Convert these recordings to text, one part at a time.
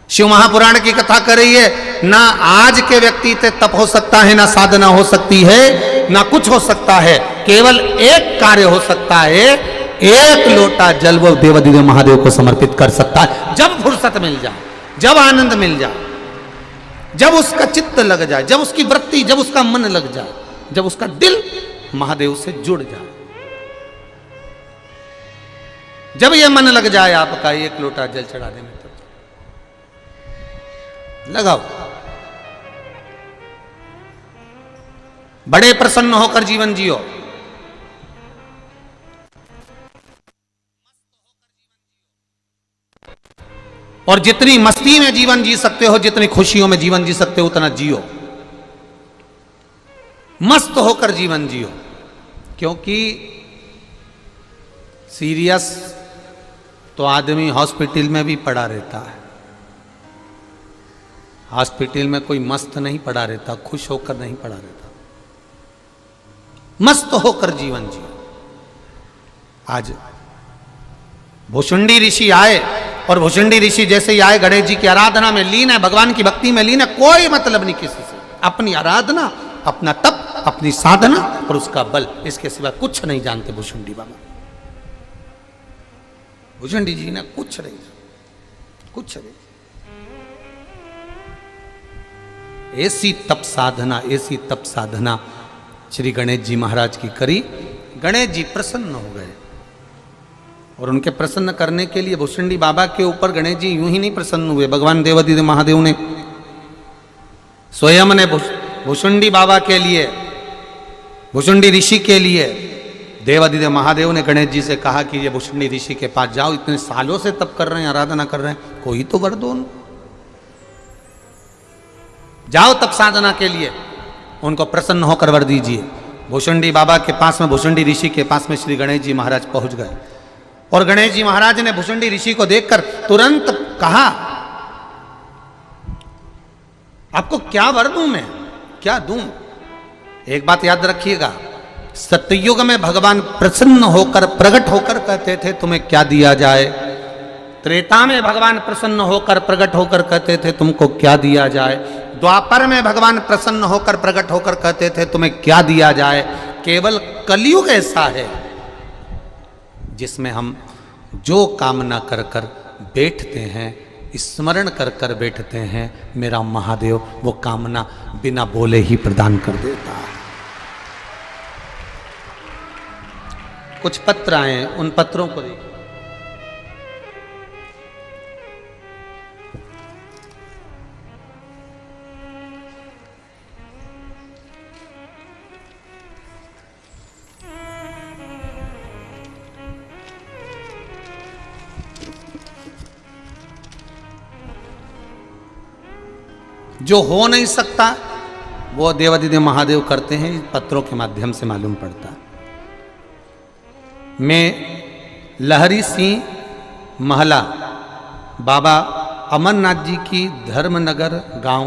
शिव महापुराण की कथा कर रही है, ना आज के व्यक्ति से तप हो सकता है, ना साधना हो सकती है, ना कुछ हो सकता है। केवल एक कार्य हो सकता है, एक लोटा जल वो देवादिदेव महादेव को समर्पित कर सकता है। जब फुर्सत मिल जाए, जब आनंद मिल जाए, जब उसका चित्त लग जाए, जब उसकी वृत्ति, जब उसका मन लग जाए, जब उसका दिल महादेव से जुड़ जाए, जब यह मन लग जाए आपका एक लोटा जल चढ़ाने में, तो लगाओ। बड़े प्रसन्न होकर जीवन जियो। और जितनी मस्ती में जीवन जी सकते हो, जितनी खुशियों में जीवन जी सकते हो, उतना जियो। मस्त होकर जीवन जियो। क्योंकि सीरियस तो आदमी हॉस्पिटल में भी पड़ा रहता है। हॉस्पिटल में कोई मस्त नहीं पड़ा रहता, खुश होकर नहीं पड़ा रहता। मस्त होकर जीवन जियो। आज भुषुंडी ऋषि आए, और भुषुंडी ऋषि जैसे ही आए, गणेश जी की आराधना में लीन है, भगवान की भक्ति में लीन है, कोई मतलब नहीं किसी से। अपनी आराधना, अपना तप, अपनी साधना और उसका बल, इसके सिवा कुछ नहीं जानते भुषुंडी बाबा। भुषुंडी जी ने कुछ नहीं, कुछ नहीं। ऐसी तप साधना, ऐसी तप साधना श्री गणेश जी महाराज की करी। गणेश जी प्रसन्न हो गए, और उनके प्रसन्न करने के लिए भुषुंडी बाबा के ऊपर गणेश जी यूं ही नहीं प्रसन्न हुए। भगवान देवादिदेव महादेव ने स्वयं ने भुषुंडी बाबा के लिए, भुषुंडी ऋषि के लिए, देवादिदेव महादेव ने गणेश जी से कहा कि ये भुषुंडी ऋषि के पास जाओ, इतने सालों से तप कर रहे हैं, आराधना कर रहे हैं, कोई तो वर दो उनको। जाओ तप साधना के लिए, उनको प्रसन्न होकर वर दीजिए। भुषुंडी बाबा के पास में, भुषुंडी ऋषि के पास में श्री गणेश जी महाराज पहुंच गए। और गणेश जी महाराज ने भुषुंडी ऋषि को देखकर तुरंत कहा, आपको क्या वर दूं मैं, क्या दूं? एक बात याद रखिएगा, सतयुग में भगवान प्रसन्न होकर, प्रकट होकर कहते थे तुम्हें क्या दिया जाए। त्रेता में भगवान प्रसन्न होकर, प्रकट होकर कहते थे तुमको क्या दिया जाए। द्वापर में भगवान प्रसन्न होकर, प्रकट होकर कहते थे तुम्हें क्या दिया जाए। केवल कलयुग ऐसा है जिसमें हम जो कामना कर कर बैठते हैं, स्मरण कर कर बैठते हैं, मेरा महादेव वो कामना बिना बोले ही प्रदान कर देता है। कुछ पत्र आए, उन पत्रों को देखिए। जो हो नहीं सकता वो देवादिदेव महादेव करते हैं, पत्रों के माध्यम से मालूम पड़ता है। मैं लहरी सिंह महला, बाबा अमरनाथ जी की धर्मनगर गांव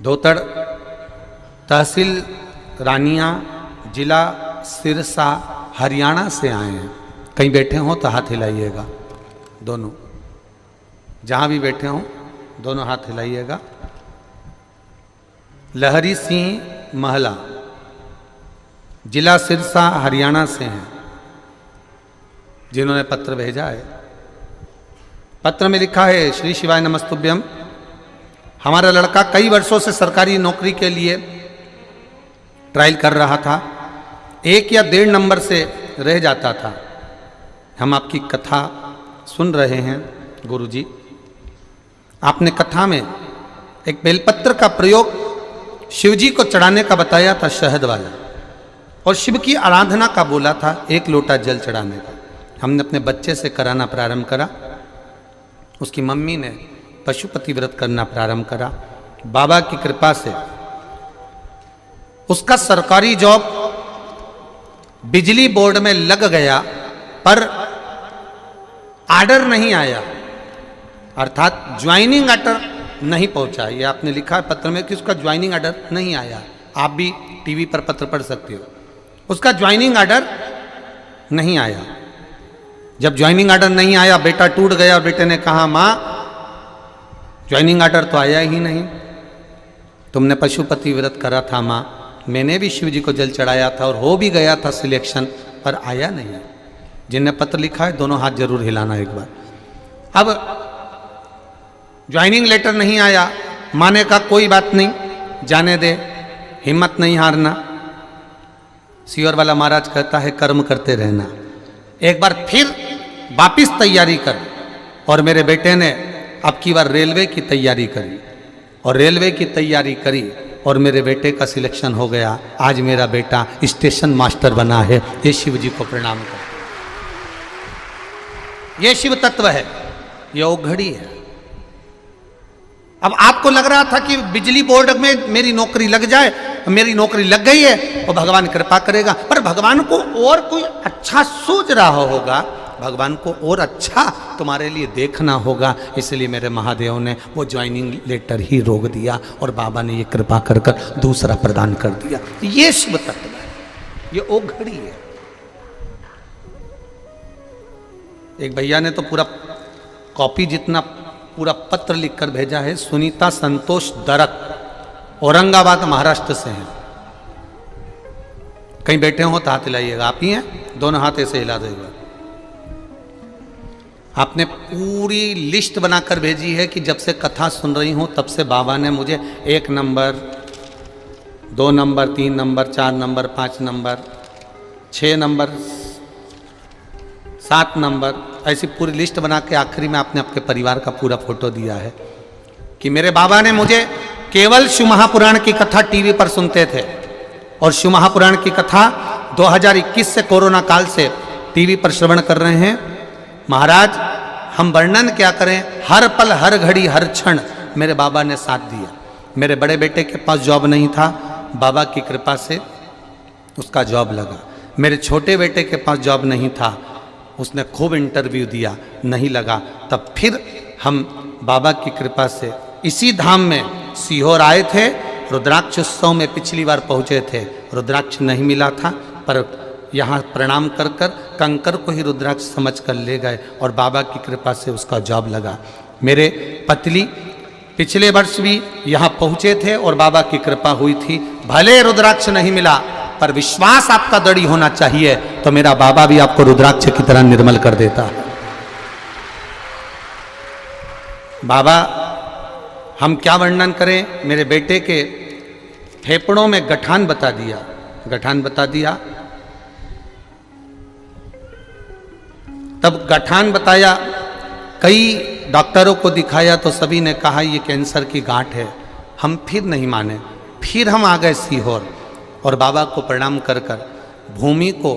धोतड़, तहसील रानिया, जिला सिरसा, हरियाणा से आए हैं। कहीं बैठे हों तो हाथ हिलाइएगा, दोनों जहां भी बैठे हों दोनों हाथ हिलाइएगा। लहरी सिंह महला, जिला सिरसा, हरियाणा से हैं, जिन्होंने पत्र भेजा है। पत्र में लिखा है, श्री शिवाय नमस्तुभ्यम। हमारा लड़का कई वर्षों से सरकारी नौकरी के लिए ट्रायल कर रहा था, 1 या 1.5 नंबर से रह जाता था। हम आपकी कथा सुन रहे हैं गुरुजी। आपने कथा में एक बेलपत्र का प्रयोग शिवजी को चढ़ाने का बताया था, शहद वाला, और शिव की आराधना का बोला था, 1 लोटा जल चढ़ाने का। हमने अपने बच्चे से कराना प्रारंभ करा, उसकी मम्मी ने पशुपति व्रत करना प्रारंभ करा। बाबा की कृपा से उसका सरकारी जॉब बिजली बोर्ड में लग गया, पर आर्डर नहीं आया, अर्थात ज्वाइनिंग ऑर्डर नहीं पहुंचा। ये आपने लिखा है पत्र में कि उसका ज्वाइनिंग ऑर्डर नहीं आया। आप भी टीवी पर पत्र पढ़ सकते हो, उसका ज्वाइनिंग ऑर्डर नहीं आया। जब ज्वाइनिंग ऑर्डर नहीं आया, बेटा टूट गया, बेटे ने कहा माँ ज्वाइनिंग ऑर्डर तो आया ही नहीं, तुमने पशुपति व्रत करा था माँ, मैंने भी शिव जी को जल चढ़ाया था और हो भी गया था सिलेक्शन, पर आया नहीं। जिनने पत्र लिखा है दोनों हाथ जरूर हिलाना एक बार। अब ज्वाइनिंग लेटर नहीं आया, माने का कोई बात नहीं, जाने दे, हिम्मत नहीं हारना। सीहोर वाला महाराज कहता है कर्म करते रहना, एक बार फिर वापिस तैयारी कर। और मेरे बेटे ने अब की बार रेलवे की तैयारी करी और रेलवे की तैयारी करी और मेरे बेटे का सिलेक्शन हो गया। आज मेरा बेटा स्टेशन मास्टर बना है। ये शिव जी को प्रणाम कर, ये शिव तत्व है, ये ओघड़ी है। अब आपको लग रहा था कि बिजली बोर्ड में मेरी नौकरी लग जाए, मेरी नौकरी लग गई है और भगवान कृपा करेगा, पर भगवान को और कोई अच्छा सूझ रहा होगा, भगवान को और अच्छा तुम्हारे लिए देखना होगा, इसलिए मेरे महादेव ने वो ज्वाइनिंग लेटर ही रोक दिया और बाबा ने ये कृपा कर कर दूसरा प्रदान कर दिया। ये शिव तत्व है, ये ओघड़ी है। एक भैया ने तो पूरा कॉपी जितना पूरा पत्र लिखकर भेजा है। सुनीता संतोष दरक, औरंगाबाद महाराष्ट्र से हैं। कहीं बैठे हो तो हाथ हिलाइएगा, आप ही हैं, दोनों हाथ ऐसे हिला देगा। आपने पूरी लिस्ट बनाकर भेजी है कि जब से कथा सुन रही हूं तब से बाबा ने मुझे 1 number, 2 number, 3 number, 4 number, 5 number, 6 number, 7 number, ऐसी पूरी लिस्ट बना के आखिरी में आपने आपके परिवार का पूरा फोटो दिया है कि मेरे बाबा ने मुझे केवल शिव महापुराण की कथा टीवी पर सुनते थे और शिव महापुराण की कथा 2021 से कोरोना काल से टीवी पर श्रवण कर रहे हैं। महाराज हम वर्णन क्या करें, हर पल हर घड़ी हर क्षण मेरे बाबा ने साथ दिया। मेरे बड़े बेटे के पास जॉब नहीं था, बाबा की कृपा से उसका जॉब लगा। मेरे छोटे बेटे के पास जॉब नहीं था, उसने खूब इंटरव्यू दिया, नहीं लगा। तब फिर हम बाबा की कृपा से इसी धाम में सीहोर आए थे, रुद्राक्ष उत्सव में पिछली बार पहुँचे थे, रुद्राक्ष नहीं मिला था, पर यहाँ प्रणाम कर कर कंकर को ही रुद्राक्ष समझ कर ले गए और बाबा की कृपा से उसका जॉब लगा। मेरे पतली पिछले वर्ष भी यहाँ पहुँचे थे और बाबा की कृपा हुई थी। भले रुद्राक्ष नहीं मिला पर विश्वास आपका दृढ़ होना चाहिए, तो मेरा बाबा भी आपको रुद्राक्ष की तरह निर्मल कर देता है। बाबा हम क्या वर्णन करें, मेरे बेटे के फेफड़ों में गठान बता दिया, गठान बता दिया। तब गठान बताया, कई डॉक्टरों को दिखाया तो सभी ने कहा ये कैंसर की गांठ है। हम फिर नहीं माने, फिर हम आ गए सीहोर और बाबा को प्रणाम कर कर भूमि को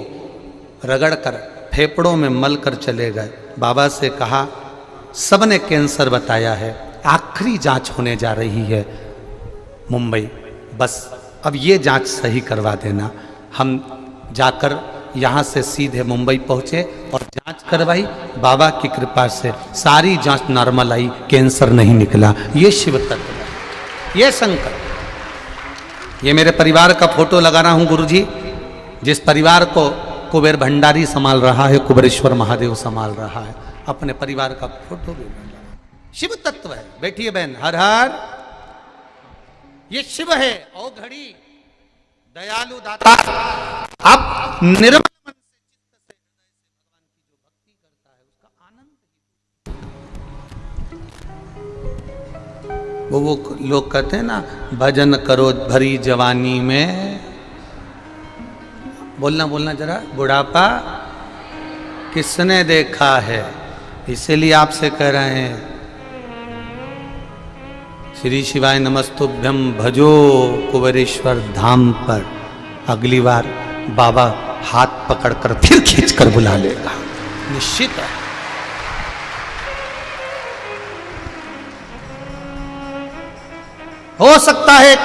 रगड़ कर फेफड़ों में मल कर चले गए। बाबा से कहा सबने कैंसर बताया है, आखिरी जांच होने जा रही है मुंबई, बस अब ये जांच सही करवा देना। हम जाकर यहाँ से सीधे मुंबई पहुँचे और जांच करवाई। बाबा की कृपा से सारी जांच नॉर्मल आई, कैंसर नहीं निकला। ये शिव तत्व है, ये संकल्प। ये मेरे परिवार का फोटो लगा रहा हूँ गुरुजी, जिस परिवार को कुबेर भंडारी संभाल रहा है, कुबेरेश्वर महादेव संभाल रहा है, अपने परिवार का फोटो भी शिव तत्व है। बैठिए बहन, हर हर। ये शिव है, ओ घड़ी दयालु दाता। आप निर्मल मन से चित्त से हृदय से भगवान की जो भक्ति करता है उसका आनंद। वो लोग कहते हैं ना, भजन करो भरी जवानी में, बोलना बोलना जरा, बुढ़ापा किसने देखा है। इसीलिए आपसे कह रहे हैं श्री शिवाय नमस्तुभ्यम भजो कुबेरेश्वर धाम पर। अगली बार बाबा हाथ पकड़कर फिर खींचकर बुला लेगा, निश्चित है। हो सकता है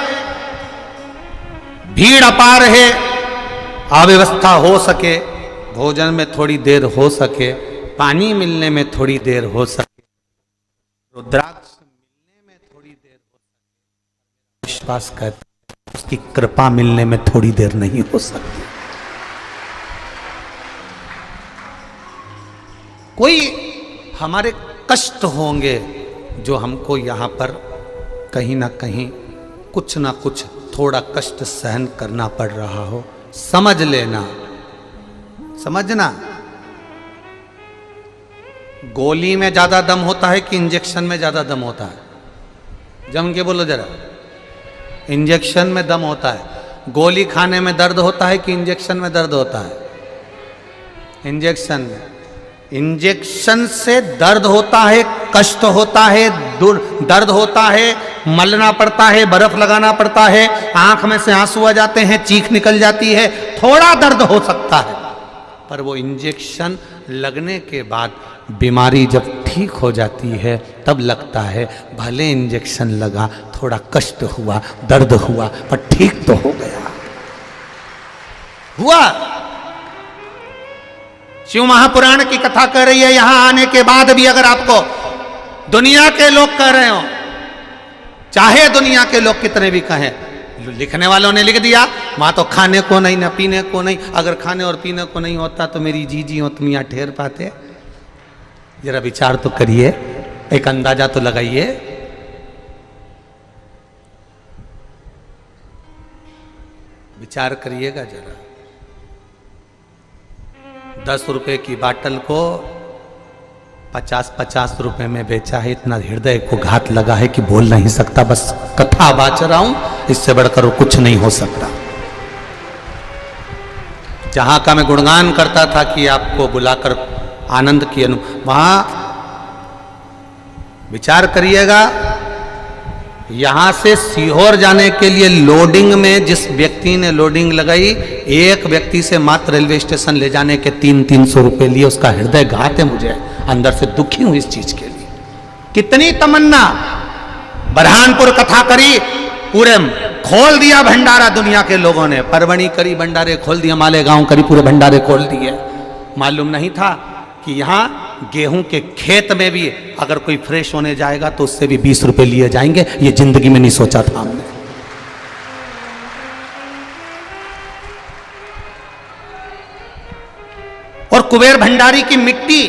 भीड़ अपार है, अव्यवस्था हो सके, भोजन में थोड़ी देर हो सके, पानी मिलने में थोड़ी देर हो सके, रुद्राक्ष मिलने में थोड़ी देर हो सके, विश्वास कहता है उसकी कृपा मिलने में थोड़ी देर नहीं हो सकती। कोई हमारे कष्ट होंगे जो हमको यहाँ पर कहीं ना कहीं कुछ ना कुछ थोड़ा कष्ट सहन करना पड़ रहा हो, समझ लेना, समझना। गोली में ज्यादा दम होता है कि इंजेक्शन में ज्यादा दम होता है? जम के बोलो जरा। इंजेक्शन में दम होता है। गोली खाने में दर्द होता है कि इंजेक्शन में दर्द होता है? इंजेक्शन में। इंजेक्शन से दर्द होता है, कष्ट होता है, दर्द होता है, मलना पड़ता है, बर्फ लगाना पड़ता है, आंख में से आंसू आ जाते हैं, चीख निकल जाती है, थोड़ा दर्द हो सकता है। पर वो इंजेक्शन लगने के बाद बीमारी जब ठीक हो जाती है तब लगता है भले इंजेक्शन लगा, थोड़ा कष्ट हुआ, दर्द हुआ, पर ठीक तो हो गया। हुआ। शिव महापुराण की कथा कर रही है, यहां आने के बाद भी अगर आपको दुनिया के लोग कह रहे हो, चाहे दुनिया के लोग कितने भी कहें, लिखने वालों ने लिख दिया वहां तो खाने को नहीं ना पीने को नहीं। अगर खाने और पीने को नहीं होता तो मेरी जीजी हो तुम यहां ठहर पाते? जरा विचार तो करिए, एक अंदाजा तो लगाइए। विचार करिएगा जरा। 10 रुपए की बाटल को 50-50 रुपए में बेचा है। इतना हृदय को घात लगा है कि बोल नहीं सकता, बस कथा बाच रहा हूं, इससे बढ़कर कुछ नहीं हो सकता। जहां का मैं गुणगान करता था कि आपको बुलाकर आनंद की वहां विचार करिएगा, यहां से सीहोर जाने के लिए लोडिंग में जिस व्यक्ति ने लोडिंग लगाई, एक व्यक्ति से मात्र रेलवे स्टेशन ले जाने के 300-300 रुपए लिए। उसका हृदय घात है, मुझे अंदर से दुखी हूं इस चीज के लिए। कितनी तमन्ना। बरहानपुर कथा करी, पूरे खोल दिया भंडारा दुनिया के लोगों ने। परवणी करी, भंडारे खोल दिया, मालेगांव करी, पूरे भंडारे खोल दिए। मालूम नहीं था कि यहां गेहूं के खेत में भी अगर कोई फ्रेश होने जाएगा तो उससे भी 20 रुपए लिए जाएंगे। ये जिंदगी में नहीं सोचा था हमने। और कुबेर भंडारी की मिट्टी,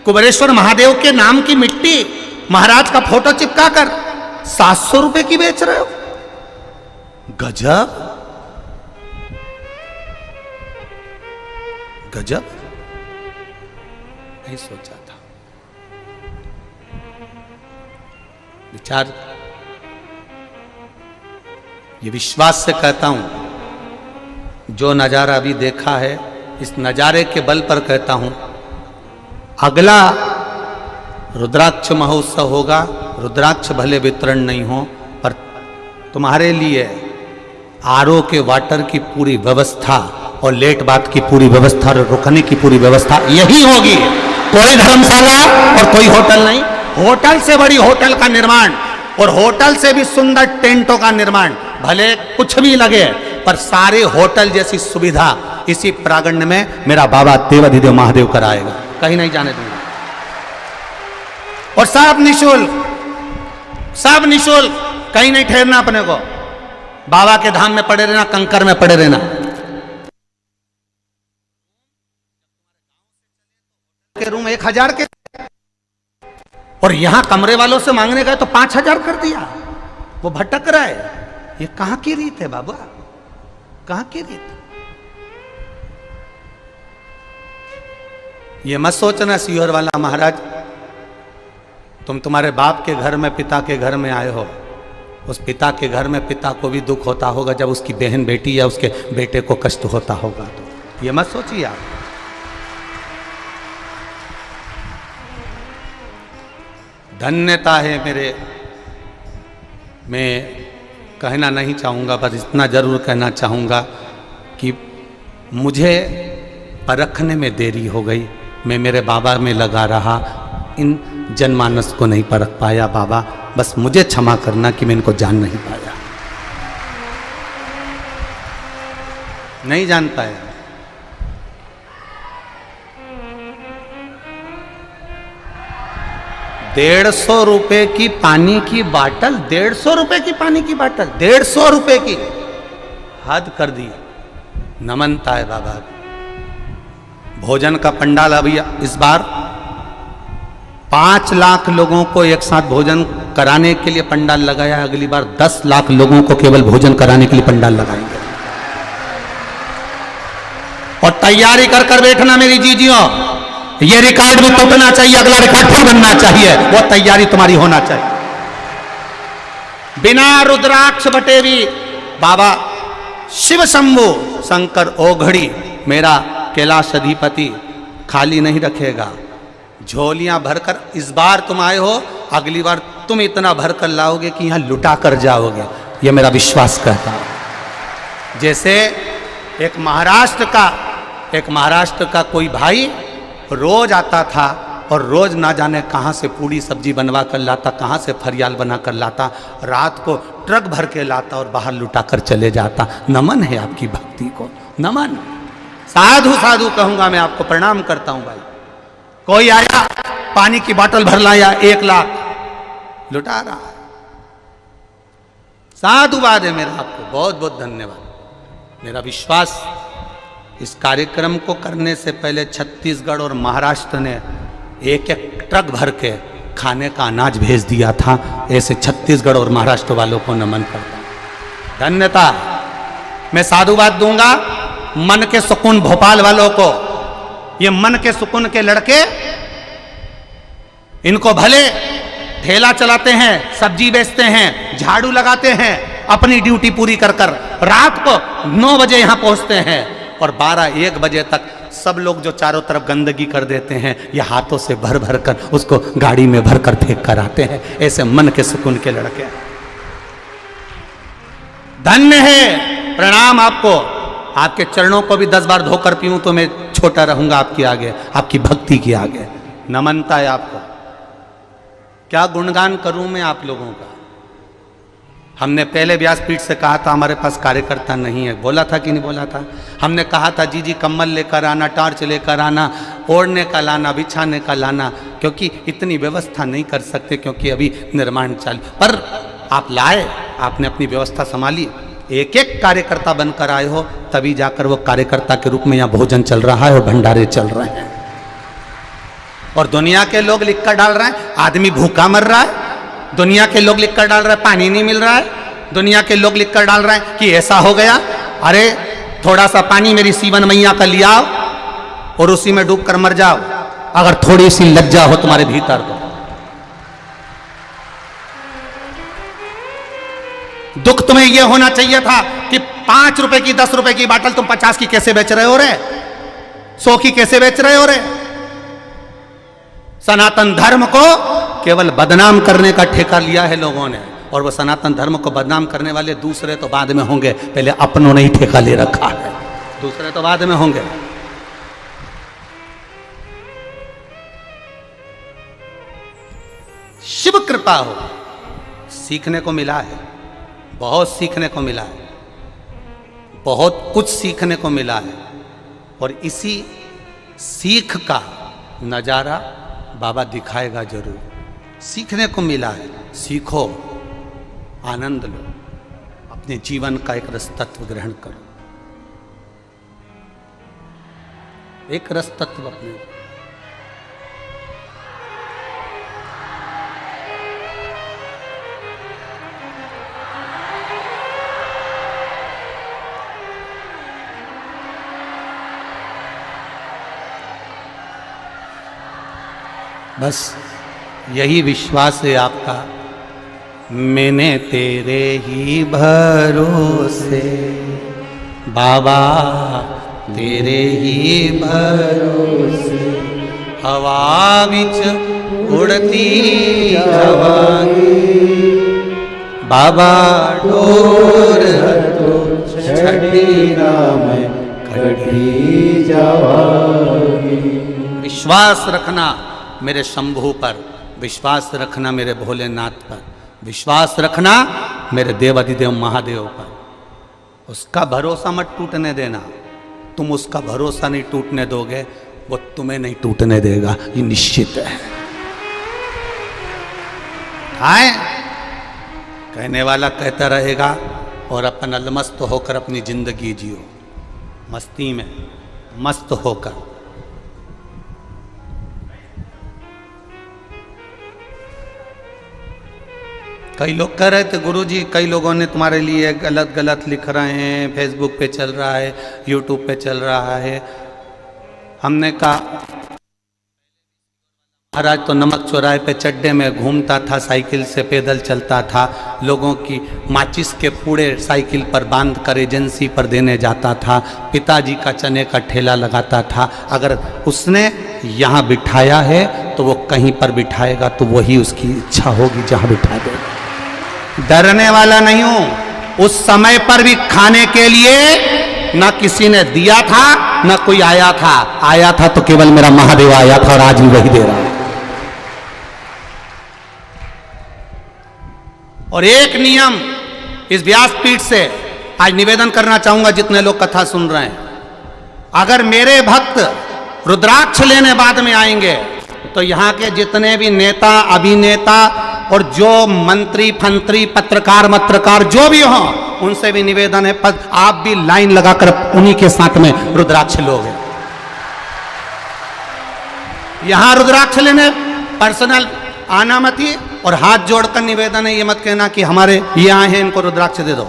कुबेरेश्वर महादेव के नाम की मिट्टी, महाराज का फोटो चिपका कर 700 रुपए की बेच रहे हो। गजब, गजब। नहीं सोचा था। विचार, ये विश्वास से कहता हूं, जो नजारा अभी देखा है, इस नजारे के बल पर कहता हूं, अगला रुद्राक्ष महोत्सव होगा, रुद्राक्ष भले वितरण नहीं हो, पर तुम्हारे लिए आरओ के वाटर की पूरी व्यवस्था और लेट बात की पूरी व्यवस्था और रुकने की पूरी व्यवस्था यही होगी। कोई धर्मशाला और कोई होटल नहीं। होटल से बड़ी होटल का निर्माण और होटल से भी सुंदर टेंटों का निर्माण, भले कुछ भी लगे, पर सारे होटल जैसी सुविधा इसी प्रांगण में मेरा बाबा देवाधिदेव महादेव कराएगा। कहीं नहीं जाने दूंगा। और सब निःशुल्क, सब निःशुल्क, कहीं नहीं ठहरना अपने को। बाबा के धाम में पड़े रहना, कंकर में पड़े रहना। के रूम 1000 के, और यहां कमरे वालों से मांगने गए तो 5000 कर दिया। वो भटक रहा है। ये कहां की रीत है बाबा, कहां की रीत? ये मत सोचना सीहोर वाला महाराज, तुम तुम्हारे बाप के घर में, पिता के घर में आए हो। उस पिता के घर में पिता को भी दुख होता होगा जब उसकी बहन बेटी या उसके बेटे को कष्ट होता होगा। तो ये मत सोचिए आप। धन्यता है मेरे, मैं कहना नहीं चाहूँगा, बस इतना जरूर कहना चाहूँगा कि मुझे परखने में देरी हो गई। मैं मेरे बाबा में लगा रहा, इन जनमानस को नहीं परख पाया। बाबा बस मुझे क्षमा करना कि मैं इनको जान नहीं पाया, नहीं जान पाया। ₹150 की पानी की बाटल, 150 रुपए की पानी की बाटल, 150 रुपए की, हद कर दी। नमनता है बाबा। भोजन का पंडाल अभी इस बार 5 लाख लोगों को एक साथ भोजन कराने के लिए पंडाल लगाया, अगली बार 10 लाख लोगों को केवल भोजन कराने के लिए पंडाल लगाएंगे। और तैयारी कर कर बैठना मेरी जीजियों, ये रिकॉर्ड भी टूटना चाहिए, अगला रिकॉर्ड फिर बनना चाहिए, वो तैयारी तुम्हारी होना चाहिए। बिना रुद्राक्ष बटे भी बाबा शिव शंभु शंकर ओघड़ी मेरा कैलाश अधिपति खाली नहीं रखेगा। झोलियां भरकर इस बार तुम आए हो, अगली बार तुम इतना भरकर लाओगे कि यहां लुटा कर जाओगे, यह मेरा विश्वास कहता है। जैसे एक महाराष्ट्र का कोई भाई रोज आता था और रोज ना जाने कहां से पूड़ी सब्जी बनवा कर लाता, कहां से फरियाल बना कर लाता, रात को ट्रक भर के लाता और बाहर लुटा कर चले जाता। नमन है आपकी भक्ति को, नमन। साधु साधु कहूंगा मैं आपको, प्रणाम करता हूं भाई। कोई आया पानी की बोतल भर लाया 1 लाख लुटा रहा है, साधुवाद है मेरा आपको, बहुत बहुत धन्यवाद। मेरा विश्वास इस कार्यक्रम को करने से पहले छत्तीसगढ़ और महाराष्ट्र ने एक ट्रक भर के खाने का अनाज भेज दिया था। ऐसे छत्तीसगढ़ और महाराष्ट्र वालों को नमन करता हूं, धन्यता। मैं साधुवाद दूंगा मन के सुकून भोपाल वालों को। ये मन के सुकून के लड़के, इनको भले ठेला चलाते हैं, सब्जी बेचते हैं, झाड़ू लगाते हैं, अपनी ड्यूटी पूरी कर कर रात को 9 बजे यहां पहुंचते हैं और 12-1 बजे तक सब लोग जो चारों तरफ गंदगी कर देते हैं, ये हाथों से भर भर कर उसको गाड़ी में भर कर फेंक कर आते हैं। ऐसे मन के सुकून के लड़के, धन्य है। प्रणाम आपको, आपके चरणों को भी 10 बार धोकर पीऊं तो मैं छोटा रहूंगा आपके आगे, आपकी भक्ति के आगे। नमनता है आपको। क्या गुणगान करूं मैं आप लोगों का। हमने पहले व्यासपीठ से कहा था हमारे पास कार्यकर्ता नहीं है, बोला था कि नहीं बोला था। हमने कहा था जी कम्बल लेकर आना, टॉर्च लेकर आना, ओढ़ने का लाना, बिछाने का लाना, क्योंकि इतनी व्यवस्था नहीं कर सकते क्योंकि अभी निर्माण चालू। पर आप लाए, आपने अपनी व्यवस्था संभाली, एक एक कार्यकर्ता बनकर आए हो, तभी जाकर वो कार्यकर्ता के रूप में यहाँ भोजन चल रहा है और भंडारे चल रहे हैं। और दुनिया के लोग लिखकर डाल रहे हैं आदमी भूखा मर रहा है, दुनिया के लोग लिखकर डाल रहे हैं पानी नहीं मिल रहा है, दुनिया के लोग लिखकर डाल रहे हैं कि ऐसा हो गया। अरे थोड़ा सा पानी मेरी सीवन मैया का लिया और उसी में डूब कर मर जाओ, अगर थोड़ी सी लज्जा हो तुम्हारे भीतर तो। दुख तुम्हें यह होना चाहिए था कि 5 रुपए की 10 रुपए की बाटल तुम 50 की कैसे बेच रहे हो रे, 100 की कैसे बेच रहे हो रे। सनातन धर्म को केवल बदनाम करने का ठेका लिया है लोगों ने, और वो सनातन धर्म को बदनाम करने वाले दूसरे तो बाद में होंगे, पहले अपनों ने ही ठेका ले रखा है, दूसरे तो बाद में होंगे। शिव कृपा हो, सीखने को मिला है, बहुत सीखने को मिला है, बहुत कुछ सीखने को मिला है। और इसी सीख का नजारा बाबा दिखाएगा जरूर। सीखने को मिला है, सीखो, आनंद लो, अपने जीवन का एक रस तत्व ग्रहण करो, एक रस तत्व अपने। बस यही विश्वास है आपका, मैंने तेरे ही भरोसे बाबा, तेरे ही भरोसे हवा विच उड़ती जावांगी बाबा, डोर तो छड़ी नाम कढ़ी जावांगी। विश्वास रखना मेरे शंभू पर, विश्वास रखना मेरे भोलेनाथ पर, विश्वास रखना मेरे देवाधिदेव महादेव पर। उसका भरोसा मत टूटने देना। तुम उसका भरोसा नहीं टूटने दोगे, वो तुम्हें नहीं टूटने देगा, ये निश्चित है। आए कहने वाला कहता रहेगा और अपन अलमस्त होकर अपनी जिंदगी जियो, मस्ती में मस्त होकर। कई लोग कह रहे थे गुरुजी, कई लोगों ने तुम्हारे लिए गलत गलत लिख रहे हैं, फेसबुक पे चल रहा है, यूट्यूब पे चल रहा है। हमने कहा महाराज तो नमक चौराहे पे चड्डे में घूमता था, साइकिल से पैदल चलता था, लोगों की माचिस के पूड़े साइकिल पर बांध कर एजेंसी पर देने जाता था, पिताजी का चने का ठेला लगाता था। अगर उसने यहाँ बिठाया है तो वो कहीं पर बिठाएगा तो वही उसकी इच्छा होगी जहाँ बिठा देगा। डरने वाला नहीं हूं। उस समय पर भी खाने के लिए ना किसी ने दिया था ना कोई आया था। आया था तो केवल मेरा महादेव आया था और आज भी वही दे रहा है। और एक नियम इस व्यासपीठ से आज निवेदन करना चाहूंगा जितने लोग कथा सुन रहे हैं, अगर मेरे भक्त रुद्राक्ष लेने बाद में आएंगे तो यहाँ के जितने भी नेता अभिनेता और जो मंत्री फंत्री पत्रकार जो भी हो उनसे भी निवेदन है, आप भी लाइन लगाकर उन्हीं के साथ में रुद्राक्ष लोगे। यहां रुद्राक्ष लेने पर्सनल आना मत ही, और हाथ जोड़कर निवेदन है, ये मत कहना कि हमारे ये आए हैं इनको रुद्राक्ष दे दो।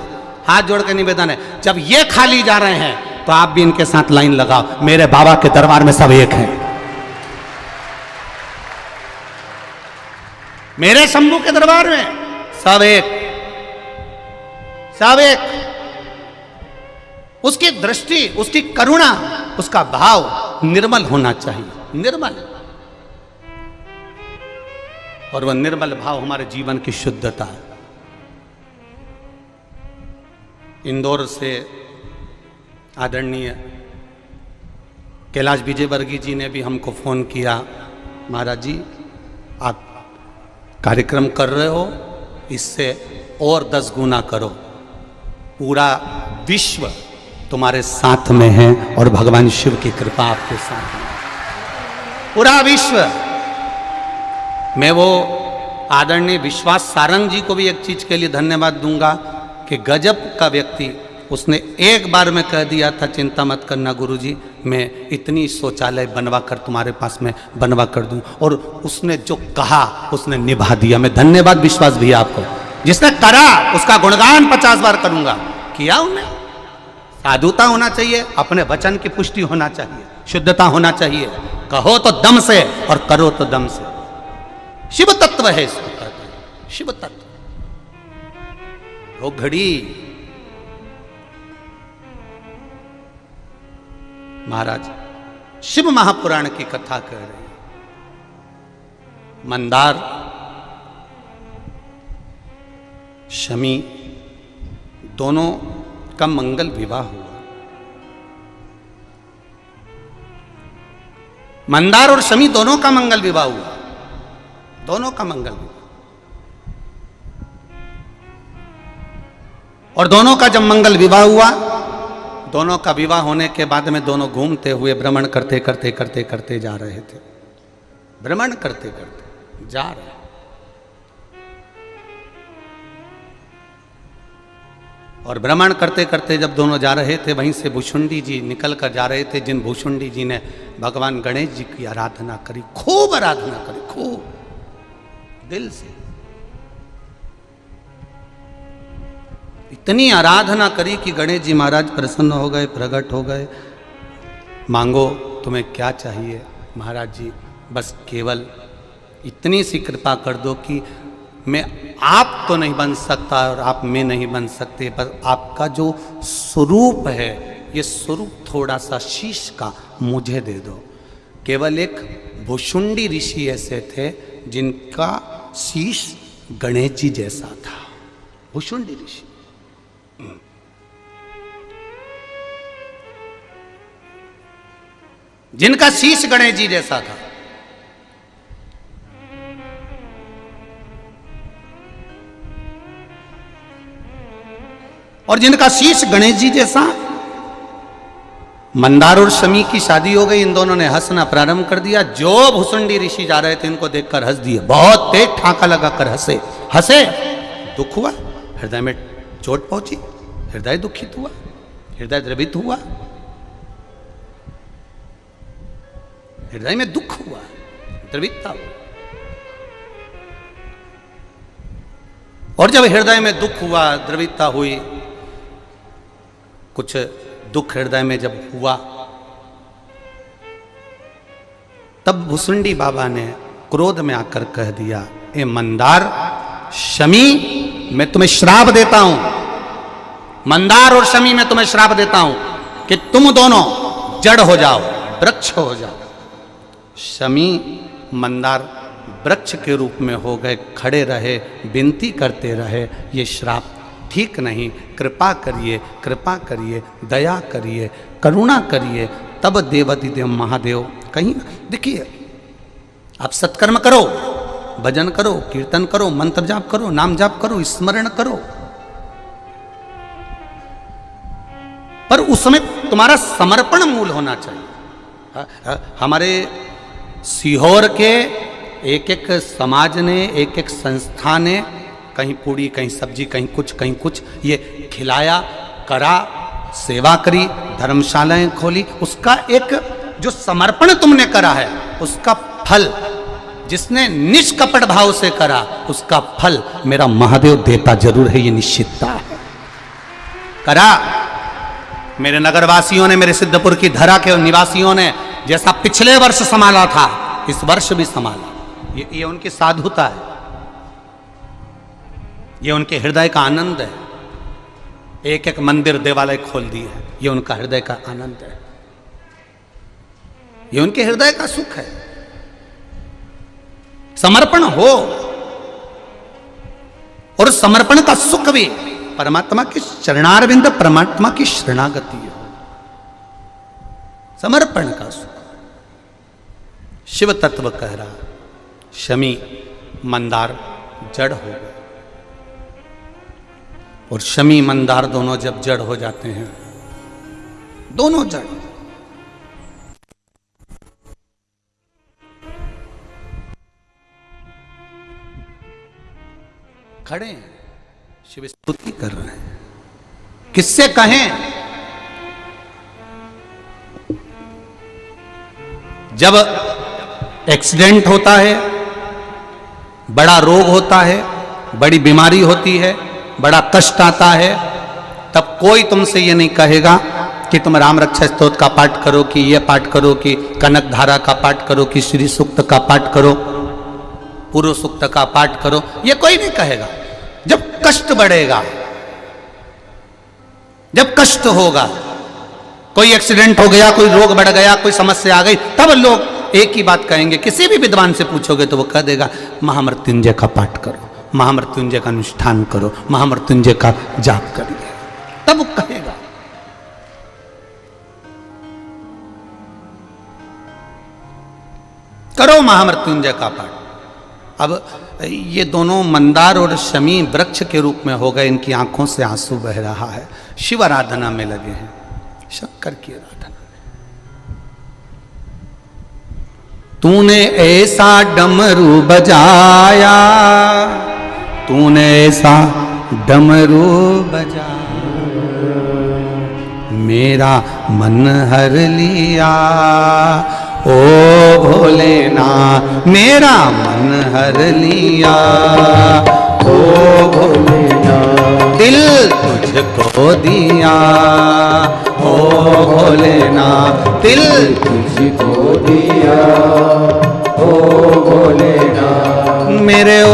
हाथ जोड़कर निवेदन है, जब ये खाली जा रहे हैं तो आप भी इनके साथ लाइन लगाओ। मेरे बाबा के दरबार में सब एक हैं, मेरे शंभू के दरबार में सब एक, सब एक। उसकी दृष्टि, उसकी करुणा, उसका भाव निर्मल होना चाहिए, निर्मल। और वह निर्मल भाव हमारे जीवन की शुद्धता है। इंदौर से आदरणीय कैलाश विजयवर्गीय जी ने भी हमको फोन किया, महाराज जी आप कार्यक्रम कर रहे हो, इससे और 10 गुना करो, पूरा विश्व तुम्हारे साथ में है और भगवान शिव की कृपा आपके साथ है, पूरा विश्व। मैं वो आदरणीय विश्वास सारंग जी को भी एक चीज के लिए धन्यवाद दूंगा कि गजब का व्यक्ति, उसने एक बार में कह दिया था चिंता मत करना गुरुजी, मैं इतनी शौचालय बनवा कर तुम्हारे पास में बनवा कर दूं, और उसने जो कहा उसने निभा दिया। मैं धन्यवाद विश्वास भैया आपको, जिसने करा उसका गुणगान 50 बार करूंगा। किया उन्हें, साधुता होना चाहिए, अपने वचन की पुष्टि होना चाहिए, शुद्धता होना चाहिए। कहो तो दम से और करो तो दम से। शिव तत्व है इसको कहते हैं, शिव तत्व। वो घड़ी महाराज शिव महापुराण की कथा कह रहे हैं। मंदार शमी दोनों का मंगल विवाह हुआ। मंदार और शमी दोनों का मंगल विवाह हुआ, दोनों का मंगल विवाह। और दोनों का जब मंगल विवाह हुआ, दोनों का विवाह होने के बाद में दोनों घूमते हुए भ्रमण करते करते करते करते जा रहे थे, भ्रमण करते करते जा रहे। और भ्रमण करते करते जब दोनों जा रहे थे, वहीं से भुषुंडी जी निकल कर जा रहे थे, जिन भुषुंडी जी ने भगवान गणेश जी की आराधना करी, खूब आराधना करी, खूब दिल से। इतनी आराधना करी कि गणेश जी महाराज प्रसन्न हो गए, प्रकट हो गए। मांगो तुम्हें क्या चाहिए महाराज जी, बस केवल इतनी सी कृपा कर दो कि मैं आप तो नहीं बन सकता और आप मैं नहीं बन सकते, पर आपका जो स्वरूप है, ये स्वरूप थोड़ा सा शीश का मुझे दे दो। केवल एक भुषुंडी ऋषि ऐसे थे जिनका शीश गणेश जी जैसा था, भुषुंडी ऋषि। जिनका शीश गणेश जी जैसा था। और जिनका शीश गणेश जी जैसा। मंदार और शमी की शादी हो गई, इन दोनों ने हंसना प्रारंभ कर दिया। जो भुसुंडी ऋषि जा रहे थे इनको देखकर हंस दिए, बहुत तेज ठाका लगाकर हंसे। हंसे, दुख हुआ, हृदय में चोट पहुंची, हृदय दुखित हुआ, हृदय द्रवित हुआ, हृदय में दुख हुआ, द्रवितता हुआ। और जब हृदय में दुख हुआ, द्रविता हुई, कुछ दुख हृदय में जब हुआ, तब भुसुंडी बाबा ने क्रोध में आकर कह दिया, ए मंदार, शमी, मैं तुम्हें श्राप देता हूं, मंदार और शमी मैं तुम्हें श्राप देता हूं कि तुम दोनों जड़ हो जाओ, वृक्ष हो जाओ। शमी मंदार वृक्ष के रूप में हो गए, खड़े रहे, विनती करते रहे, ये श्राप ठीक नहीं, कृपा करिए, कृपा करिए, दया करिए, करुणा करिए। तब देवाधिदेव महादेव कहीं, देखिए, आप सत्कर्म करो, भजन करो, कीर्तन करो, मंत्र जाप करो, नाम जाप करो, स्मरण करो, पर उसमें तुम्हारा समर्पण मूल होना चाहिए। हमारे सीहोर के एक एक समाज ने, एक एक संस्था ने कहीं पूड़ी, कहीं सब्जी, कहीं कुछ ये खिलाया, करा, सेवा करी, धर्मशालाएं खोली। उसका एक जो समर्पण तुमने करा है, उसका फल, जिसने निष्कपट भाव से करा, उसका फल मेरा महादेव देता जरूर है, ये निश्चितता है। करा, मेरे नगरवासियों ने, मेरे सिद्धपुर की धरा के निवासियों ने जैसा पिछले वर्ष संभाला था, इस वर्ष भी संभाला। ये उनकी साधुता है, ये उनके हृदय का आनंद है। एक एक मंदिर, देवालय खोल दिए हैं, ये उनका हृदय का आनंद है, ये उनके हृदय का सुख है। समर्पण हो, और समर्पण का सुख भी परमात्मा के चरणारविंद, परमात्मा की शरणागति हो, समर्पण का सुख। शिव तत्व कह रहा, शमी मंदार जड़ हो गए, और शमी मंदार दोनों जब जड़ हो जाते हैं, दोनों जड़, खड़े हैं, शिव स्तुति कर रहे हैं। किससे कहें? जब एक्सीडेंट होता है, बड़ा रोग होता है, बड़ी बीमारी होती है, बड़ा कष्ट आता है, तब कोई तुमसे ये नहीं कहेगा कि तुम राम रक्षा स्तोत्र का पाठ करो, कि ये पाठ करो, कि कनक धारा का पाठ करो, कि श्री सूक्त का पाठ करो, पूर्व सूक्त का पाठ करो, ये कोई नहीं कहेगा। जब कष्ट बढ़ेगा, जब कष्ट होगा, कोई एक्सीडेंट हो गया, कोई रोग बढ़ गया, कोई समस्या आ गई, तब लोग एक ही बात कहेंगे। किसी भी विद्वान से पूछोगे तो वो कह देगा, महामृत्युंजय का पाठ करो, महामृत्युंजय का अनुष्ठान करो, महामृत्युंजय का जाप करिए, तब वो कहेगा। करो महामृत्युंजय का पाठ। अब ये दोनों मंदार और शमी वृक्ष के रूप में हो गए, इनकी आंखों से आंसू बह रहा है, शिव आराधना में लगे हैं, शंकर की आराधना। तूने ऐसा डमरू बजाया, तूने ऐसा डमरू बजाया, मेरा मन हर लिया, ओ भोलेनाथ मेरा मन हर लिया, ओ भोलेनाथ दिल तुझको दिया, ओ भोलेनाथ दिल तुझको दिया, ओ भोलेनाथ मेरे ओ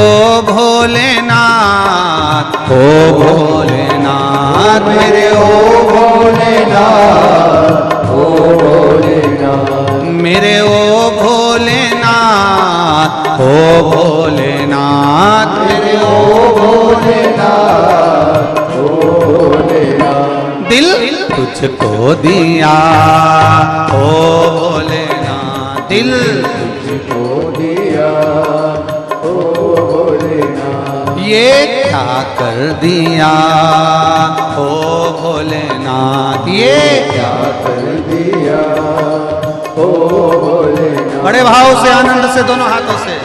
भोलेनाथ, ओ भोलेनाथ मेरे ओ भोलेनाथ, ओ भोलेनाथ मेरे ओ भोलेनाथ, ओ भोलेनाथ मेरे ओ भोलेनाथ, ओ भोलेनाथ दिल तुझको दिया, ओ भोलेनाथ दिल तुझको दिया, ओ भोलेनाथ ये क्या कर दिया, ओ भोलेनाथ ये क्या कर दिया, ओ भोलेनाथ। बड़े भाव से, आनंद से, दोनों हाथों से।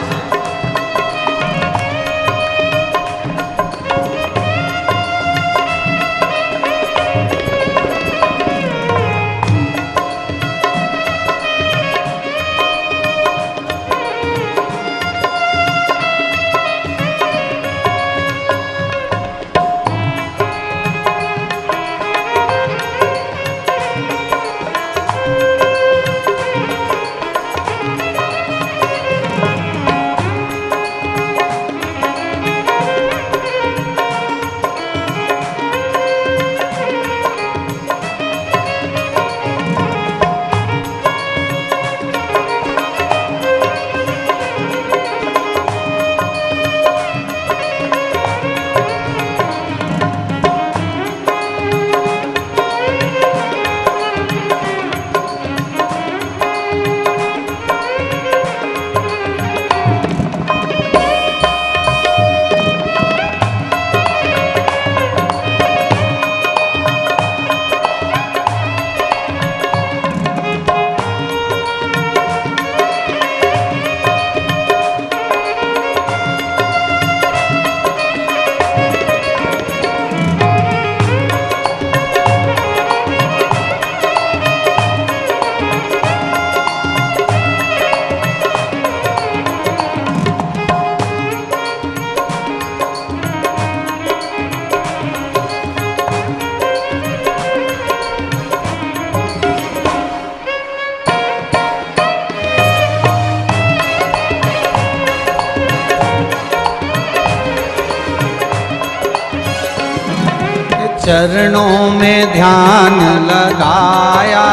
चरणों में ध्यान लगाया,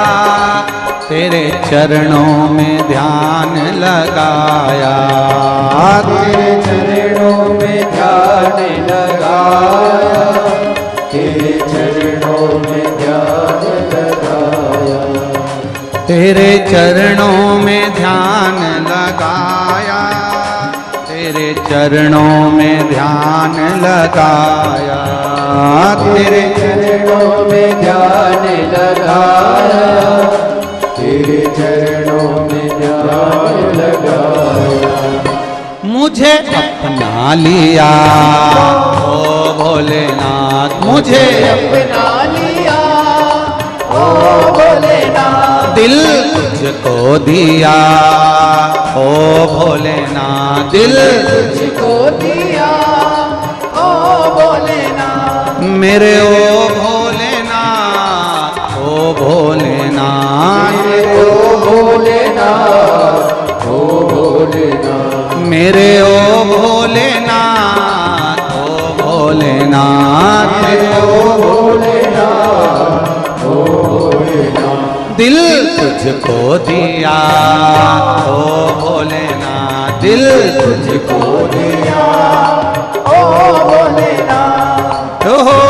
तेरे चरणों में ध्यान लगाया, तेरे चरणों में ध्यान लगाया, तेरे चरणों में ध्यान लगाया, तेरे चरणों में ध्यान लगाया, तेरे चरणों में ध्यान लगाया, तेरे चरणों में ध्यान लगाया, तेरे चरणों में ध्यान लगाया। मुझे अपना लिया ओ भोलेनाथ, मुझे अपना लिया ओ भोलेनाथ, दिल तुझको दिया ओ भोलेनाथ, दिल तुझको दिया ओ भोलेनाथ, मेरे ओ भोलेनाथ, ओ भोलेनाथ, ओ भोलेनाथ, ओ भोलेनाथ, मेरे ओ भोलेनाथ, ओ भोलेनाथ, ओ भोलेनाथ, ओ भोलेनाथ, दिल तुझको दिया ओ भोलेनाथ, दिल तुझको दिया ओ भोलेनाथ। ओहो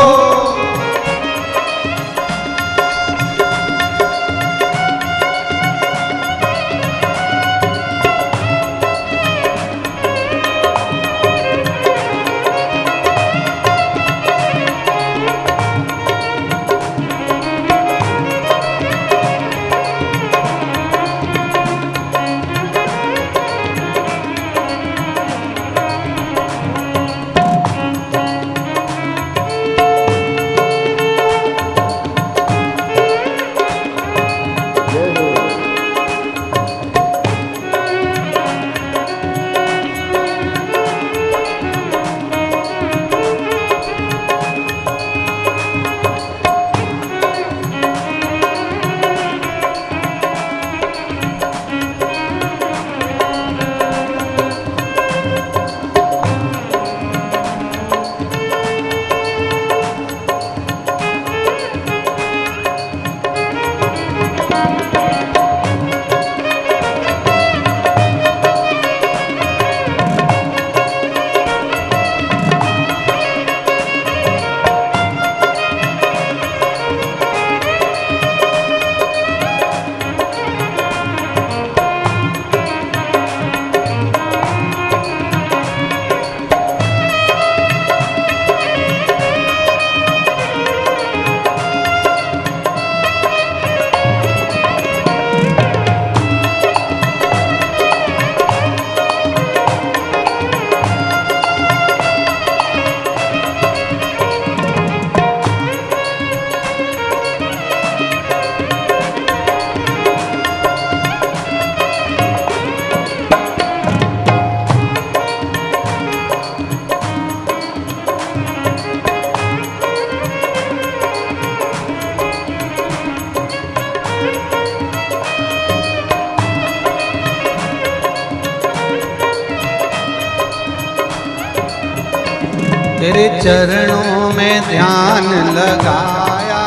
तेरे चरणों में ध्यान लगाया,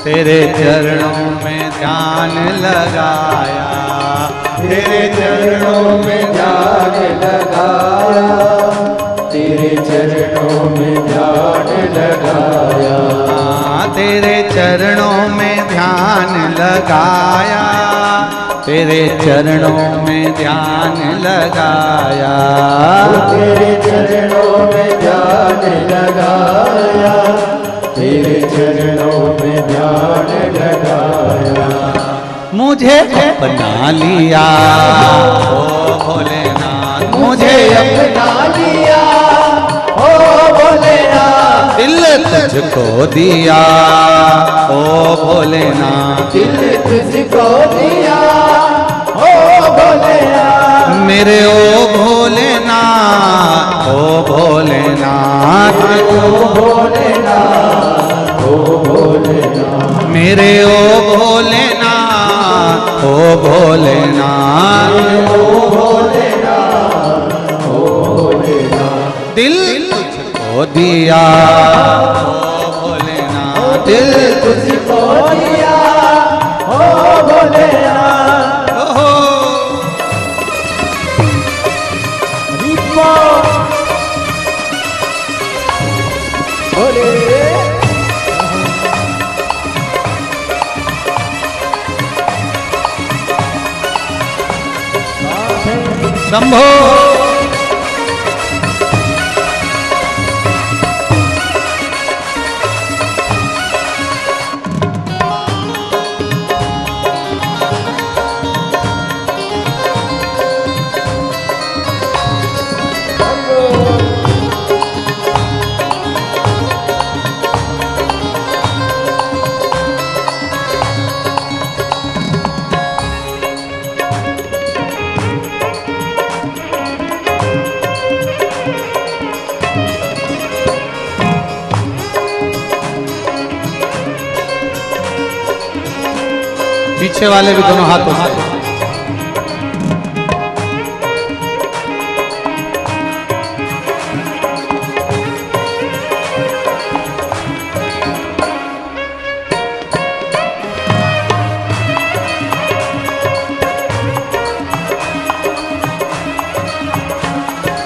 तेरे चरणों में ध्यान लगाया, तेरे चरणों में ध्यान लगाया, तेरे चरणों में ध्यान लगाया, तेरे चरणों में ध्यान लगाया, तेरे चरणों में ध्यान लगाया, तेरे चरणों में ध्यान लगाया, तेरे चरणों में ध्यान लगाया। मुझे अपना लिया ओ भोलेनाथ, मुझे अपना लिया ओ भोलेनाथ, दिल तुझको दिया ओ भोलेनाथ, दिल तुझको दिया ओ भोलेनाथ, मेरे ओ भोलेनाथ, ओ भोलेनाथ, ओ भोलेनाथ, ओ भोलेनाथ, मेरे ओ भोलेनाथ, ओ भोलेनाथ, ओ भोलेनाथ, ओ भोलेनाथ, दिल तुझको दिया ओ भोलेनाथ, दिल तुझको दिया हो भोलेनाथ। ओहो भोले शंभो पीछे वाले भी दोनों हाथों से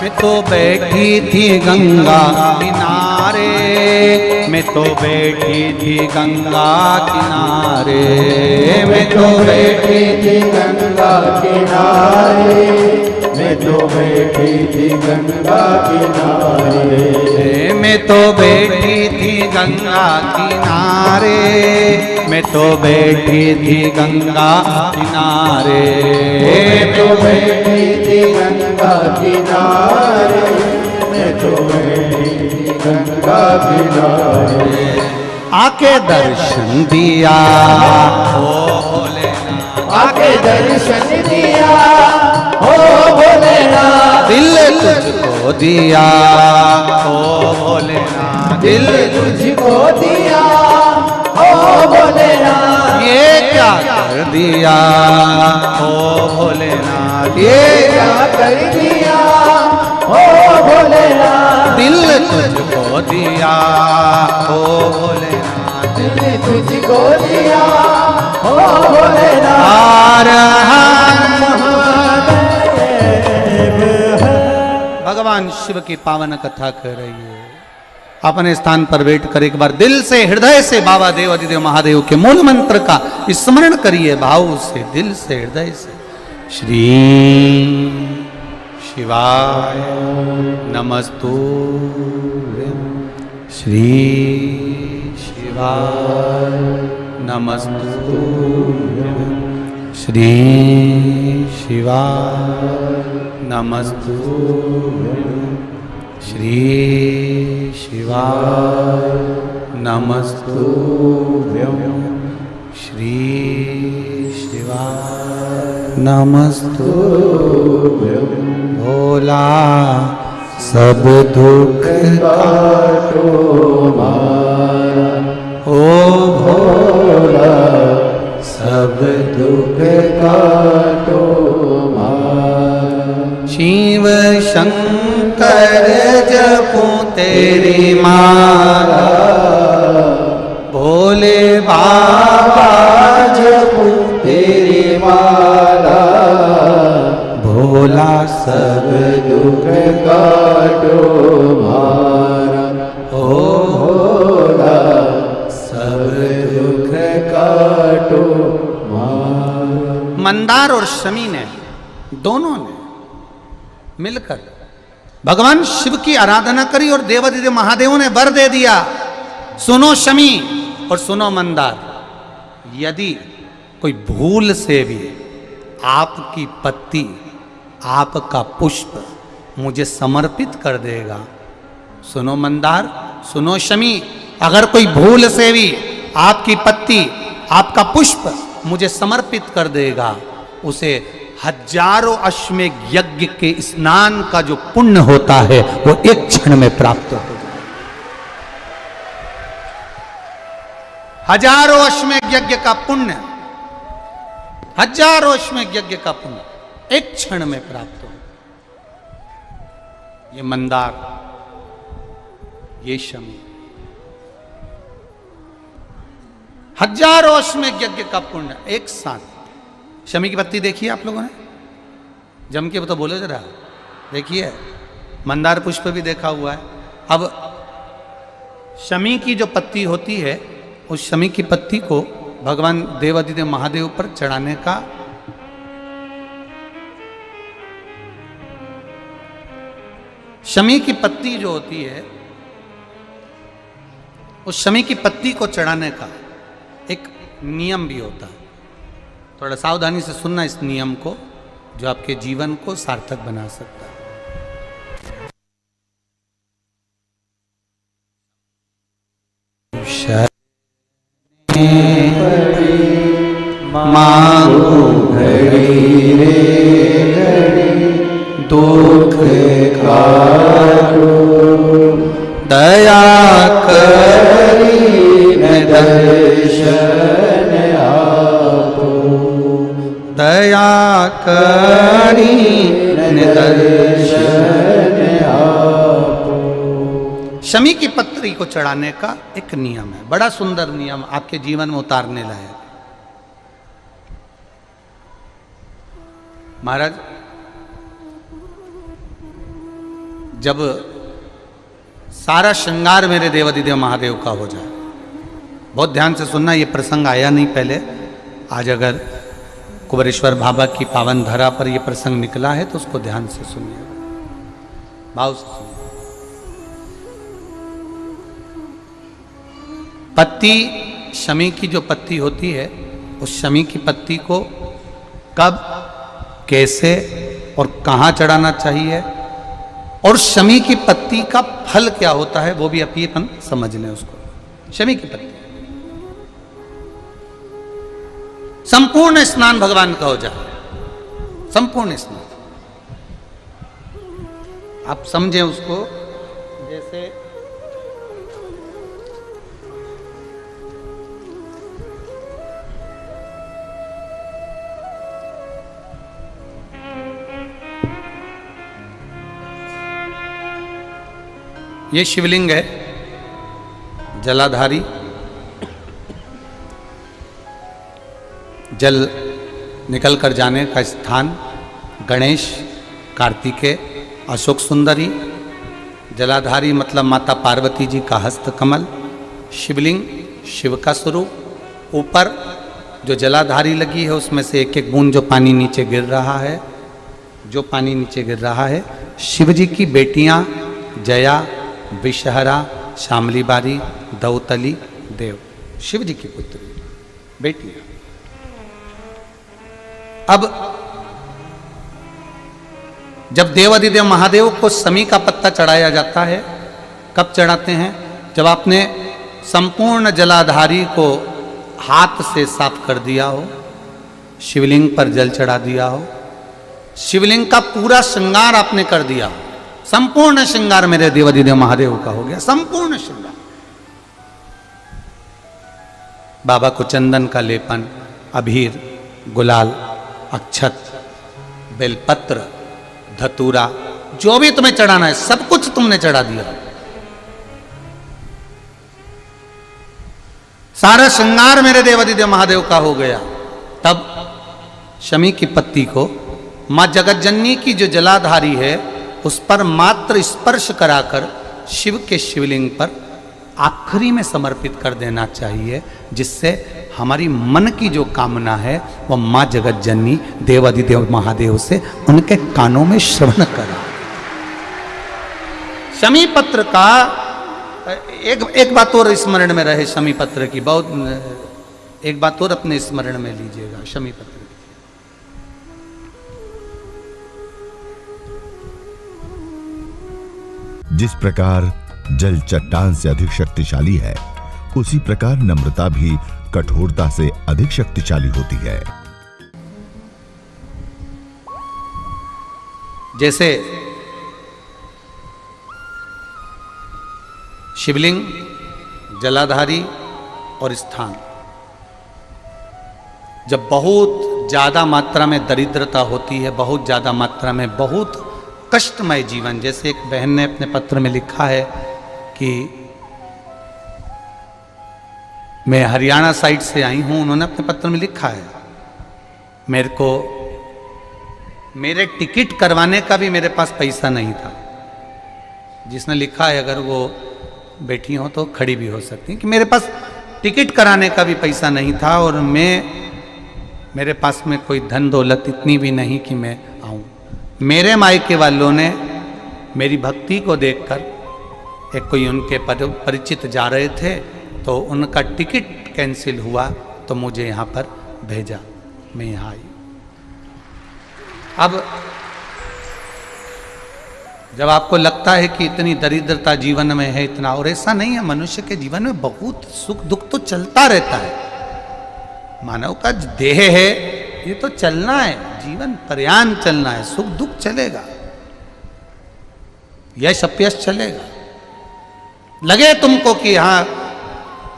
मैं तो बैठी थी गंगा किनारे, मैं तो बैठी थी गंगा किनारे, मैं तो बैठी थी गंगा किनारे, मैं तो बैठी थी गंगा किनारे, मैं तो बैठी थी गंगा किनारे, मैं तो बैठी थी गंगा किनारे, मैं तो बैठी थी गंगा किनारे, मैं तो बैठी थी गंगा किनारे। आके दर्शन दिया ओ भोलेनाथ, आके दर्शन दिया हो भोलेनाथ, दिल तुझको दिया ओ भोलेनाथ, दिल तुझको दिया हो भोलेनाथ। ये क्या कर दिया ओ भोलेनाथ, ये क्या कर दिया हो भोलेनाथ, दिल तुझको दिया ओ भोलेनाथ, दिल तुझको दिया हो भोलेनाथ। भगवान शिव की पावन कथा कर रही है। अपने स्थान पर बैठ कर एक बार दिल से हृदय से बाबा देव अधिदेव महादेव के मूल मंत्र का स्मरण करिए, भाव से, दिल से, हृदय से। श्री शिवाय नमस्तुभ्यं, श्री शिवाय नमस्तुभ्यं, श्री शिवाय नमस्तुभ्यं, श्री शिवाय नमस्तुभ्यं, श्री शिवाय नमस्तुभ्यं। भोला सब दुख काटो मारा, ओ भोला सब दुख काटो मारा। शिव शंकर जपूं तेरी माला, भोले बाबा जपूं तेरी माला, भोला सब दुख काटो मारा। ओ भोला सब दुख काटो मारा। मंदार और शमी ने, दोनों ने मिलकर भगवान शिव की आराधना करी और देवाधिदेव महादेव ने वर दे दिया। सुनो शमी और सुनो मंदार, यदि कोई भूल से भी आपकी पत्ती, आपका पुष्प मुझे समर्पित कर देगा, सुनो मंदार, सुनो शमी, अगर कोई भूल से भी आपकी पत्ती, आपका पुष्प मुझे समर्पित कर देगा, उसे हजारों अश्वमेघ यज्ञ के स्नान का जो पुण्य होता है वो एक क्षण में प्राप्त हो जाए। हजारों अश्वमेघ यज्ञ का पुण्य, हजारों अश्वमेघ यज्ञ का पुण्य एक क्षण में प्राप्त हो। ये मंदार, ये शमी, हजारों अश्वमेध यज्ञ का पुण्य एक साथ। शमी की पत्ती देखिए आप लोगों ने, जम के तो बोलो जरा, देखिए मंदार पुष्प भी देखा हुआ है। अब शमी की जो पत्ती होती है, उस शमी की पत्ती को भगवान देवादिदेव महादेव पर चढ़ाने का शमी की पत्ती जो होती है, उस शमी की पत्ती को चढ़ाने का एक नियम भी होता है। थोड़ा सावधानी से सुनना इस नियम को, जो आपके जीवन को सार्थक बना सकता है। मांगू घड़ी रे घड़ी दुख काटो, दया करी दर्शन आपो, दया करी दर्शन आपो। शमी की पत्री को चढ़ाने का एक नियम है, बड़ा सुंदर नियम, आपके जीवन में उतारने लायक। महाराज, जब सारा श्रृंगार मेरे देवादिदेव महादेव का हो जाए, बहुत ध्यान से सुनना, ये प्रसंग आया नहीं पहले, आज अगर कुबेरेश्वर बाबा की पावन धरा पर यह प्रसंग निकला है तो उसको ध्यान से सुनिए, भाव से सुनिए। पत्ती, शमी की जो पत्ती होती है, उस शमी की पत्ती को कब, कैसे और कहां चढ़ाना चाहिए, और शमी की पत्ती का फल क्या होता है, वो भी अभी अपन समझ लें उसको। शमी की पत्ती, संपूर्ण स्नान भगवान का हो जाए, संपूर्ण स्नान, आप समझें उसको। जैसे ये शिवलिंग है, जलाधारी, जल निकल कर जाने का स्थान, गणेश, कार्तिकेय, अशोक सुंदरी, जलाधारी मतलब माता पार्वती जी का हस्त कमल, शिवलिंग, शिव का स्वरूप, ऊपर जो जलाधारी लगी है उसमें से एक एक बूंद जो पानी नीचे गिर रहा है, जो पानी नीचे गिर रहा है, शिव जी की बेटियां जया, विषहरा, शामली बारी, दौतली, देव, शिव जी की पुत्री बेटियां। अब जब देवादिदेव महादेव को शमी का पत्ता चढ़ाया जाता है, कब चढ़ाते हैं, जब आपने संपूर्ण जलाधारी को हाथ से साफ कर दिया हो, शिवलिंग पर जल चढ़ा दिया हो, शिवलिंग का पूरा श्रृंगार आपने कर दिया हो, संपूर्ण श्रृंगार मेरे देवादिदेव महादेव का हो गया, संपूर्ण श्रृंगार। बाबा को चंदन का लेपन, अबीर, गुलाल, अक्षत, बेलपत्र, धतूरा, जो भी तुम्हें चढ़ाना है सब कुछ तुमने चढ़ा दिया, सारा श्रृंगार मेरे देवादिदेव महादेव का हो गया। तब शमी की पत्ती को मां जगतजननी की जो जलाधारी है उस पर मात्र स्पर्श कराकर शिव के शिवलिंग पर आखिरी में समर्पित कर देना चाहिए, जिससे हमारी मन की जो कामना है वह मां जगतजननी देवादिदेव महादेव से उनके कानों में श्रवण करा। शमी पत्र का एक बात और स्मरण में रहे, शमी पत्र की बहुत एक बात और अपने स्मरण में लीजिएगा। शमी पत्र जिस प्रकार जल चट्टान से अधिक शक्तिशाली है, उसी प्रकार नम्रता भी कठोरता से अधिक शक्तिशाली होती है। जैसे शिवलिंग, जलाधारी और स्थान, जब बहुत ज्यादा मात्रा में दरिद्रता होती है, बहुत ज्यादा मात्रा में बहुत कष्टमय जीवन, जैसे एक बहन ने अपने पत्र में लिखा है कि मैं हरियाणा साइड से आई हूं, उन्होंने अपने पत्र में लिखा है, मेरे को मेरे टिकट करवाने का भी मेरे पास पैसा नहीं था। जिसने लिखा है, अगर वो बैठी हो तो खड़ी भी हो सकती, कि मेरे पास टिकट कराने का भी पैसा नहीं था और मेरे पास में कोई धन दौलत इतनी भी नहीं कि मैं आऊं। मेरे मायके वालों ने मेरी भक्ति को देखकर, एक कोई उनके परिचित जा रहे थे तो उनका टिकट कैंसिल हुआ तो मुझे यहाँ पर भेजा, मैं यहाँ आई। अब जब आपको लगता है कि इतनी दरिद्रता जीवन में है, इतना, और ऐसा नहीं है, मनुष्य के जीवन में बहुत सुख दुख तो चलता रहता है। मानव का देह है, ये तो चलना है, जीवन पर्यान चलना है, सुख दुख चलेगा, यश अपयश चलेगा। लगे तुमको कि हाँ,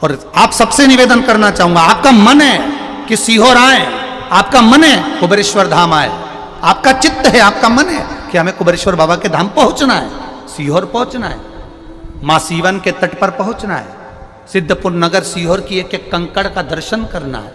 और आप सबसे निवेदन करना चाहूंगा, आपका मन है कि सीहोर आए, आपका मन है कुबेरेश्वर धाम आए, आपका चित्त है, आपका मन है कि हमें कुबेरेश्वर बाबा के धाम पहुंचना है, सीहोर पहुंचना है, मां सीवन के तट पर पहुंचना है, सिद्धपुर नगर सीहोर की एक एक कंकड़ का दर्शन करना है,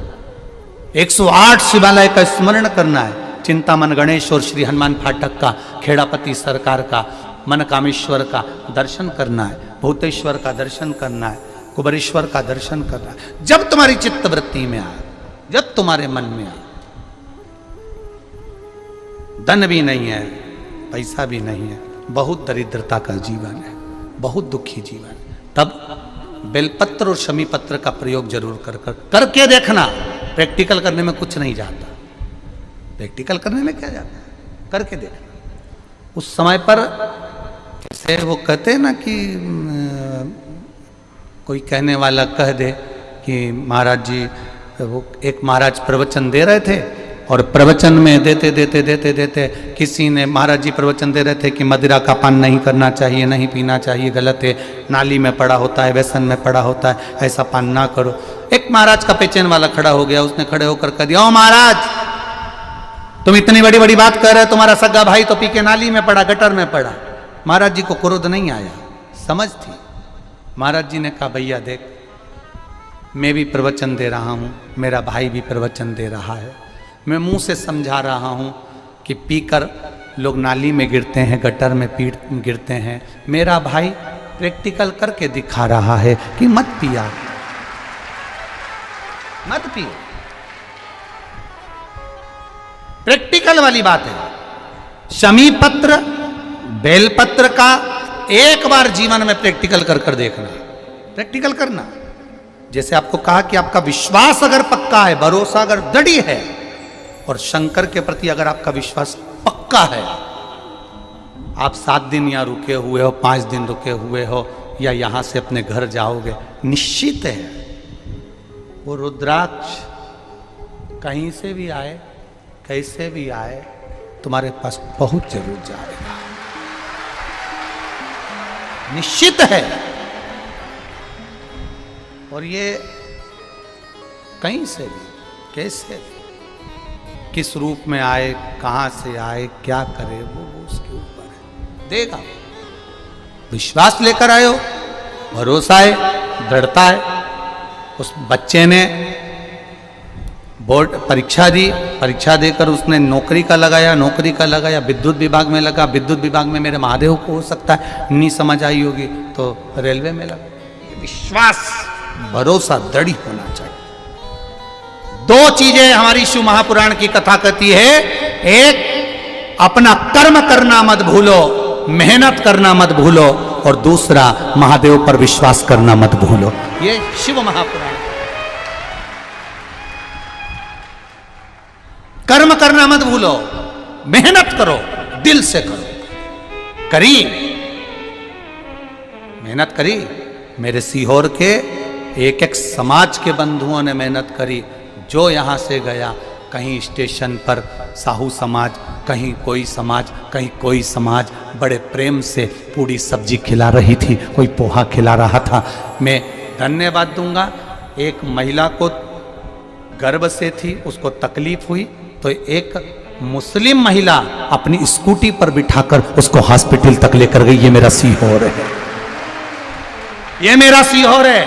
108 शिवालय का स्मरण करना है, चिंतामन गणेश और श्री हनुमान फाटक का, खेड़ापति सरकार का, मनकामेश्वर का दर्शन करना है, भूतेश्वर का दर्शन करना है, कुबेरेश्वर का दर्शन करना है। जब तुम्हारी चित्त वृत्ति में आए, जब तुम्हारे मन में आए, धन भी नहीं है, पैसा भी नहीं है, बहुत दरिद्रता का जीवन है, बहुत दुखी जीवन है, तब बेलपत्र और शमी पत्र का प्रयोग जरूर करके देखना। प्रैक्टिकल करने में कुछ नहीं जाता, प्रैक्टिकल करने में क्या जाता है, करके देखना। उस समय पर जैसे वो कहते हैं ना कि कोई कहने वाला कह दे कि महाराज जी, वो एक महाराज प्रवचन दे रहे थे और प्रवचन में देते देते देते देते किसी ने, महाराज जी प्रवचन दे रहे थे कि मदिरा का पान नहीं करना चाहिए, नहीं पीना चाहिए, गलत है, नाली में पड़ा होता है, व्यसन में पड़ा होता है, ऐसा पान ना करो। एक महाराज का पेचेन वाला खड़ा हो गया, उसने खड़े होकर कह दिया, ओ महाराज, तुम इतनी बड़ी बड़ी बात कर रहे हो, तुम्हारा सगा भाई तो पी के नाली में पड़ा, गटर में पड़ा। महाराज जी को क्रोध नहीं आया, समझ थी। महाराज जी ने कहा, भैया देख, मैं भी प्रवचन दे रहा हूँ, मेरा भाई भी प्रवचन दे रहा है, मैं मुंह से समझा रहा हूँ कि पीकर लोग नाली में गिरते हैं, गटर में गिरते हैं, मेरा भाई प्रैक्टिकल करके दिखा रहा है कि मत पिया, मत पियो। प्रैक्टिकल वाली बात है। शमी पत्र, बेलपत्र का एक बार जीवन में प्रैक्टिकल कर देखना, प्रैक्टिकल करना। जैसे आपको कहा कि आपका विश्वास अगर पक्का है, भरोसा अगर दृढ़ है, और शंकर के प्रति अगर आपका विश्वास पक्का है, आप 7 दिन यहाँ रुके हुए हो, 5 दिन रुके हुए हो, या यहां से अपने घर जाओगे, निश्चित है वो रुद्राक्ष कहीं से भी आए, कैसे भी आए, तुम्हारे पास पहुंच जरूर जाएगा, निश्चित है। और ये कहीं से भी, कैसे भी, किस रूप में आए, कहां से आए, क्या करे, वो उसके ऊपर है, देगा। विश्वास लेकर आए हो, भरोसा है, दृढ़ता है। उस बच्चे ने बोर्ड परीक्षा दी, परीक्षा देकर उसने नौकरी का लगाया, विद्युत विभाग में लगा, विद्युत विभाग में मेरे महादेव को हो सकता है नहीं समझ आई होगी तो रेलवे में लगा। विश्वास, भरोसा दृढ़ होना चाहिए। 2 चीजें हमारी शिव महापुराण की कथा कहती है, एक अपना कर्म करना मत भूलो, मेहनत करना मत भूलो, और दूसरा महादेव पर विश्वास करना मत भूलो। ये शिव महापुराण। कर्म करना मत भूलो, मेहनत करो, दिल से करो। करी, मेहनत करी। मेरे सीहोर के एक एक समाज के बंधुओं ने मेहनत करी। जो यहाँ से गया, कहीं स्टेशन पर साहू समाज, कहीं कोई समाज, कहीं कोई समाज बड़े प्रेम से पूरी सब्जी खिला रही थी, कोई पोहा खिला रहा था। मैं धन्यवाद दूंगा। एक महिला को गर्भ से थी, उसको तकलीफ हुई तो एक मुस्लिम महिला अपनी स्कूटी पर बिठाकर उसको हॉस्पिटल तक लेकर गई। ये मेरा सीहोर है, ये मेरा सीहोर है।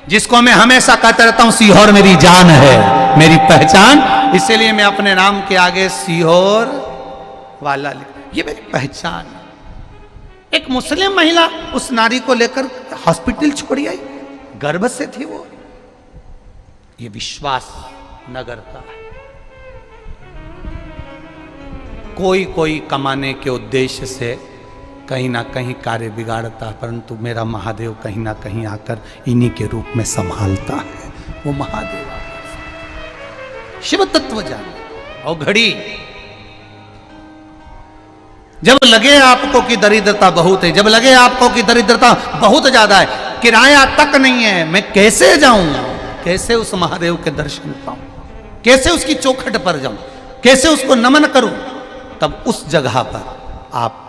जिसको मैं हमेशा कहता रहता हूं सीहोर मेरी जान है, मेरी पहचान, इसीलिए मैं अपने नाम के आगे सीहोर वाला लिख, ये मेरी पहचान है। एक मुस्लिम महिला उस नारी को लेकर हॉस्पिटल छोड़ी आई, गर्भ से थी वो। ये विश्वास नगर का है। कोई कमाने के उद्देश्य से कहीं ना कहीं कार्य बिगाड़ता है, परंतु मेरा महादेव कहीं ना कहीं आकर इन्हीं के रूप में संभालता है। वो महादेव शिव तत्व जाने। और घड़ी जब लगे आपको कि दरिद्रता बहुत है, जब लगे आपको कि दरिद्रता बहुत ज्यादा है, किराया तक नहीं है, मैं कैसे जाऊं, कैसे उस महादेव के दर्शन पाऊं, कैसे उसकी चौखट पर जाऊं, कैसे उसको नमन करूं, तब उस जगह पर आप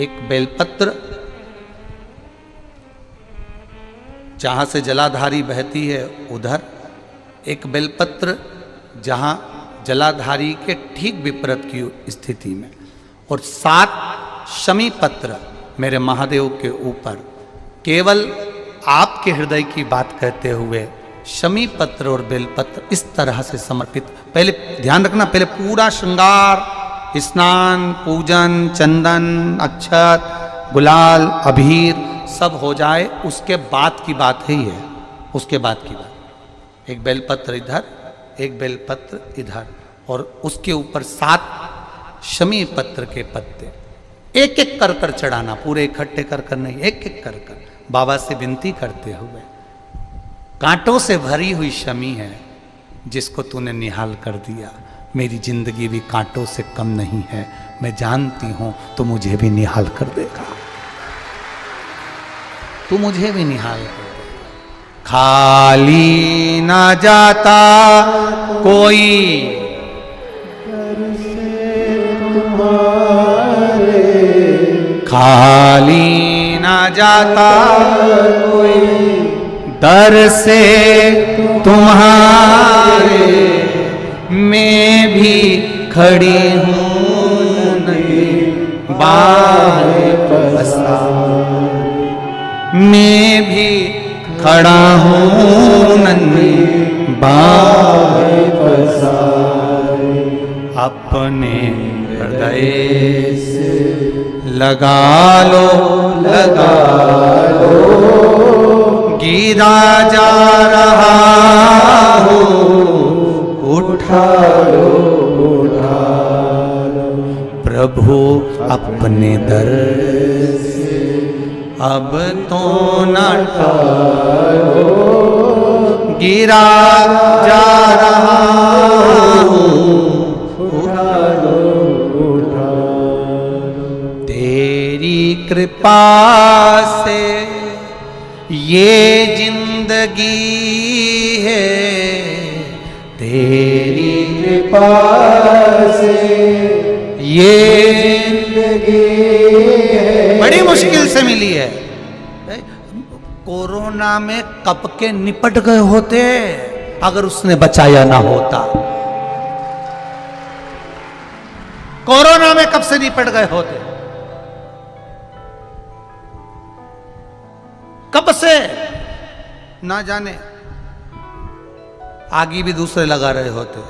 एक बेलपत्र, जहां से जलाधारी बहती है उधर एक बेलपत्र, जहां जलाधारी के ठीक विपरीत की स्थिति में, और 7 शमी पत्र मेरे महादेव के ऊपर, केवल आपके हृदय की बात कहते हुए शमी पत्र और बेलपत्र इस तरह से समर्पित। पहले ध्यान रखना, पहले पूरा श्रृंगार, स्नान, पूजन, चंदन, अक्षत, गुलाल, अबीर सब हो जाए, उसके बाद की बात ही है, उसके बाद की बात। एक बेलपत्र इधर, एक बेलपत्र इधर, और उसके ऊपर 7 शमी पत्र के पत्ते एक एक कर कर चढ़ाना, पूरे इकट्ठे कर कर नहीं, एक एक कर कर बाबा से विनती करते हुए। कांटों से भरी हुई शमी है जिसको तूने निहाल कर दिया, मेरी जिंदगी भी कांटों से कम नहीं है, मैं जानती हूं तो मुझे भी निहाल कर देगा, तू मुझे भी निहाल कर देगा। खाली ना जाता कोई खाली ना जाता कोई, दर से तुम्हारे मैं भी खड़ी हूँ नहीं बाहें पसार, मैं भी खड़ा हूँ नहीं बाहें पसार, अपने हृदय से लगा लो, गिरा जा रहा हूँ, उठा लो, प्रभु अपने दर से अब तो न टालो, गिरा जा रहा हूँ, उठा लो, तेरी कृपा से ये जिंदगी है, तेरी कृपा से ये जिंदगी है। बड़ी मुश्किल से मिली है। कोरोना में कब के निपट गए होते अगर उसने बचाया ना होता। कोरोना में कब से निपट गए होते, कब से ना जाने, आगे भी दूसरे लगा रहे होते,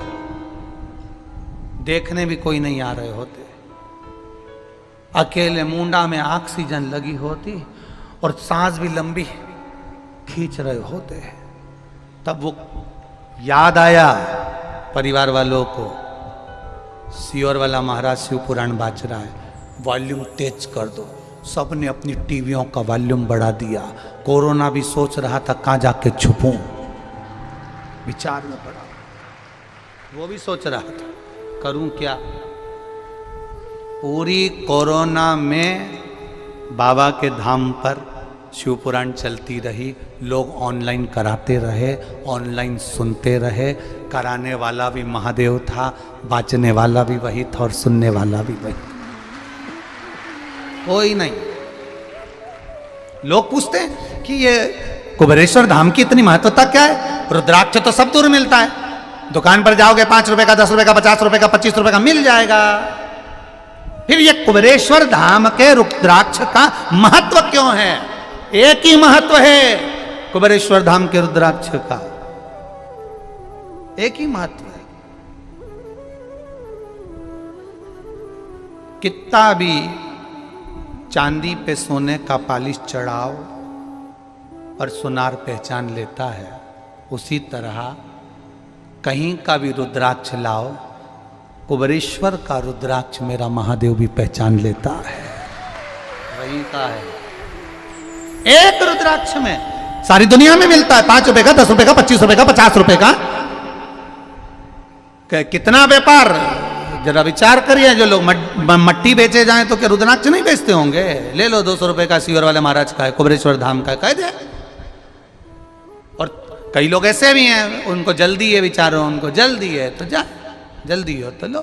देखने भी कोई नहीं आ रहे होते, अकेले मुंडा में ऑक्सीजन लगी होती और सांस भी लंबी खींच रहे होते। तब वो याद आया परिवार वालों को, सीहोर वाला महाराज शिव पुराण बाज रहा है, वॉल्यूम तेज कर दो। सबने अपनी टीवियों का वॉल्यूम बढ़ा दिया। कोरोना भी सोच रहा था कहाँ जाके छुपूं, विचार में पड़ा, वो भी सोच रहा था करूं क्या। पूरी कोरोना में बाबा के धाम पर शिव पुराण चलती रही, लोग ऑनलाइन कराते रहे, ऑनलाइन सुनते रहे, कराने वाला भी महादेव था, बाचने वाला भी वही था और सुनने वाला भी वही, कोई नहीं। लोग पूछते हैं कि ये कुबेरेश्वर धाम की इतनी महत्वता क्या है, रुद्राक्ष तो सब दूर मिलता है, दुकान पर जाओगे 5 रुपए का, 10 रुपए का, 50 रुपए का, 25 रुपए का मिल जाएगा, फिर ये कुबेरेश्वर धाम के रुद्राक्ष का महत्व क्यों है? एक ही महत्व है, कुबेरेश्वर धाम के रुद्राक्ष का एक ही महत्व है। कितना भी चांदी पे सोने का पालिश चढ़ाओ पर सुनार पहचान लेता है, उसी तरह कहीं का भी रुद्राक्ष लाओ, कुबेरेश्वर का रुद्राक्ष मेरा महादेव भी पहचान लेता है। वही का है, एक रुद्राक्ष में सारी दुनिया में मिलता है, 5 रुपए का, 10 रुपए का, 25 रुपए का, 50 रुपए का, कितना व्यापार। जरा विचार करिए, जो लोग मट्टी बेचे जाएं तो क्या रुद्राक्ष नहीं बेचते होंगे? ले लो 200 रुपए का सीवर वाले महाराज का है, कुबेरेश्वर धाम का कह दे। और कई लोग ऐसे भी हैं, उनको जल्दी है, विचारो उनको जल्दी है तो जा, जल्दी हो तो लो,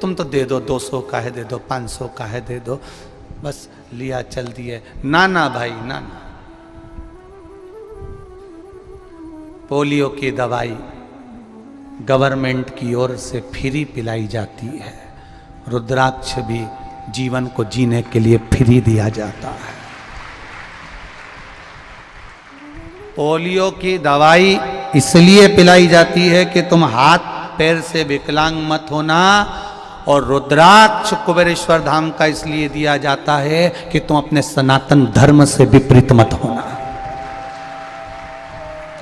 तुम तो दे दो, 200 का है दे दो, 500 का है दे दो, बस लिया चल दिए। ना ना भाई ना ना, पोलियो की दवाई गवर्नमेंट की ओर से फ्री पिलाई जाती है, रुद्राक्ष भी जीवन को जीने के लिए फ्री दिया जाता है। पोलियो की दवाई इसलिए पिलाई जाती है कि तुम हाथ पैर से विकलांग मत होना, और रुद्राक्ष कुबेरेश्वर धाम का इसलिए दिया जाता है कि तुम अपने सनातन धर्म से विपरीत मत होना।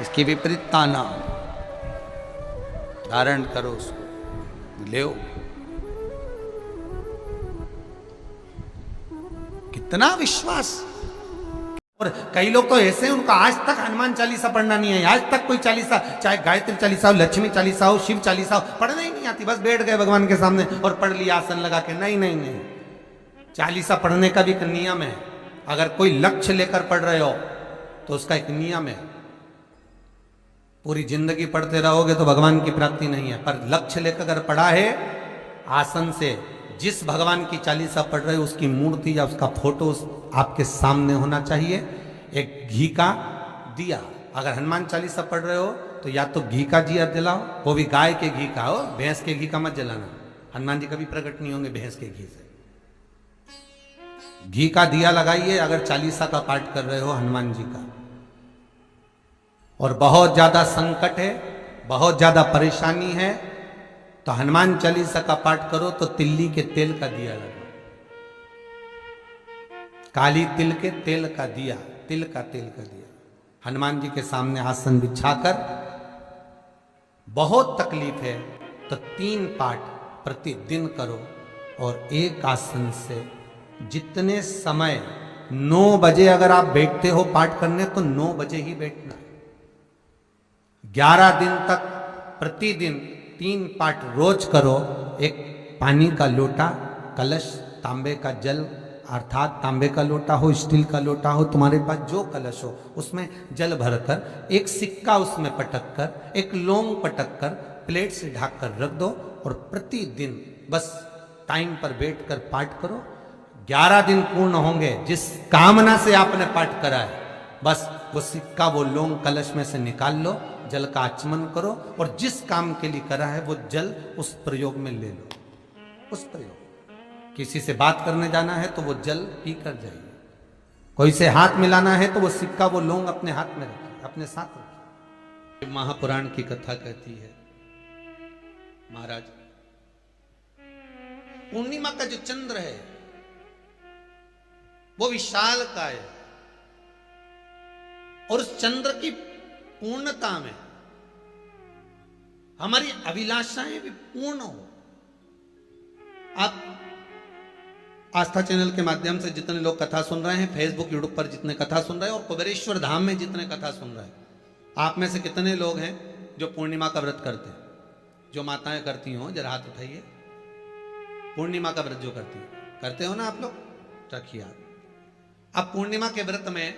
इसकी विपरीतता ना हो, धारण करो उसको, ले। कितना विश्वास। और कई लोग तो ऐसे हैं, उनका आज तक हनुमान चालीसा पढ़ना नहीं है, आज तक कोई चालीसा, चाहे गायत्री चालीसा हो, लक्ष्मी चालीसा हो, शिव चालीसा हो, पढ़ना ही नहीं आती, बस बैठ गए भगवान के सामने और पढ़ लिया आसन लगा के। नहीं नहीं नहीं, चालीसा पढ़ने का भी एक नियम है। अगर कोई लक्ष्य लेकर पढ़ रहे हो तो उसका एक नियम है। पूरी जिंदगी पढ़ते रहोगे तो भगवान की प्राप्ति नहीं है, पर लक्ष्य लेकर अगर पढ़ा है, आसन से जिस भगवान की चालीसा पढ़ रहे हो उसकी मूर्ति या उसका फोटो आपके सामने होना चाहिए। एक घी का दिया, अगर हनुमान चालीसा पढ़ रहे हो तो या तो घी का दिया जलाओ, वो भी गाय के घी का हो, भैंस के घी का मत जलाना। हनुमान जी कभी प्रकट नहीं होंगे भैंस के घी से। घी का दिया लगाइए अगर चालीसा का पाठ कर रहे हो हनुमान जी का। और बहुत ज्यादा संकट है, बहुत ज्यादा परेशानी है, तो हनुमान चालीसा का पाठ करो तो तिल्ली के तेल का दिया लगाओ, काली तिल के तेल का दिया, तिल का तेल का दिया हनुमान जी के सामने आसन बिछाकर। बहुत तकलीफ है तो 3 पाठ प्रतिदिन करो, और एक आसन से जितने समय, 9 बजे अगर आप बैठते हो पाठ करने तो 9 बजे ही बैठना। 11 दिन तक प्रतिदिन 3 पाठ रोज करो। एक पानी का लोटा, कलश, तांबे का जल अर्थात तांबे का लोटा हो, स्टील का लोटा हो, तुम्हारे पास जो कलश हो उसमें जल भरकर, एक सिक्का उसमें पटक कर, एक लौंग पटक कर प्लेट से ढक कर रख दो, और प्रतिदिन बस टाइम पर बैठकर पाठ करो। 11 दिन पूर्ण होंगे, जिस कामना से आपने पाठ करा है बस वो सिक्का, वो लौंग कलश में से निकाल लो, जल का आचमन करो, और जिस काम के लिए करा है वो जल उस प्रयोग में ले लो। उस प्रयोग, किसी से बात करने जाना है तो वो जल पी कर जाइए, कोई से हाथ मिलाना है तो वो सिक्का, वो लौंग अपने हाथ में रखिए, अपने साथ रखिए। महापुराण की कथा कहती है, महाराज पूर्णिमा का जो चंद्र है वो विशाल का है, और उस चंद्र की पूर्णता में हमारी अभिलाषाएं भी पूर्ण हो। आप आस्था चैनल के माध्यम से जितने लोग कथा सुन रहे हैं, फेसबुक यूट्यूब पर जितने कथा सुन रहे हैं, और कुबेरेश्वर धाम में जितने कथा सुन रहे हैं, आप में से कितने लोग हैं जो पूर्णिमा का व्रत करते हैं? जो माताएं करती हो जरा हाथ उठाइए। पूर्णिमा का व्रत जो करते हो ना आप लोग, रखिए। अब पूर्णिमा के व्रत में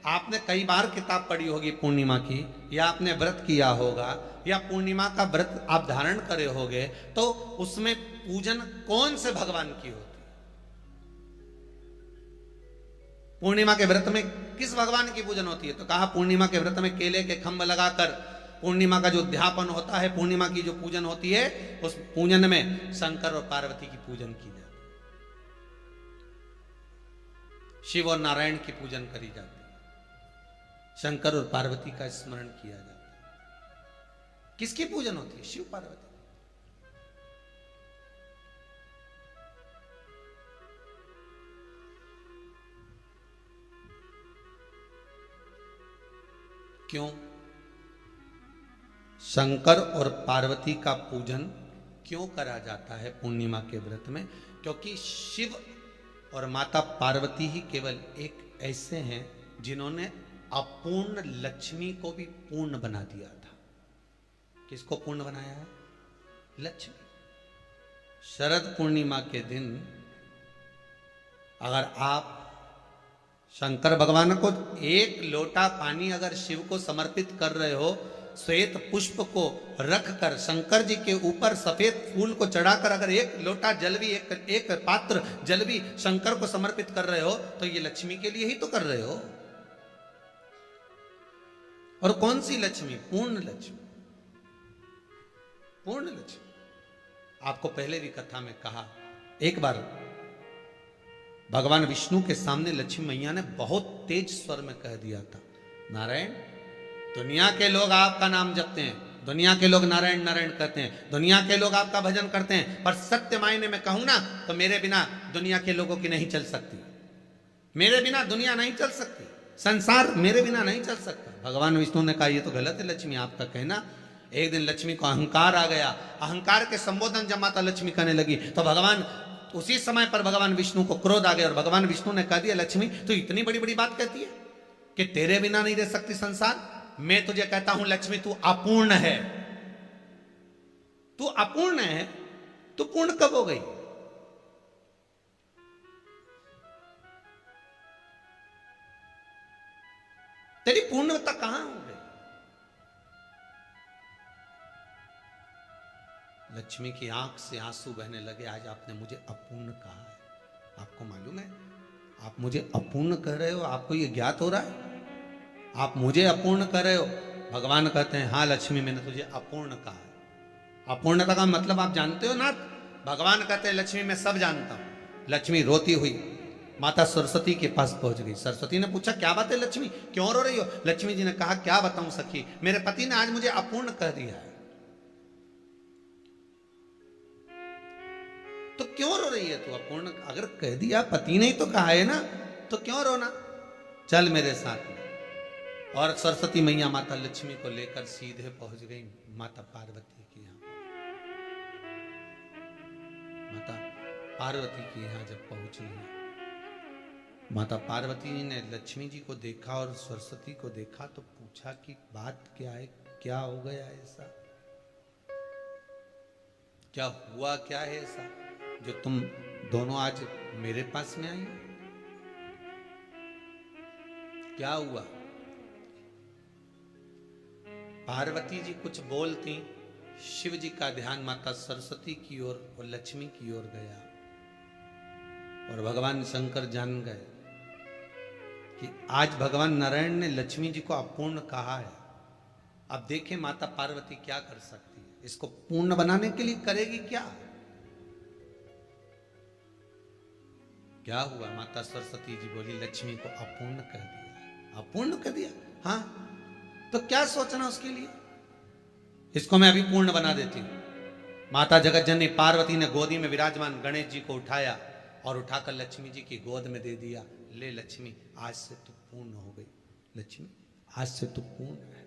आपने कई बार किताब पढ़ी होगी पूर्णिमा की, या आपने व्रत किया होगा, या पूर्णिमा का व्रत आप धारण करे होगे, तो उसमें पूजन कौन से भगवान की होती? पूर्णिमा के व्रत में किस भगवान की पूजन होती है? तो कहा पूर्णिमा के व्रत में केले के खंभ लगाकर पूर्णिमा का जो अध्यापन होता है, पूर्णिमा की जो पूजन होती है, उस पूजन में शंकर और पार्वती की पूजन की जाती है, शिव और नारायण की पूजन करी जाती है। शंकर और पार्वती का स्मरण किया जाता है। किसकी पूजन होती है? शिव पार्वती। क्यों शंकर और पार्वती का पूजन क्यों करा जाता है पूर्णिमा के व्रत में? क्योंकि शिव और माता पार्वती ही केवल एक ऐसे हैं जिन्होंने अपूर्ण लक्ष्मी को भी पूर्ण बना दिया था। किसको पूर्ण बनाया है? लक्ष्मी। शरद पूर्णिमा के दिन अगर आप शंकर भगवान को एक लोटा पानी अगर शिव को समर्पित कर रहे हो, श्वेत पुष्प को रख कर शंकर जी के ऊपर सफेद फूल को चढ़ाकर अगर एक लोटा जल भी एक पात्र जल भी शंकर को समर्पित कर रहे हो, तो ये लक्ष्मी के लिए ही तो कर रहे हो। और कौन सी लक्ष्मी? पूर्ण लक्ष्मी। पूर्ण लक्ष्मी। आपको पहले भी कथा में कहा, एक बार भगवान विष्णु के सामने लक्ष्मी मैया ने बहुत तेज स्वर में कह दिया था, नारायण, दुनिया के लोग आपका नाम जपते हैं, दुनिया के लोग नारायण नारायण कहते हैं, दुनिया के लोग आपका भजन करते हैं, पर सत्य मायने में कहूं ना तो मेरे बिना दुनिया के लोगों की नहीं चल सकती। मेरे बिना दुनिया नहीं चल सकती, संसार मेरे बिना नहीं चल सकता। भगवान विष्णु ने कहा, ये तो गलत है लक्ष्मी आपका कहना। एक दिन लक्ष्मी को अहंकार आ गया। अहंकार के संबोधन जब माता लक्ष्मी करने लगी तो भगवान उसी समय पर भगवान विष्णु को क्रोध आ गया और भगवान विष्णु ने कह दिया, लक्ष्मी तू इतनी बड़ी बड़ी बात कहती है कि तेरे बिना नहीं रह सकती संसार। मैं तुझे कहता हूं लक्ष्मी, तू अपूर्ण है। तू अपूर्ण है, तू पूर्ण कब हो गई? तेरी पूर्णता कहां हो गई? लक्ष्मी की आंख से आंसू बहने लगे। आज आपने मुझे अपूर्ण कहा है। आपको मालूम है आप मुझे अपूर्ण कह रहे हो? आपको ये ज्ञात हो रहा है आप मुझे अपूर्ण कर रहे हो? भगवान कहते हैं, हाँ लक्ष्मी, मैंने तुझे अपूर्ण कहा है। अपूर्णता का मतलब आप जानते हो ना? भगवान कहते हैं, लक्ष्मी मैं सब जानता हूं। लक्ष्मी रोती हुई माता सरस्वती के पास पहुंच गई। सरस्वती ने पूछा, क्या बात है लक्ष्मी, क्यों रो रही हो? लक्ष्मी जी ने कहा, क्या बताऊं सखी, मेरे पति ने आज मुझे अपूर्ण कह दिया है। तो क्यों रो रही है तू? अपूर्ण अगर कह दिया, पति ने ही तो कहा है ना, तो क्यों रोना? चल मेरे साथ में। और सरस्वती मैया माता लक्ष्मी को लेकर सीधे पहुंच गई माता पार्वती के यहां। माता पार्वती के यहां जब पहुंची है, माता पार्वती ने लक्ष्मी जी को देखा और सरस्वती को देखा तो पूछा कि बात क्या है, क्या हो गया ऐसा, क्या हुआ, क्या है ऐसा जो तुम दोनों आज मेरे पास में आई? क्या हुआ? पार्वती जी कुछ बोलती, शिव जी का ध्यान माता सरस्वती की ओर और लक्ष्मी की ओर गया और भगवान शंकर जान गए कि आज भगवान नारायण ने लक्ष्मी जी को अपूर्ण कहा है। अब देखें माता पार्वती क्या कर सकती है। इसको पूर्ण बनाने के लिए करेगी क्या? क्या हुआ? माता सरस्वती जी बोली, लक्ष्मी को अपूर्ण कह दिया। अपूर्ण कह दिया? हाँ, तो क्या सोचना उसके लिए? इसको मैं अभी पूर्ण बना देती हूं। माता जगत जननी पार्वती ने गोदी में विराजमान गणेश जी को उठाया और उठाकर लक्ष्मी जी की गोद में दे दिया। ले लक्ष्मी, आज से तू पूर्ण हो गई। लक्ष्मी, आज से तू पूर्ण है।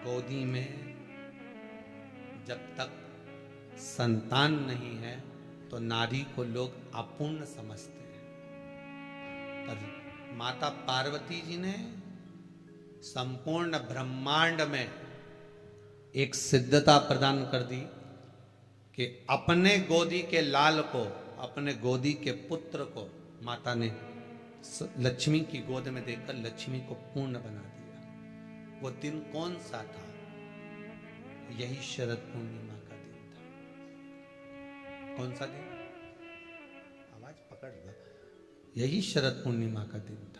गोदी में जब तक संतान नहीं है तो नारी को लोग अपूर्ण समझते हैं, पर माता पार्वती जी ने संपूर्ण ब्रह्मांड में एक सिद्धता प्रदान कर दी कि अपने गोदी के लाल को, अपने गोदी के पुत्र को माता ने लक्ष्मी की गोद में देकर लक्ष्मी को पूर्ण बना दिया। वो दिन कौन सा था? यही शरद पूर्णिमा का दिन था। कौन सा दिन? आवाज पकड़ लो। यही शरद पूर्णिमा का दिन था।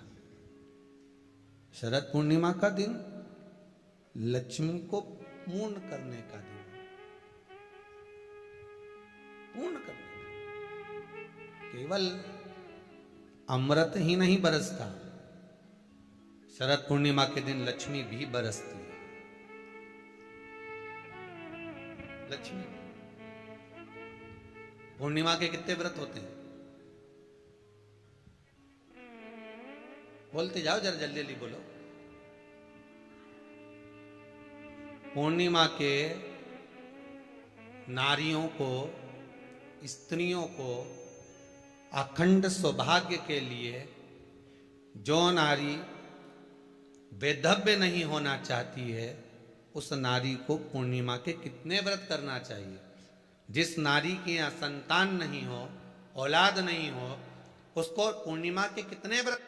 शरद पूर्णिमा का दिन लक्ष्मी को पूर्ण करने का दिन, पूर्ण करने का। केवल अमृत ही नहीं बरसता, शरद पूर्णिमा के दिन लक्ष्मी भी बरसती है। लक्ष्मी पूर्णिमा के कितने व्रत होते हैं? बोलते जाओ जरा, जल्दी जल्दी बोलो। पूर्णिमा के नारियों को, स्त्रियों को अखंड सौभाग्य के लिए, जो नारी वैधव्य नहीं होना चाहती है, उस नारी को पूर्णिमा के कितने व्रत करना चाहिए? जिस नारी के यहाँ संतान नहीं हो, औलाद नहीं हो, उसको पूर्णिमा के कितने व्रत?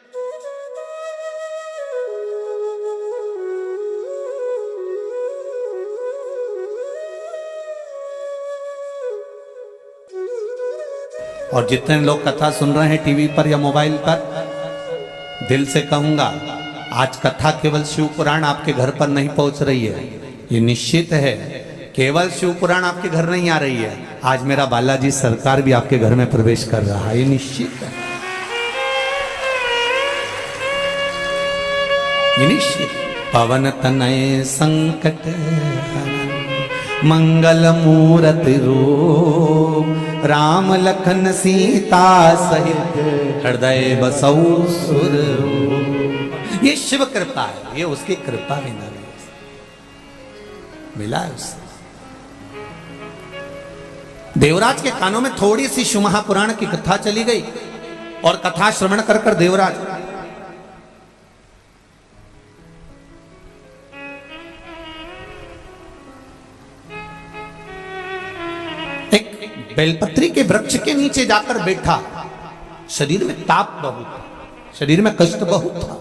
और जितने लोग कथा सुन रहे हैं टीवी पर या मोबाइल पर, दिल से कहूंगा, आज कथा केवल शिव पुराण आपके घर पर नहीं पहुंच रही है, ये निश्चित है। केवल शिव पुराण आपके घर नहीं आ रही है, आज मेरा बालाजी सरकार भी आपके घर में प्रवेश कर रहा है, ये निश्चित है, ये निश्चित। पवन तनय संकट मंगल मूरति रूप, राम लखन सीता सहित हृदय बसौ सुर। ये शिव कृपा है, ये उसकी कृपा भी नहीं मिला है उससे। देवराज के कानों में थोड़ी सी शिव महापुराण की कथा चली गई, और कथा श्रवण कर कर देवराज एक बेलपत्री के वृक्ष के नीचे जाकर बैठा। शरीर में ताप बहुत था, शरीर में कष्ट बहुत था।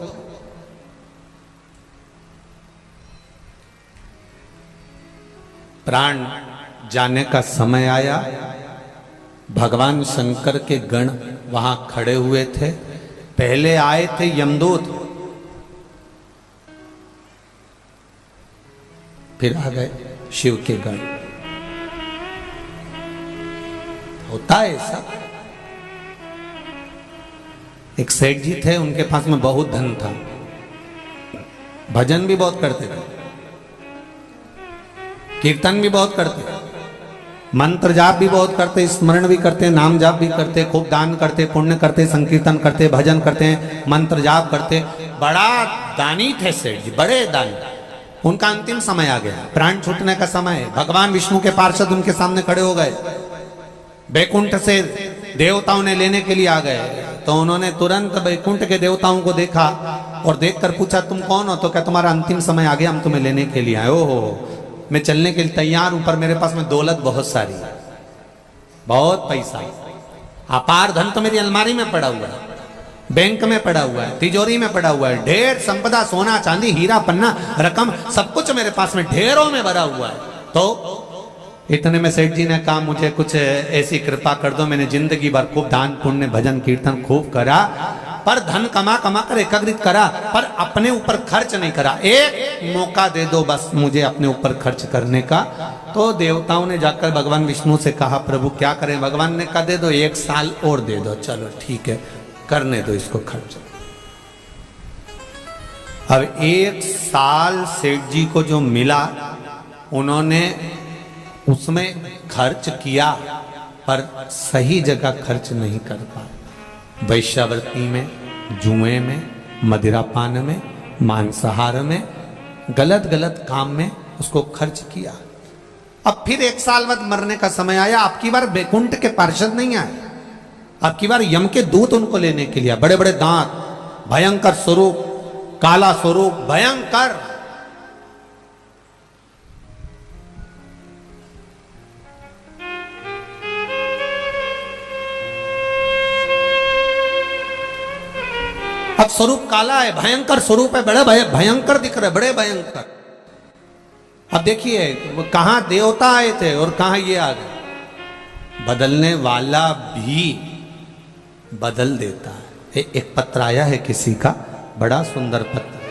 प्राण जाने का समय आया, भगवान शंकर के गण वहां खड़े हुए थे। पहले आए थे यमदूत, फिर आ गए शिव के गण। होता है ऐसा। एक सेठ जी थे, उनके पास में बहुत धन था, भजन भी बहुत करते थे, कीर्तन भी बहुत करते, मंत्र जाप भी बहुत करते, स्मरण भी करते, नाम जाप भी करते, खूब दान करते, पुण्य करते, संकीर्तन करते, भजन करते, मंत्र जाप करते। बड़ा दानी थे सेठ जी, बड़े दानी। उनका अंतिम समय आ गया, प्राण छूटने का समय है। भगवान विष्णु के पार्षद उनके सामने खड़े हो गए, बैकुंठ से देवताओं ने लेने के लिए आ गए। तो उन्होंने तुरंत बैकुंठ के देवताओं को देखा और देखकर पूछा, तुम कौन हो? तो क्या तुम्हारा अंतिम समय आ गया, हम तुम्हें लेने के लिए आए। ओहो, मैं चलने के लिए तैयार हूं, पर मेरे पास में दौलत बहुत सारी है, बहुत पैसा, अपार धन तो मेरी अलमारी में पड़ा हुआ है, बैंक में पड़ा हुआ है, तिजोरी में पड़ा हुआ है, ढेर संपदा, सोना चांदी, हीरा पन्ना, रकम, सब कुछ मेरे पास में ढेरों में भरा हुआ है। तो इतने में सेठ जी ने कहा, मुझे कुछ ऐसी कृपा कर दो, मैंने जिंदगी भर खूब दान पुण्य भजन कीर्तन खूब करा, पर धन कमा कमा कर एकत्रित करा, पर अपने ऊपर खर्च नहीं करा। एक मौका दे दो बस मुझे अपने ऊपर खर्च करने का। तो देवताओं ने जाकर भगवान विष्णु से कहा, प्रभु क्या करें? भगवान ने कहा, दे दो, 1 साल और दे दो। चलो ठीक है, करने दो इसको खर्च। अब 1 साल सेठ जी को जो मिला, उन्होंने उसमें खर्च किया, पर सही जगह खर्च नहीं कर पाए। वैश्यावृत्ति में, जुए में, मदिरापान में, मांसाहार में, गलत गलत काम में उसको खर्च किया। अब फिर 1 साल बाद मरने का समय आया। अब की बार बैकुंठ के पार्षद नहीं आए, अब की बार यम के दूत उनको लेने के लिए। बड़े बड़े दांत, भयंकर स्वरूप, काला स्वरूप, भयंकर। अब स्वरूप काला है, भयंकर स्वरूप है, बड़े भयंकर दिख रहे, बड़े भयंकर। अब देखिए कहां देवता आए थे और कहां ये आ गए। बदलने वाला भी बदल देता है। एक पत्र आया है किसी का, बड़ा सुंदर पत्र।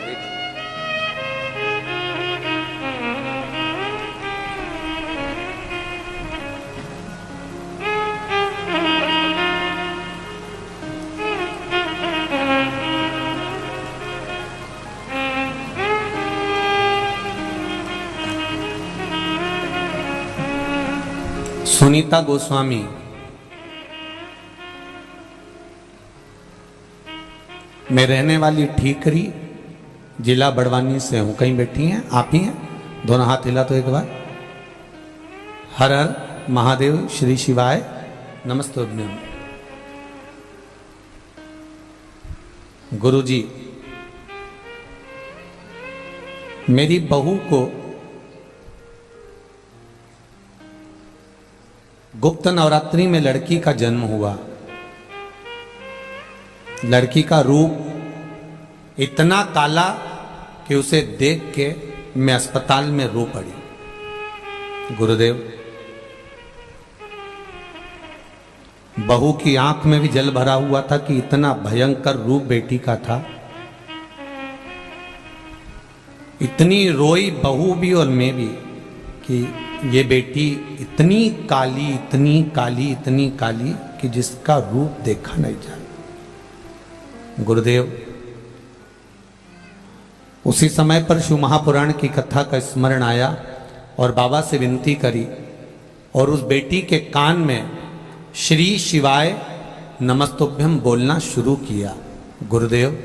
सुनीता गोस्वामी मैं रहने वाली ठीकरी, जिला बड़वानी से हूं। कहीं बैठी हैं? आप ही हैं? दोनों हाथ हिला तो एक बार। हर हर महादेव, श्री शिवाय नमस्तुभ्यम। गुरुजी, मेरी बहू को गुप्त नवरात्रि में लड़की का जन्म हुआ। लड़की का रूप इतना काला कि उसे देख के मैं अस्पताल में रो पड़ी। गुरुदेव, बहू की आंख में भी जल भरा हुआ था कि इतना भयंकर रूप बेटी का था। इतनी रोई बहू भी और मैं भी कि ये बेटी इतनी काली, इतनी काली, इतनी काली कि जिसका रूप देखा नहीं जाए। गुरुदेव, उसी समय पर शिव महापुराण की कथा का स्मरण आया और बाबा से विनती करी और उस बेटी के कान में श्री शिवाय नमस्तुभ्यम बोलना शुरू किया। गुरुदेव,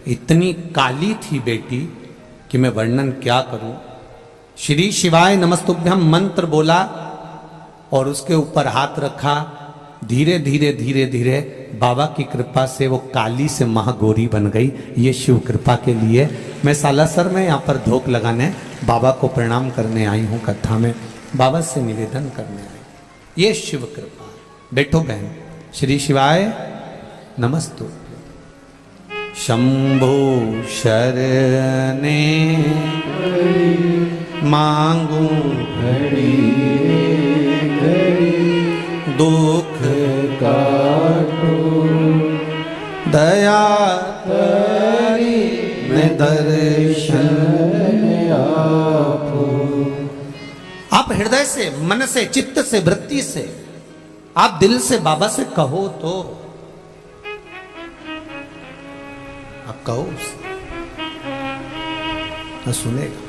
इतनी काली थी बेटी कि मैं वर्णन क्या करूं। श्री शिवाय नमस्तुभ्यम मंत्र बोला और उसके ऊपर हाथ रखा। धीरे धीरे धीरे धीरे बाबा की कृपा से वो काली से महागौरी बन गई। ये शिव कृपा के लिए मैं सालासर में यहाँ पर धोख लगाने बाबा को प्रणाम करने आई हूँ। कथा में बाबा से निवेदन करने आई। ये शिव कृपा। बैठो बहन। श्री शिवाय नमस्तु। शंभो शरणे मांगू घड़ी घड़ी दुख काटो दया करी में दर्शन आपो। आप हृदय से, मन से, चित्त से, वृत्ति से, आप दिल से बाबा से कहो तो आप कहो तो सुनेगा।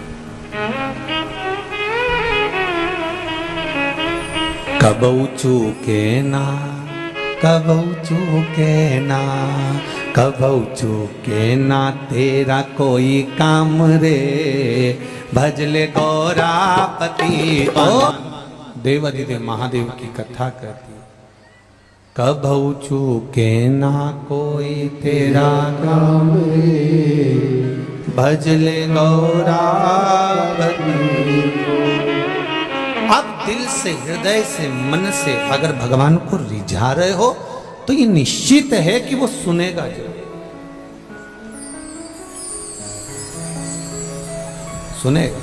कबऊ चूके ना, कबऊ चूके ना, कबऊ चूके ना तेरा कोई काम रे। भजले गौरापति। देवाधिदेव महादेव की कथा करती। कबऊ चूके ना कोई तेरा काम रे भजले गौरापति। अब दिल से, हृदय से, मन से अगर भगवान को रिझा रहे हो तो ये निश्चित है कि वो सुनेगा जरूर। सुनेगा।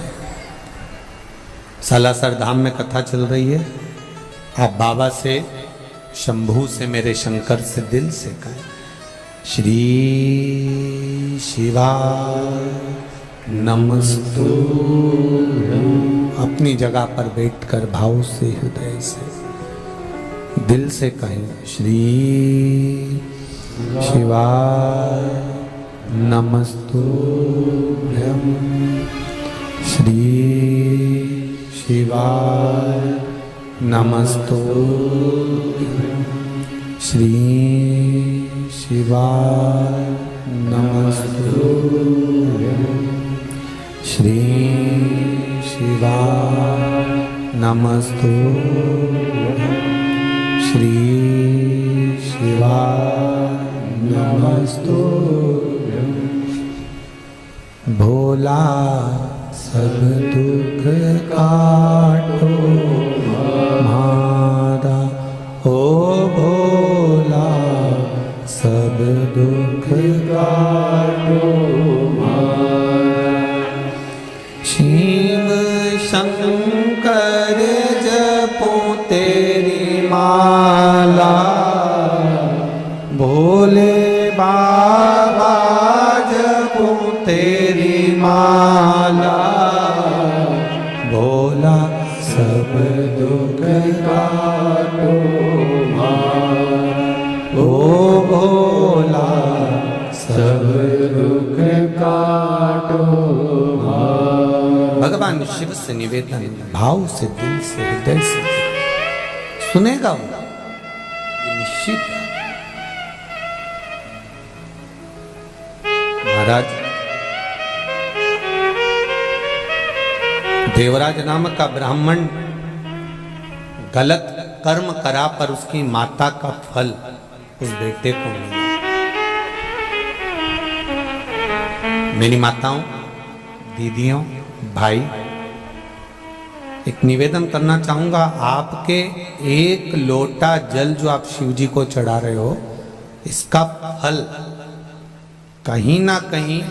सालासर धाम में कथा चल रही है। आप बाबा से, शंभू से, मेरे शंकर से दिल से कहें श्री शिवाय नमस्तु। अपनी जगह पर बैठकर भाव से, हृदय से, दिल से कहें श्री शिवाय नमस्तुभ्यम। श्री शिवाय नमस्तुभ्यम। श्री शिवाय नमस्तुभ्यम। श्री शिवाय नमस्तुभ्यम। श्री शिवाय नमस्तुभ्यम। भोला सब दुख काटो हमारा, ओ भोला सब दुख काटो हमारा। शिव शंकर जपो तेरी माला, भोले बाबा जपो तेरी माला। भोला सब दुख काटो हमारा, ओ भोला सब दुख काटो हमारा। भगवान शिव से निवेदन, भाव से, दिल से, हृदय से सुनेगा वो, ये निश्चित है। महाराज, देवराज नामक का ब्राह्मण गलत कर्म करा पर उसकी माता का फल उस बेटे को मिला। मेरी माताओं, दीदियों, भाई, एक निवेदन करना चाहूंगा, आपके एक लोटा जल जो आप शिव जी को चढ़ा रहे हो, इसका फल कहीं ना कहीं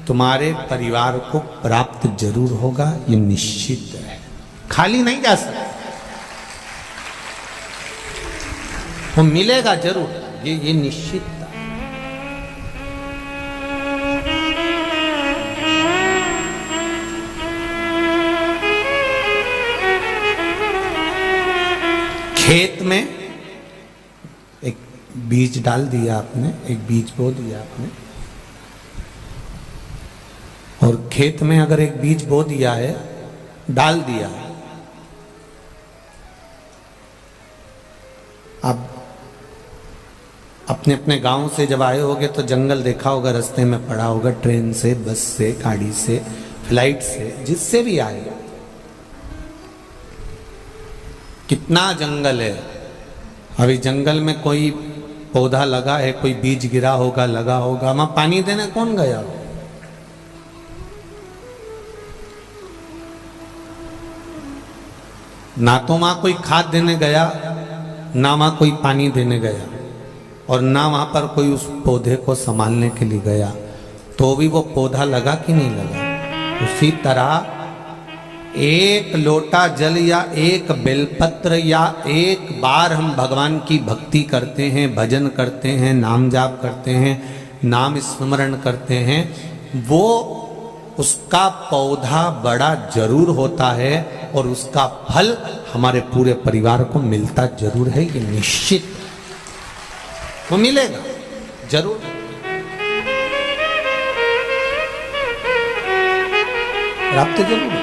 तुम्हारे परिवार को प्राप्त जरूर होगा, ये निश्चित है, खाली नहीं जा सकता, वो मिलेगा जरूर, ये निश्चित है। खेत में एक बीज डाल दिया आपने, एक बीज बो दिया आपने, और खेत में अगर एक बीज बो दिया है, डाल दिया है, अब अपने अपने गांव से जब आए होगे तो जंगल देखा होगा, रास्ते में पड़ा होगा, ट्रेन से, बस से, गाड़ी से, फ्लाइट से, जिससे भी आए, कितना जंगल है। अभी जंगल में कोई पौधा लगा है, कोई बीज गिरा होगा, लगा होगा, वहां पानी देने कौन गया हो? ना तो वहां कोई खाद देने गया, ना वहां कोई पानी देने गया, और ना वहां पर कोई उस पौधे को संभालने के लिए गया, तो भी वो पौधा लगा कि नहीं लगा। उसी तरह एक लोटा जल या एक बेलपत्र या एक बार हम भगवान की भक्ति करते हैं, भजन करते हैं, नाम जाप करते हैं, नाम स्मरण करते हैं, वो उसका पौधा बड़ा जरूर होता है और उसका फल हमारे पूरे परिवार को मिलता जरूर है, ये निश्चित वो मिलेगा जरूर। प्राप्त जरूर है।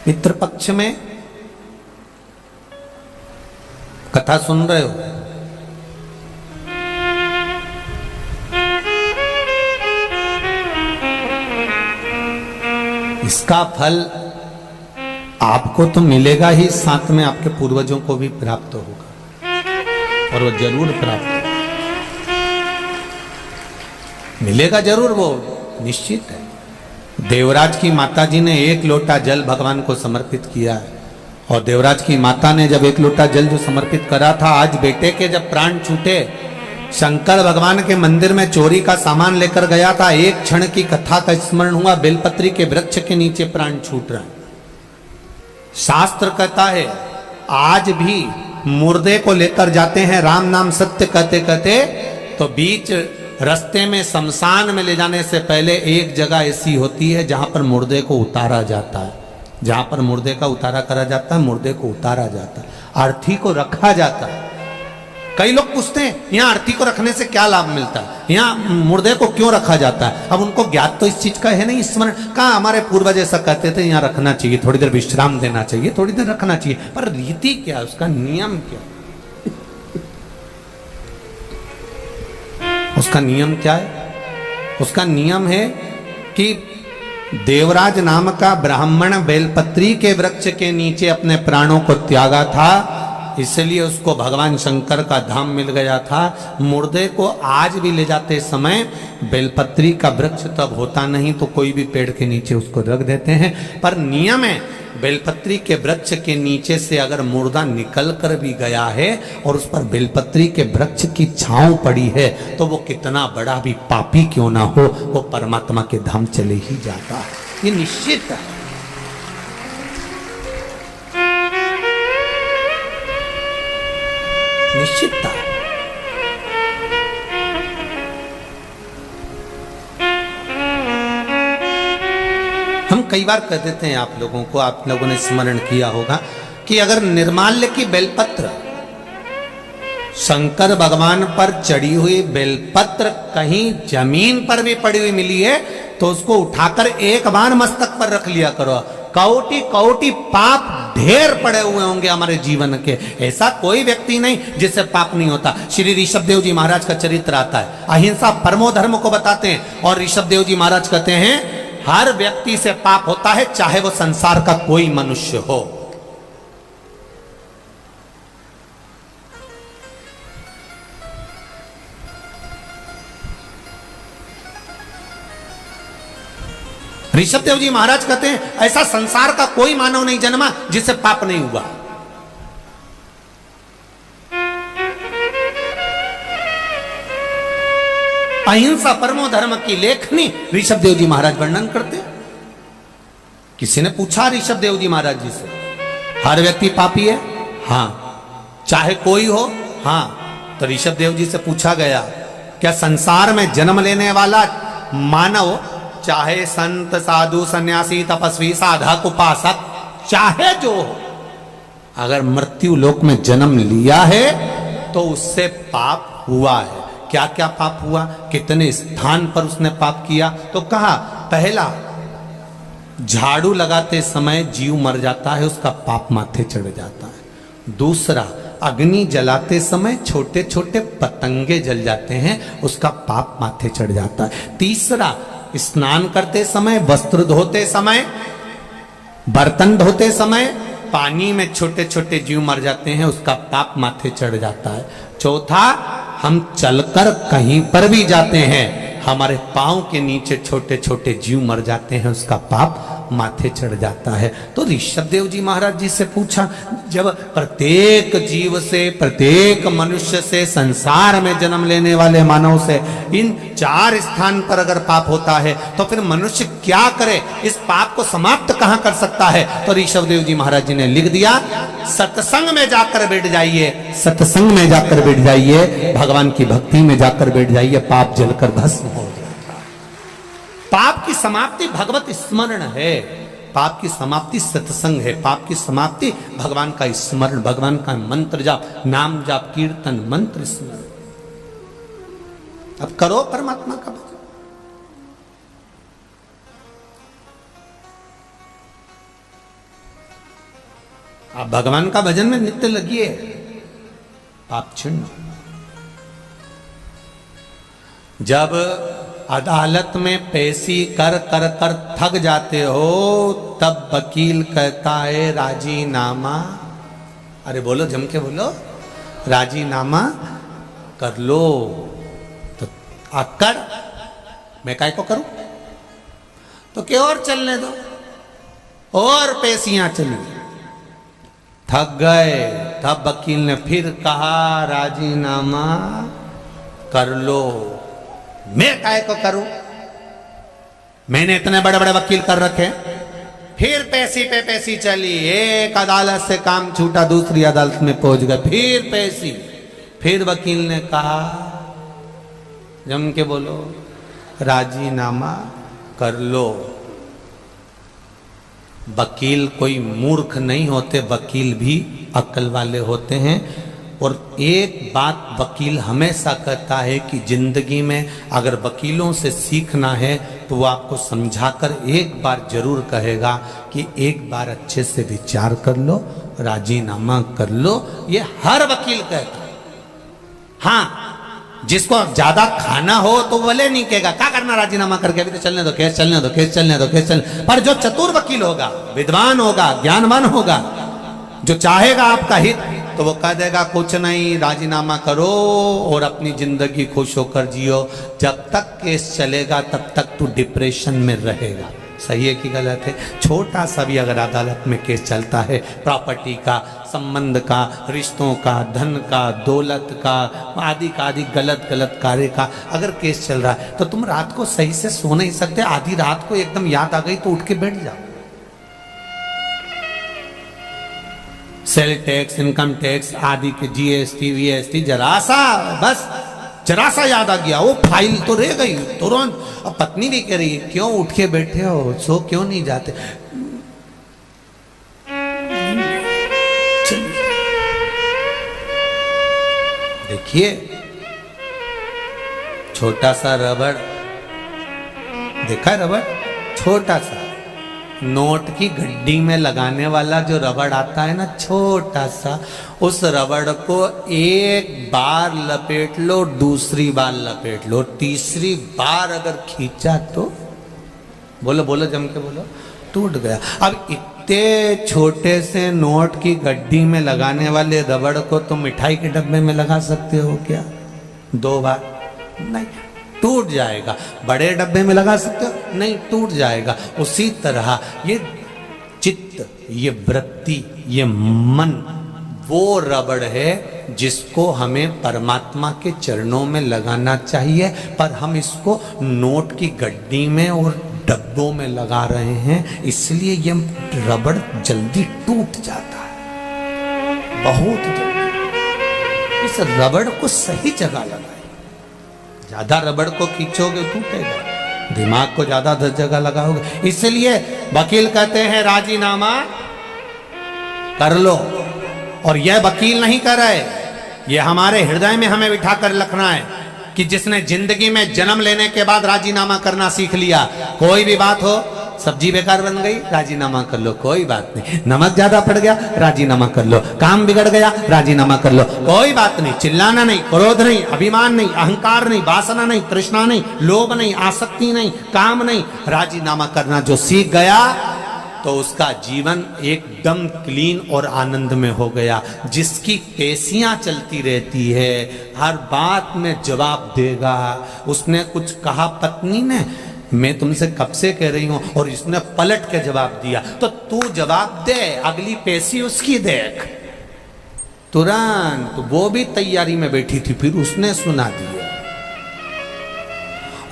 पितृ पक्ष में कथा सुन रहे हो, इसका फल आपको तो मिलेगा ही, साथ में आपके पूर्वजों को भी प्राप्त होगा, और वो जरूर प्राप्त होगा, मिलेगा जरूर, वो निश्चित है। देवराज की माता जी ने एक लोटा जल भगवान को समर्पित किया है, और देवराज की माता ने जब एक लोटा जल जो समर्पित करा था, आज बेटे के जब प्राण छूटे, शंकर भगवान के मंदिर में चोरी का सामान लेकर गया था, एक क्षण की कथा का स्मरण हुआ, बेलपत्री के वृक्ष के नीचे प्राण छूट रहा है। शास्त्र कहता है आज भी मुर्दे को लेकर जाते हैं, राम नाम सत्य कहते कहते, तो बीच रास्ते में शमशान में ले जाने से पहले एक जगह ऐसी होती है जहां पर मुर्दे को उतारा जाता है, जहां पर मुर्दे का उतारा करा जाता है, मुर्दे को उतारा जाता है, अर्थी को रखा जाता है। कई लोग पूछते हैं यहाँ अर्थी को रखने से क्या लाभ मिलता है, यहाँ मुर्दे को क्यों रखा जाता है। अब उनको ज्ञात तो इस चीज का है नहीं, स्मरण कहाँ, हमारे पूर्वज ऐसा कहते थे यहाँ रखना चाहिए, थोड़ी देर विश्राम देना चाहिए, थोड़ी देर रखना चाहिए, पर रीति क्या, उसका नियम क्या, उसका नियम क्या है? उसका नियम है कि देवराज नाम का ब्राह्मण बेलपत्री के वृक्ष के नीचे अपने प्राणों को त्यागा था, इसलिए उसको भगवान शंकर का धाम मिल गया था। मुर्दे को आज भी ले जाते समय बेलपत्री का वृक्ष तब होता नहीं तो कोई भी पेड़ के नीचे उसको रख देते हैं, पर नियम है बेलपत्री के वृक्ष के नीचे से अगर मुर्दा निकल कर भी गया है और उस पर बेलपत्री के वृक्ष की छांव पड़ी है, तो वो कितना बड़ा भी पापी क्यों ना हो, वो परमात्मा के धाम चले ही जाता है, ये निश्चित है। निश्चितता। हम कई बार कह देते हैं आप लोगों को, आप लोगों ने स्मरण किया होगा कि अगर निर्माल्य की बेलपत्र, शंकर भगवान पर चढ़ी हुई बेलपत्र कहीं जमीन पर भी पड़ी हुई मिली है तो उसको उठाकर एक बार मस्तक पर रख लिया करो, कौटी कौटी पाप ढेर पड़े हुए होंगे हमारे जीवन के, ऐसा कोई व्यक्ति नहीं जिससे पाप नहीं होता। श्री ऋषभदेव जी महाराज का चरित्र आता है, अहिंसा परमो धर्म को बताते हैं, और ऋषभदेव जी महाराज कहते हैं हर व्यक्ति से पाप होता है, चाहे वो संसार का कोई मनुष्य हो। ऋषभदेव जी महाराज कहते हैं ऐसा संसार का कोई मानव नहीं जन्मा जिससे पाप नहीं हुआ। अहिंसा परमो धर्म की लेखनी ऋषभदेव जी महाराज वर्णन करते। किसी ने पूछा ऋषभदेव जी महाराज जी से, हर व्यक्ति पापी है? हां। चाहे कोई हो? हां। तो ऋषभदेव जी से पूछा गया, क्या संसार में जन्म लेने वाला मानव, चाहे संत साधु सन्यासी तपस्वी साधक उपासक चाहे जो हो, अगर मृत्यु लोक में जन्म लिया है तो उससे पाप हुआ है? क्या क्या पाप हुआ, कितने स्थान पर उसने पाप किया? तो कहा, पहला, झाड़ू लगाते समय जीव मर जाता है, उसका पाप माथे चढ़ जाता है। दूसरा, अग्नि जलाते समय छोटे छोटे पतंगे जल जाते हैं, उसका पाप माथे चढ़ जाता है। तीसरा, स्नान करते समय, वस्त्र धोते समय, बर्तन धोते समय पानी में छोटे छोटे जीव मर जाते हैं, उसका पाप माथे चढ़ जाता है। चौथा, हम चलकर कहीं पर भी जाते हैं, हमारे पांव के नीचे छोटे छोटे जीव मर जाते हैं, उसका पाप माथे चढ़ जाता है। तो ऋषभदेव जी महाराज जी से पूछा, जब प्रत्येक जीव से, प्रत्येक मनुष्य से, संसार में जन्म लेने वाले मानव से इन 4 स्थान पर अगर पाप होता है तो फिर मनुष्य क्या करे, इस पाप को समाप्त कहां कर सकता है? तो ऋषभदेव जी महाराज जी ने लिख दिया, सत्संग में जाकर बैठ जाइए, सत्संग में जाकर बैठ जाइए, भगवान की भक्ति में जाकर बैठ जाइए, पाप जलकर भस्म हो जाएगा। पाप की समाप्ति भगवत स्मरण है, पाप की समाप्ति सत्संग है, पाप की समाप्ति भगवान का स्मरण, भगवान का मंत्र जाप, नाम जाप, कीर्तन, मंत्र स्मरण। अब करो परमात्मा का भजन। आप भगवान का भजन में नित्य लगिए, पाप छिन्न। जब अदालत में पेशी कर कर कर थक जाते हो, तब वकील कहता है राजीनामा। अरे बोलो, जम के बोलो, राजीनामा कर लो। तो आकर मैं काय को करूं? तो क्या और चलने दो, और पेशियां चली। थक गए, तब वकील ने फिर कहा राजीनामा कर लो। मैं काय को करूं? मैंने इतने बड़े बड़े वकील कर रखे। फिर पैसी पे पैसी चली, एक अदालत से काम छूटा, दूसरी अदालत में पहुंच गए, फिर पैसी। फिर वकील ने कहा, जम के बोलो, राजीनामा कर लो। वकील कोई मूर्ख नहीं होते, वकील भी अक्ल वाले होते हैं। और एक बात वकील हमेशा कहता है कि जिंदगी में अगर वकीलों से सीखना है तो वो आपको समझाकर एक बार जरूर कहेगा कि एक बार अच्छे से विचार कर लो, राजीनामा कर लो। ये हर वकील कहता है। हाँ, जिसको ज्यादा खाना हो तो भले नहीं कहेगा क्या करना राजीनामा करके, अभी तो चलने दो केस, चलने दो केस, चलने दो केस, चलने। पर जो चतुर वकील होगा, विद्वान होगा, ज्ञानवान होगा, जो चाहेगा आपका हित, तो वो कह देगा कुछ नहीं, राजीनामा करो और अपनी जिंदगी खुश होकर जियो। जब तक केस चलेगा तब तक तू डिप्रेशन में रहेगा। सही है कि गलत है? छोटा सा भी अगर अदालत में केस चलता है, प्रॉपर्टी का, संबंध का, रिश्तों का, धन का, दौलत का, आदि का आदि गलत गलत कार्य का अगर केस चल रहा है, तो तुम रात को सही से सो नहीं सकते। आधी रात को एकदम याद आ गई तो उठ के बैठ जाओ। सेल टैक्स, इनकम टैक्स आदि के जीएसटी वीएसटी, जरा सा, बस जरा सा याद आ गया, वो फाइल तो रह गई तुरंत। अब पत्नी भी कह रही है, क्यों उठ के बैठे हो, सो क्यों नहीं जाते? देखिए, छोटा सा रबड़, देखा है रबड़, छोटा सा, नोट की गड्डी में लगाने वाला जो रबड़ आता है ना, छोटा सा, उस रबड़ को एक बार लपेट लो, दूसरी बार लपेट लो, तीसरी बार अगर खींचा तो बोलो बोलो जम के बोलो, टूट गया। अब इतने छोटे से नोट की गड्डी में लगाने वाले रबड़ को तुम मिठाई के डब्बे में लगा सकते हो क्या? 2 बार? नहीं, टूट जाएगा। बड़े डब्बे में लगा सकते हो? नहीं, टूट जाएगा। उसी तरह ये चित्त, ये वृत्ति, ये मन वो रबड़ है जिसको हमें परमात्मा के चरणों में लगाना चाहिए, पर हम इसको नोट की गड्डी में और डब्बों में लगा रहे हैं, इसलिए ये रबड़ जल्दी टूट जाता है, बहुत जल्दी। इस रबड़ को सही जगह लगाए। ज्यादा रबड़ को खींचोगे टूटेगा, दिमाग को ज्यादा जगह लगाओगे। इसलिए वकील कहते हैं राजीनामा कर लो, और यह वकील नहीं कर रहे, ये हमारे हृदय में हमें बिठा कर रखना है कि जिसने जिंदगी में जन्म लेने के बाद राजीनामा करना सीख लिया, कोई भी बात हो, सब्जी बेकार बन गई, राजीनामा कर लो, कोई बात नहीं। नमक ज्यादा पड़ गया, राजीनामा कर लो। काम बिगड़ गया, राजीनामा कर लो, कोई बात नहीं। चिल्लाना नहीं, क्रोध नहीं, अभिमान नहीं, अहंकार नहीं, वासना नहीं, तृष्णा नहीं, लोभ नहीं, आसक्ति नहीं, काम नहीं, राजीनामा करना जो सीख गया तो उसका जीवन एकदम क्लीन और आनंद में हो गया। जिसकी पेशियां चलती रहती है, हर बात में जवाब देगा। उसने कुछ कहा पत्नी ने, मैं तुमसे कब से कह रही हूं, और इसने पलट के जवाब दिया, तो तू जवाब दे, अगली पेशी उसकी देख। तुरंत वो भी तैयारी में बैठी थी, फिर उसने सुना दिया,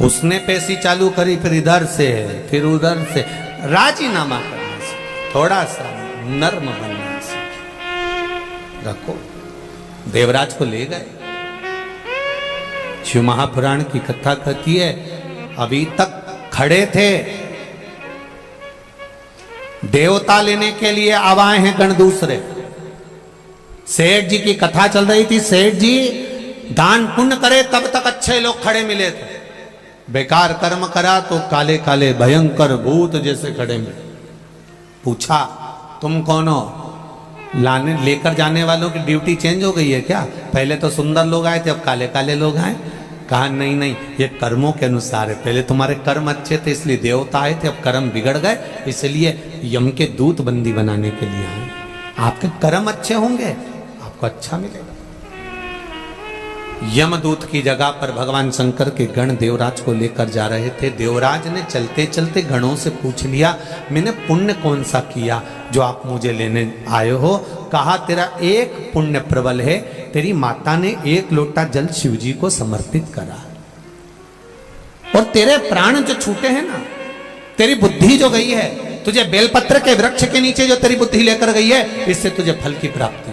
उसने पेशी चालू करी, फिर इधर से फिर उधर से। राजीनामा करना से, थोड़ा सा नर्म बनना से। रखो, देवराज को ले गए। शिव महापुराण की कथा कहती है, अभी तक खड़े थे, देवता लेने के लिए अब आए हैं गण दूसरे। सेठ जी की कथा चल रही थी, सेठ जी दान पुण्य करे तब तक अच्छे लोग खड़े मिले थे, बेकार कर्म करा तो काले काले भयंकर भूत जैसे खड़े मिले। पूछा तुम कौन हो? लाने लेकर जाने वालों की ड्यूटी चेंज हो गई है क्या? पहले तो सुंदर लोग आए थे, अब काले काले लोग आए। कहा नहीं नहीं, ये कर्मों के अनुसार है, पहले तुम्हारे कर्म अच्छे थे इसलिए देवता आए थे, अब कर्म बिगड़ गए इसलिए यम के दूत बंदी बनाने के लिए आए। आपके कर्म अच्छे होंगे आपको अच्छा मिलेगा। यमदूत की जगह पर भगवान शंकर के गण देवराज को लेकर जा रहे थे। देवराज ने चलते चलते गणों से पूछ लिया, मैंने पुण्य कौन सा किया जो आप मुझे लेने आए हो? कहा तेरा एक पुण्य प्रबल है, तेरी माता ने 1 लोटा जल शिव जी को समर्पित करा, और तेरे प्राण जो छूटे हैं ना, तेरी बुद्धि जो गई है, तुझे बेलपत्र के वृक्ष के नीचे जो तेरी बुद्धि लेकर गई है, इससे तुझे फल की प्राप्ति।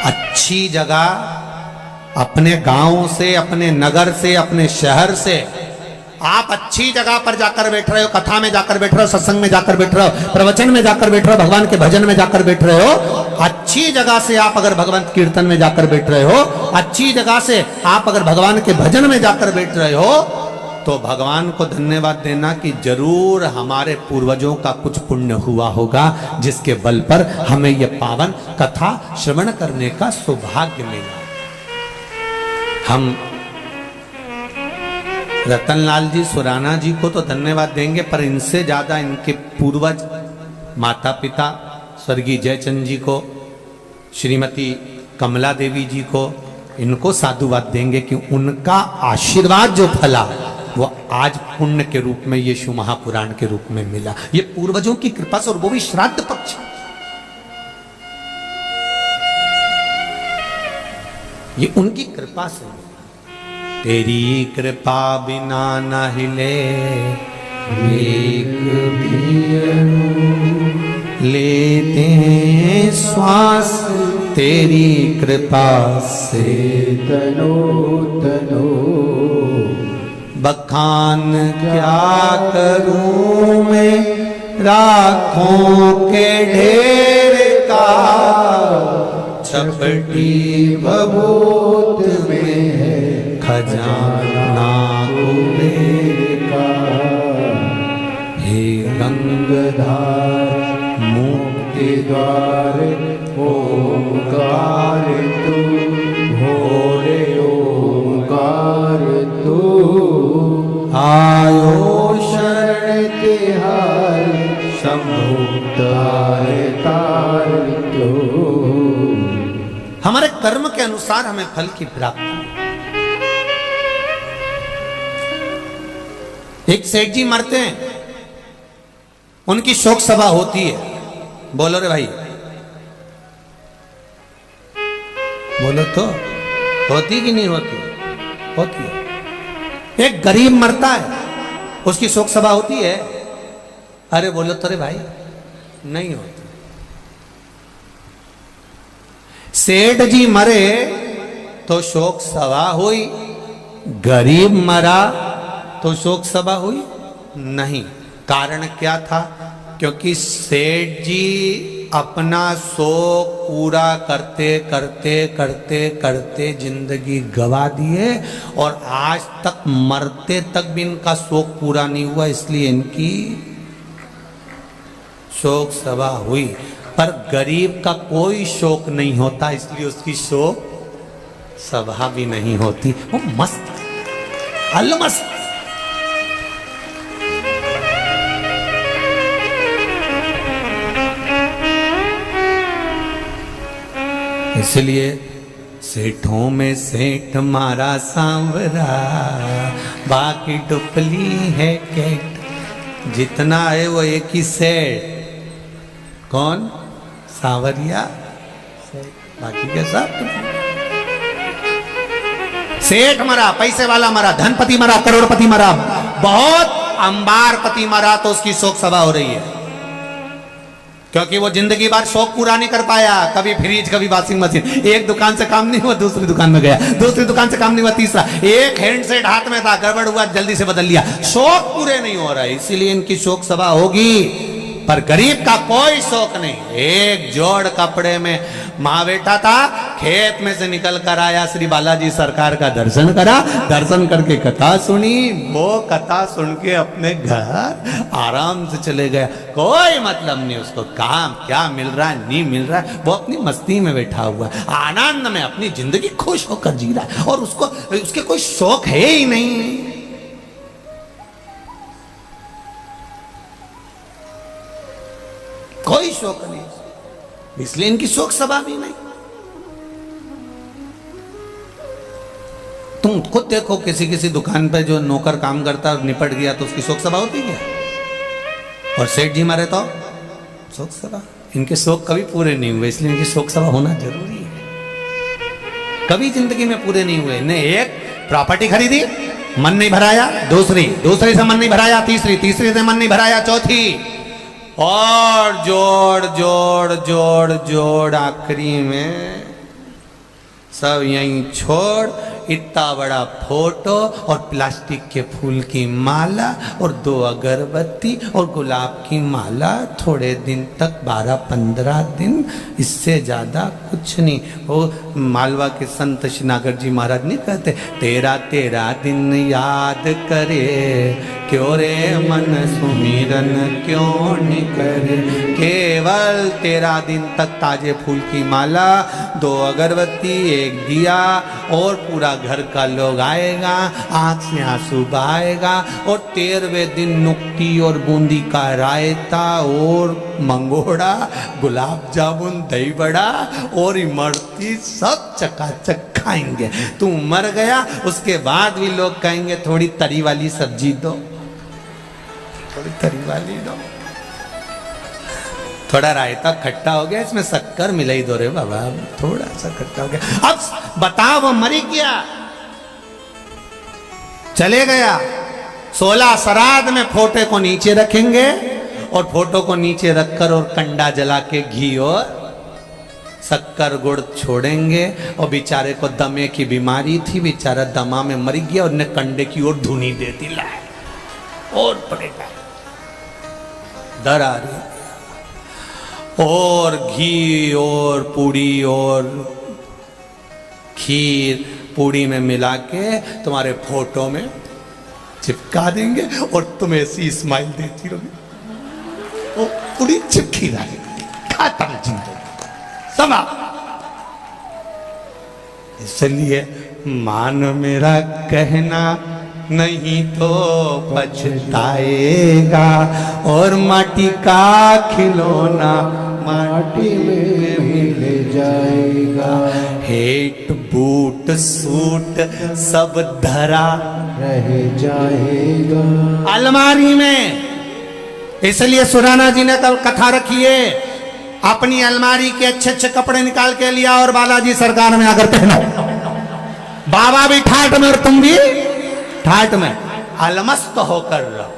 अच्छी जगह अपने गांव से, अपने नगर से, अपने शहर से आप अच्छी जगह पर जाकर बैठ रहे हो, कथा में जाकर बैठ रहे हो, सत्संग में जाकर बैठ रहे हो, प्रवचन में जाकर बैठ रहे हो, भगवान के भजन में जाकर बैठ रहे हो। अच्छी जगह से आप अगर भगवान कीर्तन में जाकर बैठ रहे हो, अच्छी जगह से आप अगर भगवान के भजन में जाकर बैठ रहे हो, तो भगवान को धन्यवाद देना कि जरूर हमारे पूर्वजों का कुछ पुण्य हुआ होगा, जिसके बल पर हमें यह पावन कथा श्रवण करने का सौभाग्य मिला। हम रतनलाल जी सुराना जी को तो धन्यवाद देंगे, पर इनसे ज्यादा इनके पूर्वज माता पिता स्वर्गीय जयचंद जी को, श्रीमती कमला देवी जी को, इनको साधुवाद देंगे कि उनका आशीर्वाद जो फला वो आज पुण्य के रूप में ये शिव महापुराण के रूप में मिला। ये पूर्वजों की कृपा से, और वो भी श्राद्ध पक्ष। ये उनकी कृपा से। तेरी कृपा बिना न हिले एक लेते श्वास, तेरी कृपा से तनो तनो बखान क्या करूं मैं राखों के ढेर का, छपटी भभूत में है खजाना गंगधार मुक्ति द्वार ओंकार तू भोरे ओंकार तू आयो शरण तिहार शंभु तार तार तू। हमारे कर्म के अनुसार हमें फल की प्राप्ति। एक सेठ जी मरते हैं, उनकी शोक सभा होती है। बोलो रे भाई, बोलो तो, होती कि नहीं होती? होती है। एक गरीब मरता है, उसकी शोक सभा होती है। अरे बोलो तो रे भाई, नहीं होती। सेठ जी मरे तो शोक सभा हुई, गरीब मरा तो शोक सभा हुई नहीं। कारण क्या था? क्योंकि सेठ जी अपना शोक पूरा करते करते करते करते जिंदगी गवा दिए और आज तक मरते तक भी इनका शोक पूरा नहीं हुआ, इसलिए इनकी शोक सभा हुई। पर गरीब का कोई शोक नहीं होता, इसलिए उसकी शोक सभा भी नहीं होती। वो मस्त अलमस्त। इसलिए सेठों में सेठ मारा सांवरा, बाकी डुपली है कैट। जितना है वो एक ही सेठ। कौन? सांवरिया। बाकी के सब सेठ मरा, पैसे वाला मरा, धनपति मरा, करोड़पति मरा, बहुत अंबारपति मरा तो उसकी शोक सभा हो रही है। क्योंकि वो जिंदगी भर शौक पूरा नहीं कर पाया। कभी फ्रिज, कभी वॉशिंग मशीन। एक दुकान से काम नहीं हुआ, दूसरी दुकान में गया, दूसरी दुकान से काम नहीं हुआ, तीसरा। एक हैंडसेट हाथ में था, गड़बड़ हुआ, जल्दी से बदल लिया। शौक पूरे नहीं हो रहा है, इसीलिए इनकी शोक सभा होगी। पर गरीब का कोई शौक नहीं। एक जोड़ कपड़े में माँ बेटा था, खेत में से निकल कर आया, श्री बालाजी सरकार का दर्शन करा, दर्शन करके कथा सुनी, वो कथा सुन के अपने घर आराम से चले गया। कोई मतलब नहीं उसको, काम क्या मिल रहा है नहीं मिल रहा है, वो अपनी मस्ती में बैठा हुआ है, आनंद में अपनी जिंदगी खुश होकर जी रहा है, और उसको उसके कोई शौक है ही नहीं। कोई शौक नहीं, इसलिए इनकी शोक सभा भी नहीं। तुम खुद देखो, किसी किसी दुकान पे जो नौकर काम करता है और निपट गया तो उसकी शोक सभा होती है। और सेठ जी मारे तो शोक सभा। इनके शौक कभी पूरे नहीं हुए, इसलिए इनकी शोक सभा होना जरूरी है। कभी जिंदगी में पूरे नहीं हुए। इन्हें एक प्रॉपर्टी खरीदी, मन नहीं भराया, दूसरी से मन नहीं भराया, तीसरी से मन नहीं भराया, चौथी, और जोड़ जोड़ जोड़ जोड़ आखिरी में सब यहीं छोड़। इतना बड़ा फोटो और प्लास्टिक के फूल की माला और 2 अगरबत्ती और गुलाब की माला, थोड़े दिन तक 12-15 दिन, इससे ज़्यादा कुछ नहीं। वो मालवा के संत श्रीनागर जी महाराज नहीं कहते, तेरा तेरा दिन याद करे, क्यों रे मन सुमिरन क्यों नहीं करे। केवल 13 दिन तक ताजे फूल की माला, 2 अगरबत्ती, 1 दिया, और पूरा घर का लोग आएगा, आंख से आंसू बहाएगा, और 13वें दिन नुक्ती और बूंदी का रायता और मंगोड़ा, गुलाब जामुन, दही बड़ा और इमरती सब चकाचक खाएंगे। तू मर गया, उसके बाद भी लोग कहेंगे थोड़ी तरी वाली सब्जी दो, थोड़ी तरी वाली दो, थोड़ा रायता खट्टा हो गया, इसमें शक्कर मिला ही दो रे बाबा, थोड़ा सा खट्टा हो गया। अब बताओ, वो मरी गया, चले गया, 16 श्राद्ध में फोटो को नीचे रखेंगे, और फोटो को नीचे रखकर और कंडा जला के घी और शक्कर गुड़ छोड़ेंगे। और बेचारे को दमे की बीमारी थी, बेचारा दमा में मर गया, और ने कंडे की ओर धुनी दे दी, लाए और पड़ेगा, डर आ रही, और घी और पूड़ी और खीर पूड़ी में मिला के तुम्हारे फोटो में चिपका देंगे, और तुम ऐसी स्माइल देती रहोगी। वो पूरी चिपकी रही खत्म जिंदगी समाप्त। इसलिए मान मेरा कहना नहीं तो पछताएगा, और माटी का खिलौना माटी में मिल जाएगा। हेट बूट सूट सब धरा रह जाएगा अलमारी में। इसलिए सुराना जी ने कल कथा रखी है, अपनी अलमारी के अच्छे अच्छे कपड़े निकाल के लिया और बालाजी सरकार में आकर पहनो। बाबा भी ठाट में और तुम भी ठाट में, अलमस्त होकर रहो।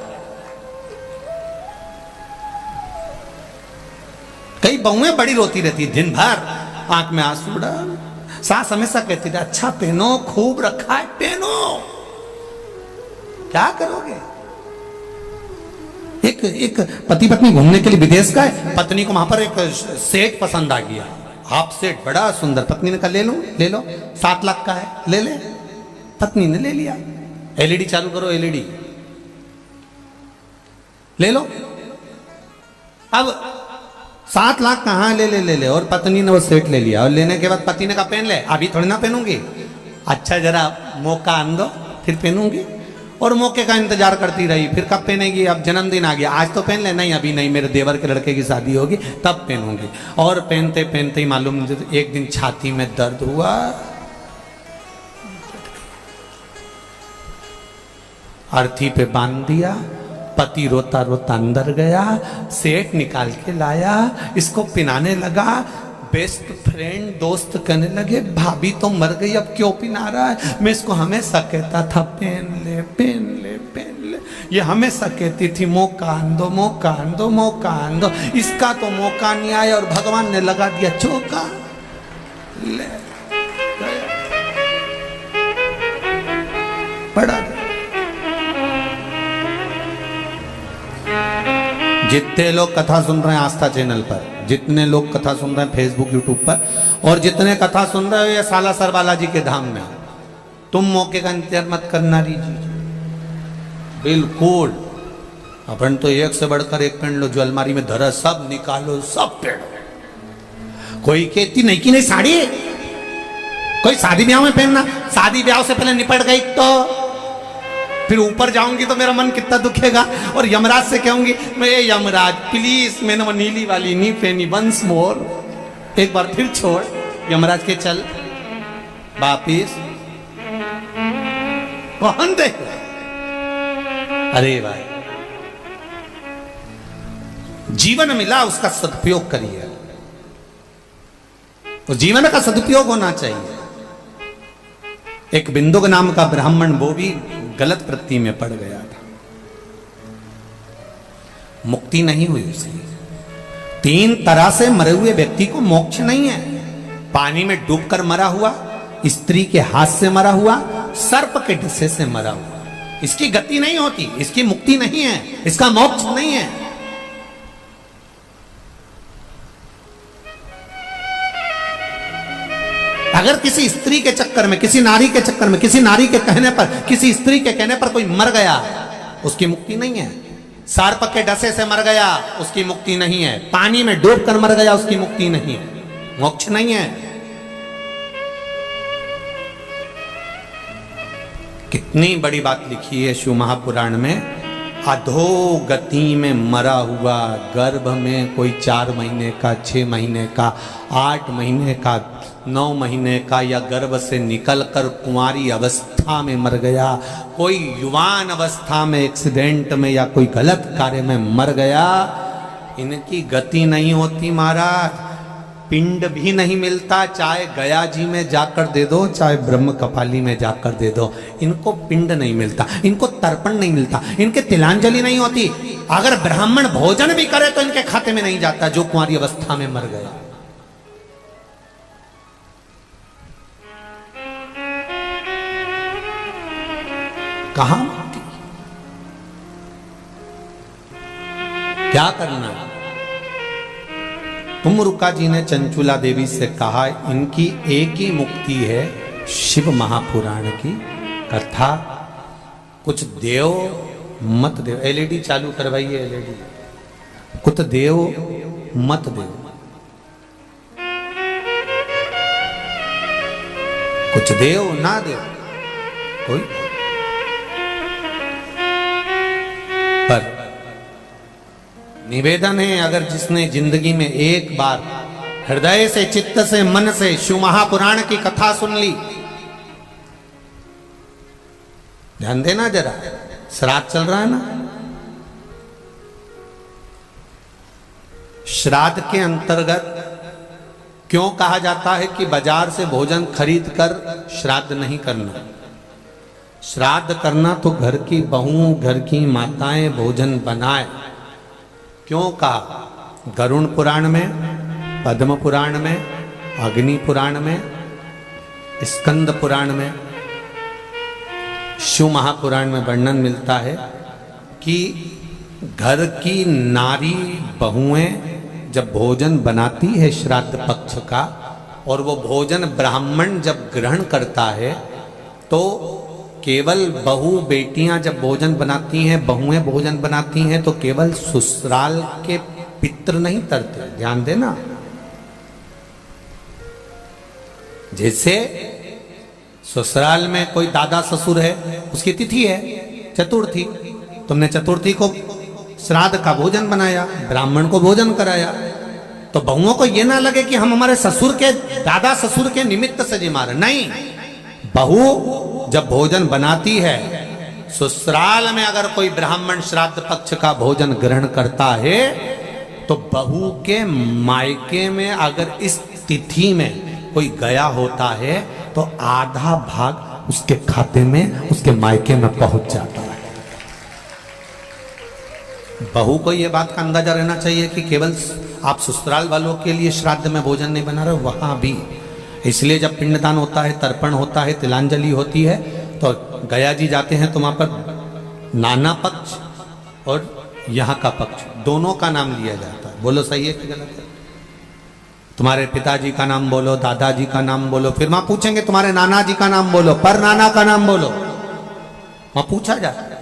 कई बहुएं बड़ी रोती रहती है दिन भर, आंख में आंसू डाल। सास हमेशा कहती थी अच्छा पहनो, खूब रखा है पहनो। क्या करोगे? एक पति पत्नी घूमने के लिए विदेश का है, पत्नी को वहां पर एक सेट पसंद आ गया, हाफ सेट बड़ा सुंदर। पत्नी ने कहा ले लो 7 लाख का है, ले ले। पत्नी ने ले लिया। एलईडी चालू करो, एलईडी ले लो। अब 7 लाख कहाँ ले। और पत्नी ने वो सेट ले लिया, और लेने के बाद पति ने कहा पहन ले। अभी थोड़ी ना पहनूंगी, अच्छा जरा मौका आन दो फिर पहनूंगी। और मौके का इंतजार करती रही, फिर कब पहनेगी? अब जन्मदिन आ गया, आज तो पहन ले। नहीं अभी नहीं, मेरे देवर के लड़के की शादी होगी तब पहनूंगी। और पहनते पहनते ही मालूम एक दिन छाती में दर्द हुआ, अर्थी पे बांध दिया। पति रोता रोता अंदर गया, सेट निकाल के लाया, इसको पिनाने लगा। बेस्ट फ्रेंड दोस्त कहने लगे भाभी तो मर गई, अब क्यों पिना रहा है? मैं इसको हमेशा कहता था पहन ले। ये हमेशा कहती थी मौका आन दो। इसका तो मौका नहीं आया और भगवान ने लगा दिया चौका। ले बड़ा जितने लोग कथा सुन रहे हैं आस्था चैनल पर, जितने लोग कथा सुन रहे हैं फेसबुक यूट्यूब पर, और जितने कथा सुन रहे हो ये सालासर बालाजी के धाम में, तुम मौके का इंतजार मत करना रीजिए बिल्कुल। अपन तो एक से बढ़कर एक पहन लो, जो अलमारी में धरा सब निकालो, सब पहनो। कोई कहती नहीं कि नहीं साड़ी, कोई शादी ब्याह में पहनना, शादी ब्याह से पहले निपट गई तो फिर ऊपर जाऊंगी तो मेरा मन कितना दुखेगा। और यमराज से कहूंगी मैं यमराज प्लीज मैंने वो नीली वाली नहीं पहनी, वंस मोर, एक बार फिर छोड़। यमराज के चल वापिस, कौन दे? अरे भाई जीवन मिला उसका सदुपयोग करिए, उस जीवन का सदुपयोग होना चाहिए। एक बिंदुक नाम का ब्राह्मण वो भी गलत वृत्ति में पड़ गया था, मुक्ति नहीं हुई उसकी। 3 तरह से मरे हुए व्यक्ति को मोक्ष नहीं है। पानी में डूबकर मरा हुआ, स्त्री के हाथ से मरा हुआ, सर्प के डसे से मरा हुआ। इसकी गति नहीं होती, इसकी मुक्ति नहीं है, इसका मोक्ष नहीं है। अगर किसी स्त्री के चक्कर में, किसी नारी के चक्कर में, किसी नारी के कहने पर, किसी स्त्री के कहने पर कोई मर गया, उसकी मुक्ति नहीं है। सर्प के डसे से मर गया, उसकी मुक्ति नहीं है। पानी में डूबकर मर गया, उसकी मुक्ति नहीं है, मोक्ष नहीं है। कितनी बड़ी बात लिखी है शिव महापुराण में। अधोगति में मरा हुआ, गर्भ में कोई 4 महीने का, 6 महीने का, 8 महीने का, 9 महीने का, या गर्भ से निकलकर कुंवारी अवस्था में मर गया, कोई युवान अवस्था में एक्सीडेंट में या कोई गलत कार्य में मर गया, इनकी गति नहीं होती महाराज। पिंड भी नहीं मिलता, चाहे गया जी में जाकर दे दो, चाहे ब्रह्म कपाली में जाकर दे दो, इनको पिंड नहीं मिलता, इनको तर्पण नहीं मिलता, इनके तिलांजलि नहीं होती। अगर ब्राह्मण भोजन भी करे तो इनके खाते में नहीं जाता, जो कुंवारी अवस्था में मर गया। कहां मुक्ति? क्या करना? तुमरुका जी ने चंचुला देवी से कहा इनकी एक ही मुक्ति है, शिव महापुराण की कथा। कुछ देव मत देव। एलईडी चालू करवाइए, एलईडी कुत देव मत देव, कुछ देव ना देव कोई, पर निवेदन है अगर जिसने जिंदगी में एक बार हृदय से, चित्त से, मन से शिव महापुराण की कथा सुन ली, ध्यान देना जरा, श्राद्ध चल रहा है ना, श्राद्ध के अंतर्गत क्यों कहा जाता है कि बाजार से भोजन खरीद कर श्राद्ध नहीं करना? श्राद्ध करना तो घर की बहुओं, घर की माताएं भोजन बनाए। क्यों कहा? गरुण पुराण में, पद्म पुराण में, अग्नि पुराण में, स्कंद पुराण में, शिव महापुराण में वर्णन मिलता है कि घर की नारी बहुएं जब भोजन बनाती है श्राद्ध पक्ष का, और वो भोजन ब्राह्मण जब ग्रहण करता है, तो केवल बहू बेटियां जब भोजन बनाती हैं, बहुएं भोजन बनाती हैं, तो केवल ससुराल के पितर नहीं तरते, ध्यान देना। जैसे ससुराल में कोई दादा ससुर है, उसकी तिथि है चतुर्थी, तुमने चतुर्थी को श्राद्ध का भोजन बनाया, ब्राह्मण को भोजन कराया, तो बहुओं को यह ना लगे कि हम हमारे ससुर के, दादा ससुर के निमित्त से जी मारे, नहीं। बहू जब भोजन बनाती है, ससुराल में अगर कोई ब्राह्मण श्राद्ध पक्ष का भोजन ग्रहण करता है, तो बहू के मायके में अगर इस तिथि में कोई गया होता है, तो आधा भाग उसके खाते में, उसके मायके में पहुंच जाता है। बहू को यह बात का अंदाजा रहना चाहिए कि केवल आप ससुराल वालों के लिए श्राद्ध में भोजन नहीं बना रहे, वहां भी। इसलिए जब पिंडदान होता है, तर्पण होता है, तिलांजलि होती है, तो गया जी जाते हैं, तो वहां पर नाना पक्ष और यहाँ का पक्ष दोनों का नाम लिया जाता है। बोलो सही है कि गलत है? तुम्हारे पिताजी का नाम बोलो, दादाजी का नाम बोलो, फिर वहां पूछेंगे तुम्हारे नाना जी का नाम बोलो, पर नाना का नाम बोलो, वहां पूछा जाता है।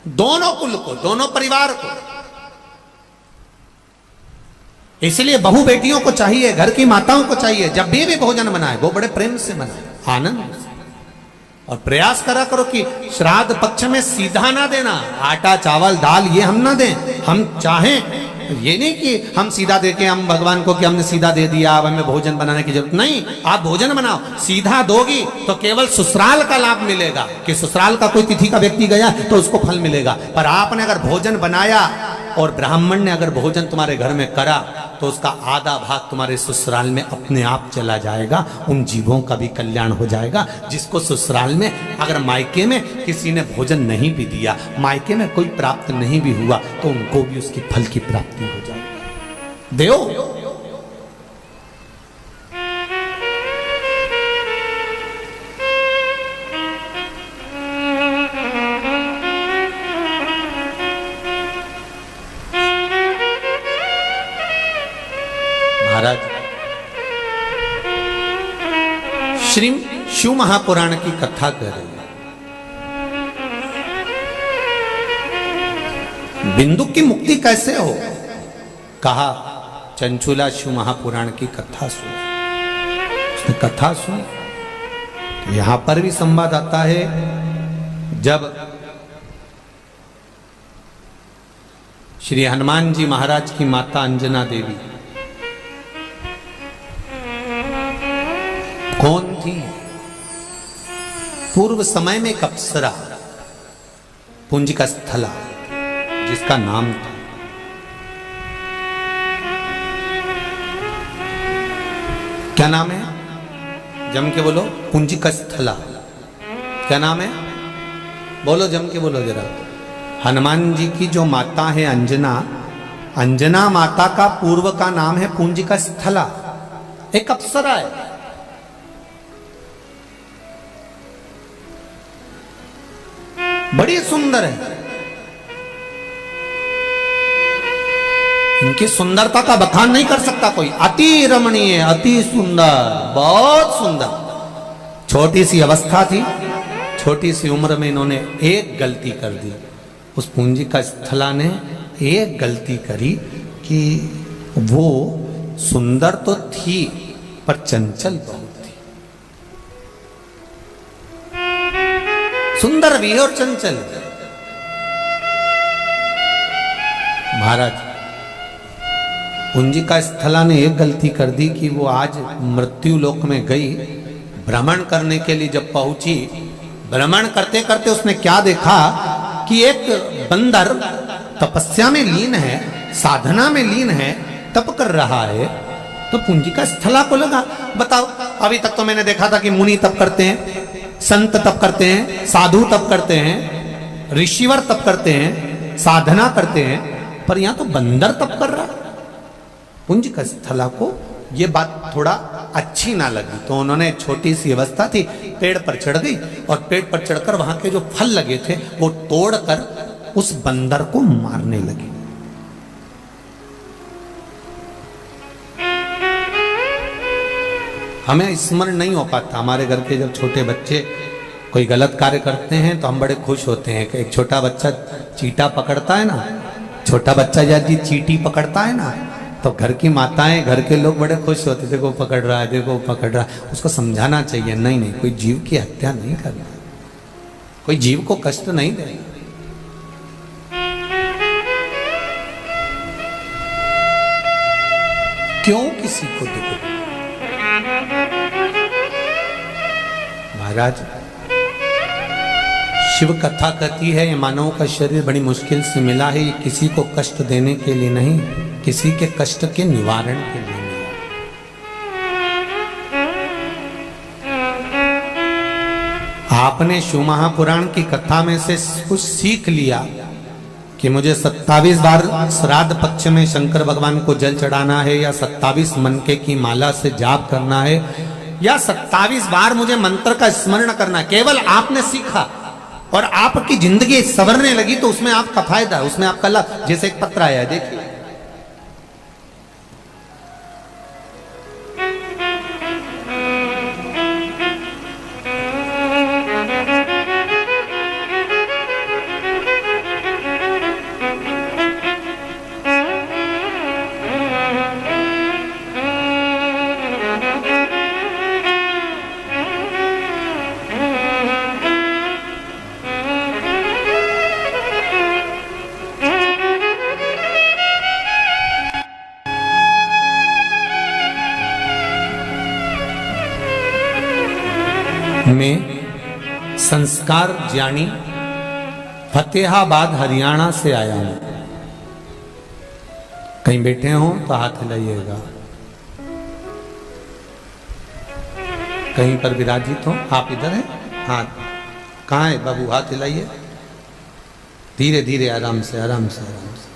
दोनों कुल को, दोनों परिवार को। इसलिए बहू बेटियों को चाहिए, घर की माताओं को चाहिए, जब भी भोजन बनाए वो बड़े प्रेम से बनाए, आनंद से। और प्रयास करा करो कि श्राद्ध पक्ष में सीधा ना देना, आटा चावल दाल ये हम ना दें। हम चाहें ये नहीं कि हम सीधा देके हम भगवान को कि हमने सीधा दे दिया, अब हमें भोजन बनाने की जरूरत नहीं। आप भोजन बनाओ, सीधा दोगी तो केवल ससुराल का लाभ मिलेगा, कि ससुराल का कोई तिथि का व्यक्ति गया तो उसको फल मिलेगा। पर आपने अगर भोजन बनाया और ब्राह्मण ने अगर भोजन तुम्हारे घर में करा, तो उसका आधा भाग तुम्हारे ससुराल में अपने आप चला जाएगा। उन जीवों का भी कल्याण हो जाएगा, जिसको ससुराल में अगर मायके में किसी ने भोजन नहीं भी दिया, मायके में कोई प्राप्त नहीं भी हुआ, तो उनको भी उसकी फल की प्राप्ति हो जाएगी। देव महाराज श्री शिव महापुराण की कथा कह रहे हैं। बिंदु की मुक्ति कैसे हो? कहा चंचुला शिव महापुराण की कथा सुन। उसने कथा सुन, यहां पर भी संवाद आता है, जब श्री हनुमान जी महाराज की माता अंजना देवी कौन थी? पूर्व समय में एक अप्सरा, पुंजिका स्थला जिसका नाम था। क्या नाम है? जम के बोलो। पुंजिका स्थला क्या नाम है? बोलो, जम के बोलो जरा। हनुमान जी की जो माता है अंजना, अंजना माता का पूर्व का नाम है पुंजिका स्थला, एक अप्सरा है। बड़ी सुंदर है। इनकी सुंदरता का बखान नहीं कर सकता कोई। अति रमणीय, अति सुंदर, बहुत सुंदर। छोटी सी अवस्था थी, छोटी सी उम्र में इन्होंने एक गलती कर दी। उस पुंजिका स्थला ने एक गलती करी कि वो सुंदर तो थी पर चंचल बहुत थी। सुंदर भी और चंचल। महाराज कुंजिका स्थला ने एक गलती कर दी कि वो आज मृत्यु लोक में गई, भ्रमण करने के लिए जब पहुंची, भ्रमण करते करते उसने क्या देखा कि एक बंदर तपस्या में लीन है, साधना में लीन है, तप कर रहा है। तो कुंजिका स्थला को लगा, बताओ अभी तक तो मैंने देखा था कि मुनि तप करते हैं, संत तप करते हैं, साधु तप करते हैं, ऋषिवर तप करते हैं, साधना करते हैं, पर यहां तो बंदर तप कर रहा। कुंजिका स्थला को ये बात थोड़ा अच्छी ना लगी, तो उन्होंने छोटी सी अवस्था थी, पेड़ पर चढ़ गई और पेड़ पर चढ़कर वहां के जो फल लगे थे वो तोड़कर उस बंदर को मारने लगी। हमें स्मरण नहीं हो पाता, हमारे घर के जब छोटे बच्चे कोई गलत कार्य करते हैं तो हम बड़े खुश होते हैं कि एक छोटा बच्चा चींटा पकड़ता है ना, छोटा बच्चा यदि चींटी पकड़ता है ना, तो घर की माताएं, घर के लोग बड़े खुश होते, देखो पकड़ रहा है, देखो पकड़ रहा है। उसको समझाना चाहिए, नहीं नहीं, कोई जीव की हत्या नहीं करना, कोई जीव को कष्ट नहीं देना। क्यों किसी को दुख? महाराज शिव कथा कहती है ये मानव का शरीर बड़ी मुश्किल से मिला है, ये किसी को कष्ट देने के लिए नहीं, किसी के कष्ट के निवारण के लिए मिला। आपने शिव महापुराण की कथा में से कुछ सीख लिया कि मुझे 27 बार श्राद्ध पक्ष में शंकर भगवान को जल चढ़ाना है, या 27 मनके की माला से जाप करना है, या 27 बार मुझे मंत्र का स्मरण करना। केवल आपने सीखा और आपकी जिंदगी संवरने लगी, तो उसमें आपका फायदा, उसमें आपका लाभ। जैसे एक पत्र आया है, देखिए, मैं संस्कार ज्ञानी फतेहाबाद हरियाणा से आया हूं। कहीं बैठे हो तो हाथ हिलाइएगा, कहीं पर विराजित हो। आप इधर हैं? हाथ कहाँ है बाबू? हाथ हिलाइए, धीरे धीरे, आराम से आराम से आराम से।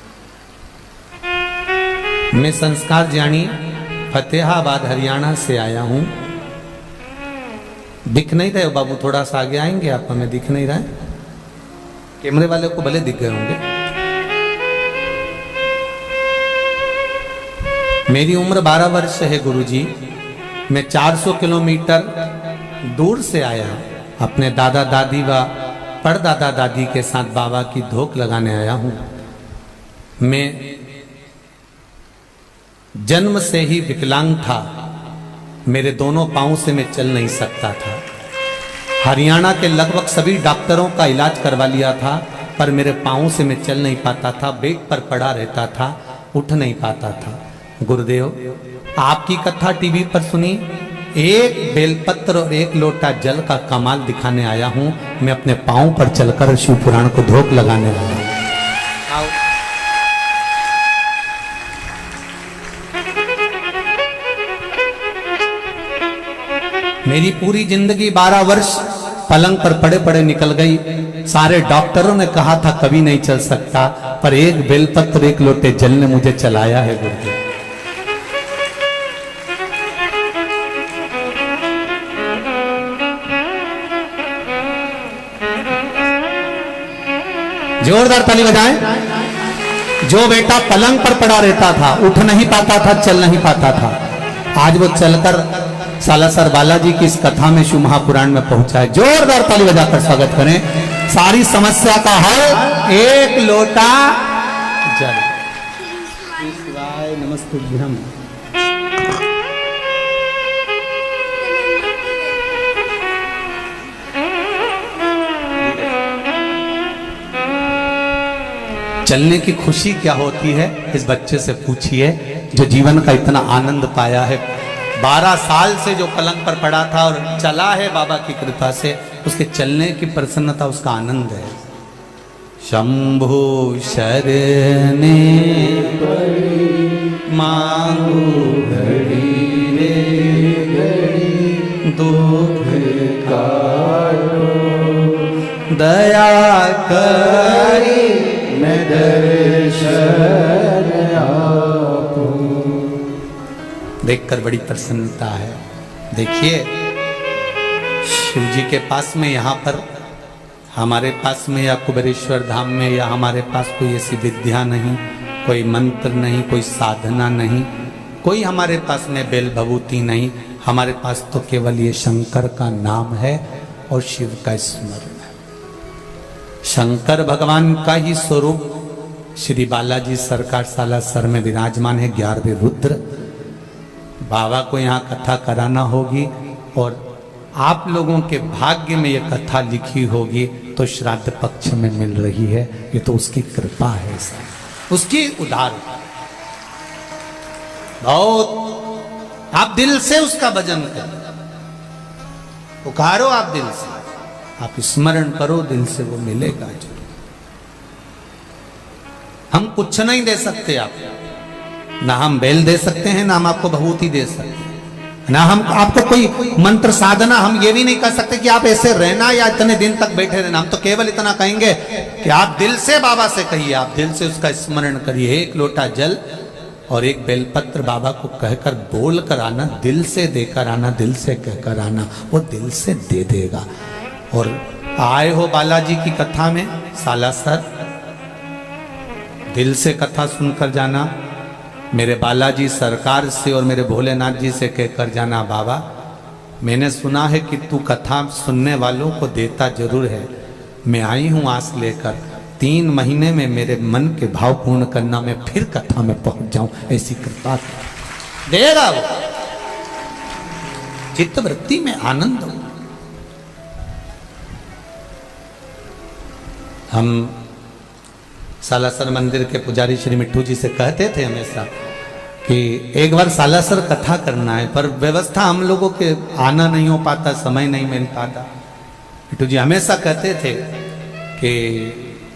मैं संस्कार ज्ञानी फतेहाबाद हरियाणा से आया हूं। दिख नहीं रहे हो बाबू? थोड़ा सा आगे आएंगे आप? हमें दिख नहीं रहा है, कैमरे वाले को भले दिख गए होंगे। मेरी उम्र 12 वर्ष है गुरुजी। मैं 400 किलोमीटर दूर से आया, अपने दादा दादी व परदादा दादी के साथ बाबा की धोख लगाने आया हूं। मैं जन्म से ही विकलांग था, मेरे दोनों पांव से मैं चल नहीं सकता था। हरियाणा के लगभग सभी डॉक्टरों का इलाज करवा लिया था, पर मेरे पांव से मैं चल नहीं पाता था, बेड पर पड़ा रहता था, उठ नहीं पाता था। गुरुदेव, आपकी कथा टीवी पर सुनी, एक बेलपत्र और एक लोटा जल का कमाल दिखाने आया हूं। मैं अपने पांव पर चलकर शिव पुराण को धोख लगाने आया हूं। मेरी पूरी जिंदगी 12 वर्ष पलंग पर पड़े पड़े निकल गई। सारे डॉक्टरों ने कहा था कभी नहीं चल सकता, पर एक बेलपत्र एक लोटे जल ने मुझे चलाया है गुरुदेव। जोरदार ताली बजाएं। जो बेटा पलंग पर पड़ा रहता था, उठ नहीं पाता था, चल नहीं पाता था, आज वो चलकर सालासर बालाजी की इस कथा में शिव महापुराण में पहुंचा है। जोरदार ताली बजाकर स्वागत करें। सारी समस्या का हल एक लोटा जल। श्री शिवाय नमस्तुभ्यम। चलने की खुशी क्या होती है इस बच्चे से पूछिए, जो जीवन का इतना आनंद पाया है। 12 साल से जो पलंग पर पड़ा था और चला है बाबा की कृपा से, उसके चलने की प्रसन्नता, उसका आनंद है। शंभु शरणे मांगू घड़ी रे घड़ी, दुख काटो दया करी मैं दर्शन आपू। देखकर बड़ी प्रसन्नता है। देखिए शिव जी के पास में, यहाँ पर हमारे पास में या कुबेरेश्वर धाम में या हमारे पास कोई ऐसी विद्या नहीं, कोई मंत्र नहीं, कोई साधना नहीं, कोई हमारे पास में बेल भभूति नहीं। हमारे पास तो केवल ये शंकर का नाम है और शिव का स्मरण है। शंकर भगवान का ही स्वरूप श्री बालाजी सरकार सालासर में विराजमान है। 11वें रुद्र बाबा को यहाँ कथा कराना होगी और आप लोगों के भाग्य में ये कथा लिखी होगी तो श्राद्ध पक्ष में मिल रही है। ये तो उसकी कृपा है, उसकी उदार। बहुत आप दिल से उसका भजन करो, पुकारो आप दिल से, आप स्मरण करो दिल से, वो मिलेगा जरूर। हम कुछ नहीं दे सकते आपको, ना हम बेल दे सकते हैं, ना हम आपको भभूति दे सकते हैं, ना हम आपको कोई मंत्र साधना, हम ये भी नहीं कर सकते कि आप ऐसे रहना या इतने दिन तक बैठे रहना। हम तो केवल इतना कहेंगे कि आप दिल से बाबा से कहिए, आप दिल से उसका स्मरण करिए। एक लोटा जल और एक बेलपत्र बाबा को कहकर बोल कर आना, दिल से देकर आना, दिल से कहकर आना, वो दिल से दे देगा। और आए हो बालाजी की कथा में सालासर, दिल से कथा सुनकर जाना, मेरे बालाजी सरकार से और मेरे भोलेनाथ जी से कहकर जाना, बाबा मैंने सुना है कि तू कथा सुनने वालों को देता जरूर है। मैं आई हूँ आस लेकर, 3 महीने में मेरे मन के भाव पूर्ण करना, मैं फिर कथा में पहुंच जाऊं, ऐसी कृपा देगा वो। चित्त वृत्ति में आनंद हो। हम सालासर मंदिर के पुजारी श्री मिट्टू जी से कहते थे हमेशा कि एक बार सालासर कथा करना है, पर व्यवस्था हम लोगों के आना नहीं हो पाता, समय नहीं मिल पाता। मिट्टू जी हमेशा कहते थे कि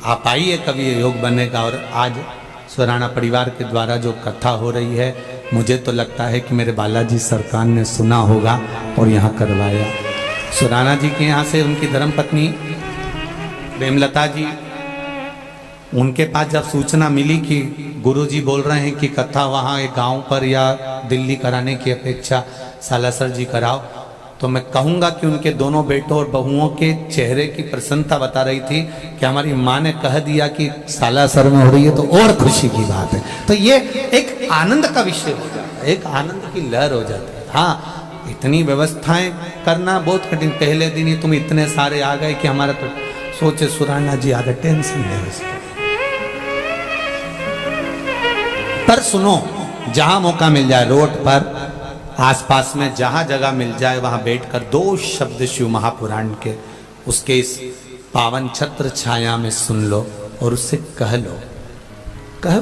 आप आइए, कभी योग बनेगा। और आज स्वराणा परिवार के द्वारा जो कथा हो रही है, मुझे तो लगता है कि मेरे बालाजी सरकार ने सुना होगा और यहाँ करवाया। स्वराणा जी के यहाँ से उनकी धर्मपत्नी प्रेमलता जी, उनके पास जब सूचना मिली कि गुरुजी बोल रहे हैं कि कथा वहाँ एक गांव पर या दिल्ली कराने की अपेक्षा सालासर जी कराओ, तो मैं कहूँगा कि उनके दोनों बेटों और बहुओं के चेहरे की प्रसन्नता बता रही थी कि हमारी माँ ने कह दिया कि सालासर में हो रही है, तो और खुशी की बात है। तो ये एक आनंद का विषय हो जाता है, एक आनंद की लहर हो जाती है। हाँ, इतनी व्यवस्थाएं करना बहुत कठिन। पहले दिन ही तुम इतने सारे आ गए कि हमारा तो सोचे सुराना जी आ गए, टेंशन है उसको। पर सुनो, जहां मौका मिल जाए, रोड पर आसपास में जहां जगह मिल जाए, वहां बैठकर 2 शब्द शिव महापुराण के उसके इस पावन छत्र छाया में सुन लो और उससे कह लो, कह